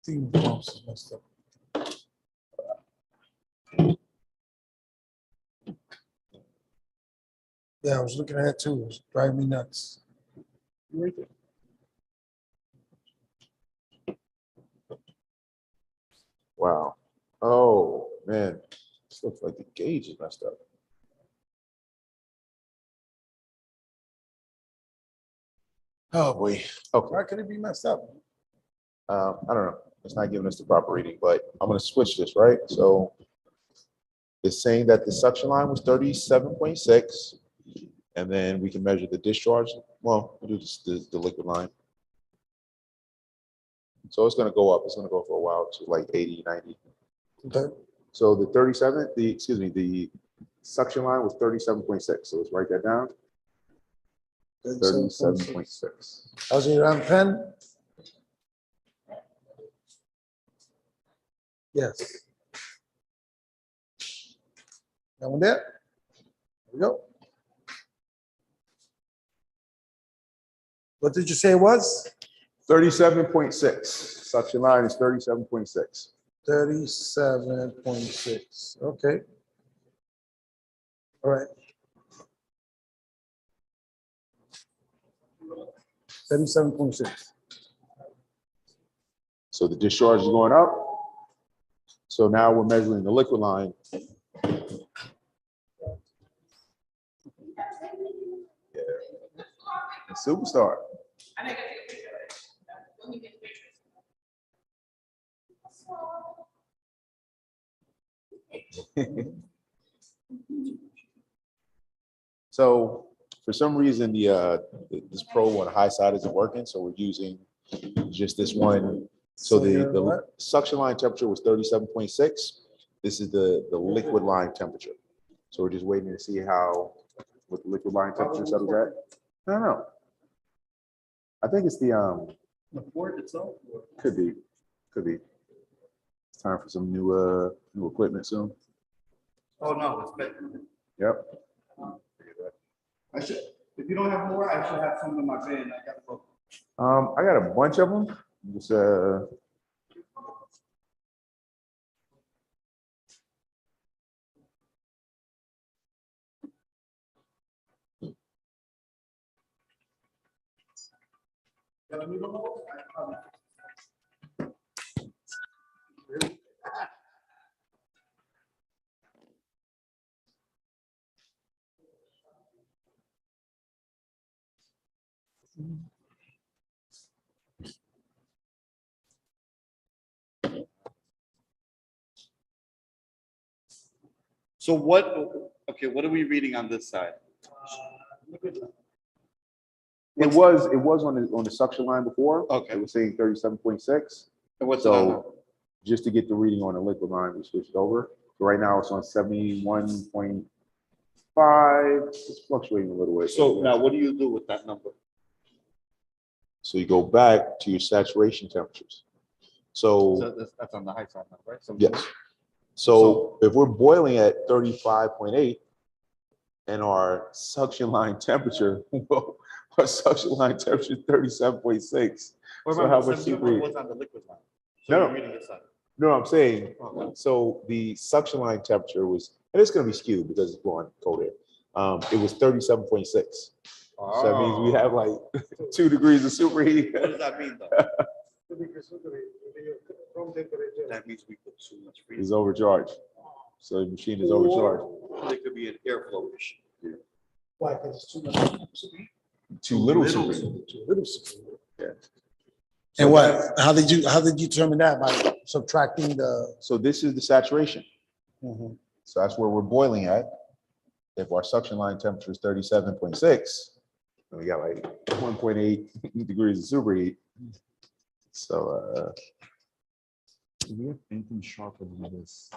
Thing pumps is messed up. Yeah, I was looking at it too. It was driving me nuts. Right there. Wow. Oh man, this looks like the gauge is messed up. Oh boy. Okay. Why could it be messed up? I don't know. It's not giving us the proper reading, but I'm going to switch this, right? So it's saying that the suction line was 37.6, and then we can measure the discharge. Well, we'll do this, the liquid line. So it's going to go up. It's going to go for a while to like 80, 90. Okay. So the the suction line was 37.6. So let's write that down. 37.6. How's it around 10? Yes. That one there? There we go. What did you say it was? 37.6. Suction line is 37.6. 37.6. Okay. All right. 37.6. So the discharge is going up. So now we're measuring the liquid line. Yeah. A superstar. So for some reason, this probe on the high side isn't working, so we're using just this one. So the suction line temperature was 37.6. This is the liquid line temperature. So we're just waiting to see what the liquid line temperature settles at. I don't know. I think it's the port itself? could be. It's time for some new equipment soon. Oh, no, it's better. Yep. I should, if you don't have more, I should have some in my van. I got both. I got a bunch of them. Just So what, okay, what are we reading on this side? it was on the suction line before. Okay. It was saying 37.6. And what's it on now? So just to get the reading on the liquid line, we switched over. So right now it's on 71.5. It's fluctuating a little bit. So now what do you do with that number? So you go back to your saturation temperatures. So So that's on the high side now, right? So yes. So if we're boiling at 35.8 and our suction line temperature, our suction line temperature is 37.6. So how much super? What's on the liquid line? So No, you're no. reading this side. No, I'm saying, Okay. so the suction line temperature was, and it's gonna be skewed because it's blowing cold air. It was 37.6. So that means we have like 2 degrees of superheat. What does that mean though? That means we put too much freezing. It's overcharged. So the machine is overcharged. There could be an airflow issue. Why? Because it's too much. Too little Little superheat. Too little. So And what, how did you determine that? By subtracting the? So this is the saturation. Mhm. So that's where we're boiling at. If our suction line temperature is 37.6, then we got like 1.8 degrees of superheat. So Do we have anything sharper than this?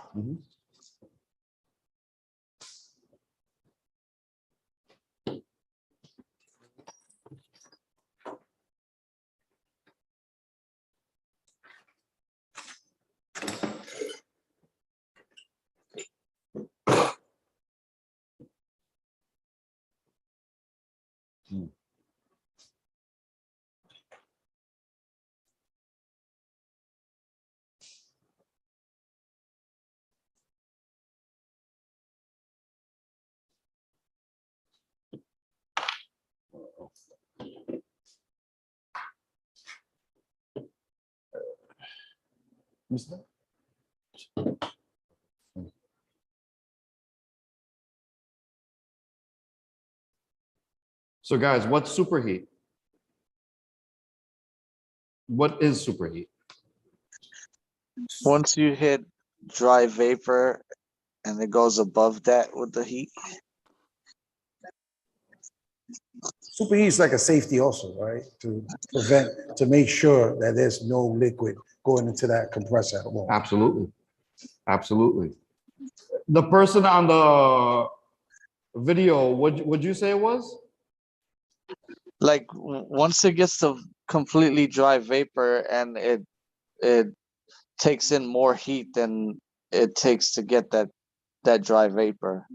So guys, what's superheat? What is superheat? Once you hit dry vapor and it goes above that with the heat. Superheat is like a safety also, right? To prevent, to make sure that there's no liquid going into that compressor at all. Absolutely. Absolutely. The person on the video, would you say it was? Like once it gets to completely dry vapor and it takes in more heat than it takes to get that that dry vapor.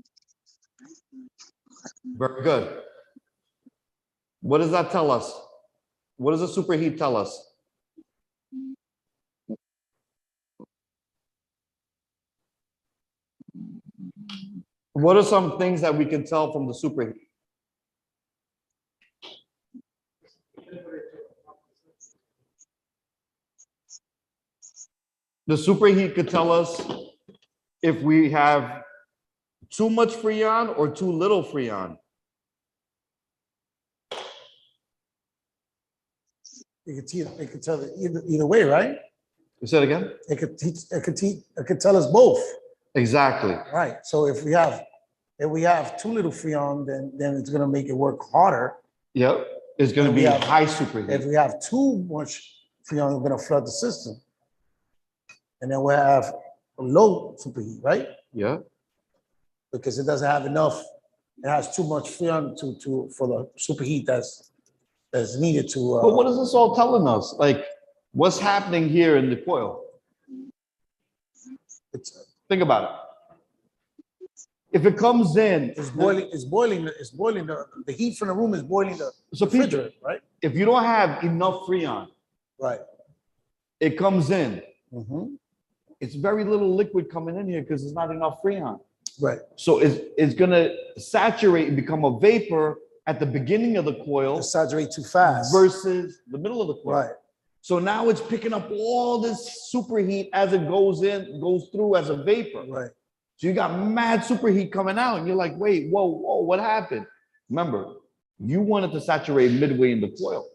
Very good. What does that tell us? What does the superheat tell us? What are some things that we can tell from the superheat? The superheat could tell us if we have too much Freon or too little Freon. It could tell it either way, right? You said again? It could tell us both. Exactly. Right. So if we have too little Freon, then it's gonna make it work harder. Yep. It's going to If be we have- high If superheat. we have too much Freon, we're gonna flood the system. And then we'll have a low superheat, right? Yeah. Because it doesn't have enough, it has too much Freon for the superheat that's needed to. But what is this all telling us? Like, what's happening here in the coil? Think about it. If it comes in, It's boiling the heat from the room is boiling the So refrigerant, right? if you don't have enough Freon, Right. it comes in. Mhm. It's very little liquid coming in here because there's not enough Freon. Right. So it's gonna saturate and become a vapor at the beginning of the coil It saturates too fast. versus the middle of the coil. Right. So now it's picking up all this superheat as it goes through as a vapor. Right. So you got mad superheat coming out, and you're like, wait, whoa, what happened? Remember, you wanted to saturate midway in the coil.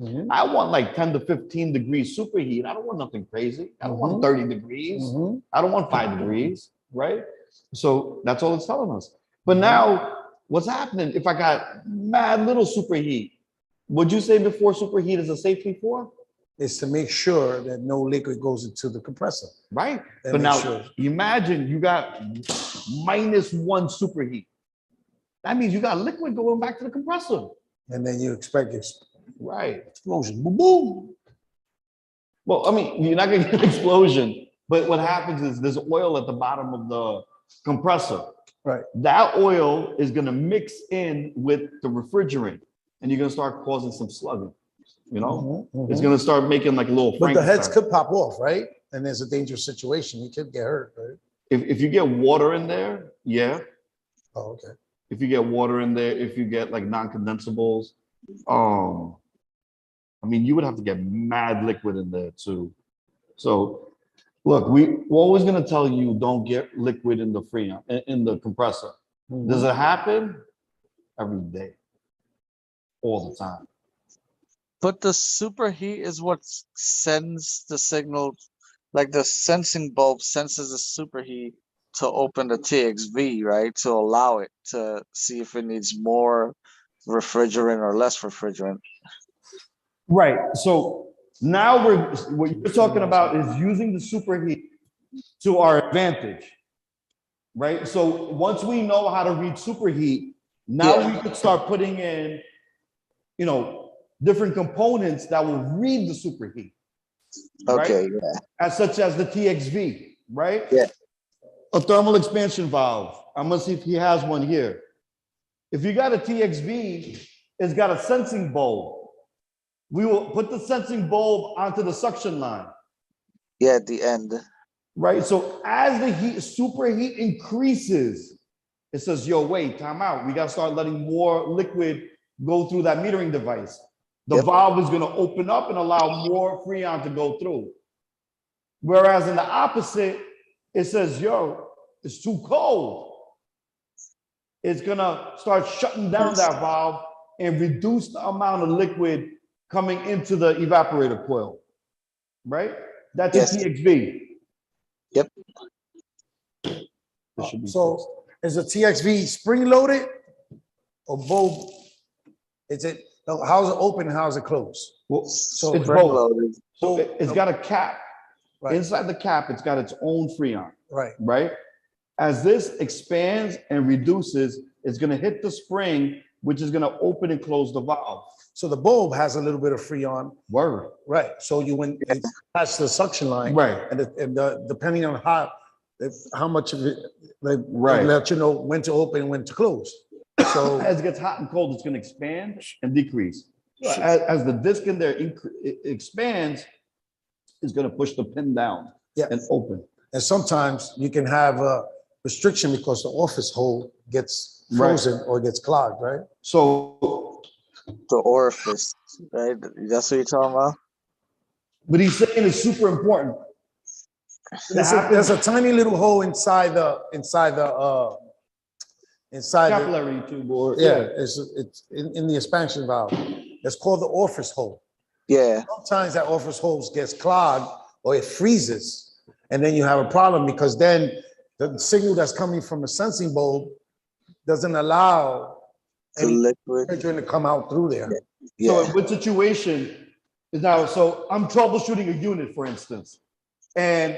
Mhm. I want like 10 to 15 degrees superheat. I don't want nothing crazy. I don't want 30 degrees. Mhm. I don't want 5 degrees, right? So that's all it's telling us. But now, what's happening if I got mad little superheat? Would you say before superheat is a safety for? Is to make sure that no liquid goes into the compressor. Right. That But makes now, sure. imagine you got -1 superheat. That means you got liquid going back to the compressor. And then you expect Right. explosion. Boom, boom. Well, I mean, you're not going to get an explosion, but what happens is there's oil at the bottom of the compressor. Right. That oil is going to mix in with the refrigerant, and you're going to start causing some slugging. You know, Mhm, it's mhm. going to start making like a little. But the heads Frankenstein. could pop off, right? And there's a dangerous situation. You could get hurt, right? If you get water in there, yeah. Oh, okay. If you get water in there, if you get like non-condensables, I mean, you would have to get mad liquid in there too. So, look, we're always gonna tell you don't get liquid in the Freon in the compressor. Does it happen? Every day, all the time. But the superheat is what sends the signal, like the sensing bulb senses the superheat to open the TXV, right? To allow it to see if it needs more refrigerant or less refrigerant. Right. So now what you're talking about is using the superheat to our advantage. Right. So once we know how to read superheat, now Yeah. we can start putting in, different components that will read the superheat. Okay, Right? yeah. Such as the TXV, right? Yeah. A thermal expansion valve. I'm gonna see if he has one here. If you got a TXV, it's got a sensing bulb. We will put the sensing bulb onto the suction line. Yeah, at the end. Right? So as the superheat increases, it says, yo, wait, time out. We gotta start letting more liquid go through that metering device. The Yep. valve is gonna open up and allow more Freon to go through. Whereas in the opposite, it says, yo, it's too cold. It's gonna start shutting down that valve and reduce the amount of liquid coming into the evaporator coil, right? That's Yes. a TXV. Yep. This should be So is the TXV spring loaded or bulb? Is it, how's it open and how's it closed? well, So it's Spring both. loaded. So it's got a cap. Right. Inside the cap, it's got its own Freon, Right. right? As this expands and reduces, it's gonna hit the spring, which is gonna open and close the valve. So the bulb has a little bit of Freon. Word. Right. So when you attach the suction line. Right. And depending on how how much of it, like, Right. let you know when to open and when to close. So, As it gets hot and cold, it's gonna expand and decrease. As the disc in there expands, it's gonna push the pin down yeah, and open. and sometimes you can have a restriction because the office hole gets frozen or gets clogged, right? So, The orifice, right? That's what you're talking about? but he's saying it's super important. There's a tiny little hole inside the Capillary tube or, yeah, it's in the expansion valve. It's called the orifice hole. Yeah. Sometimes that orifice hole gets clogged or it freezes, and then you have a problem because then the signal that's coming from the sensing bulb doesn't allow The any liquid. refrigerant to come out through there. So Yeah. in what situation is now, so I'm troubleshooting a unit, for instance, and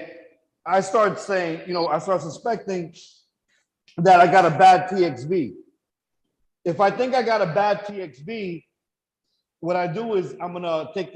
I start saying, I start suspecting that I got a bad TXV. If I think I got a bad TXV, what I do is I'm gonna take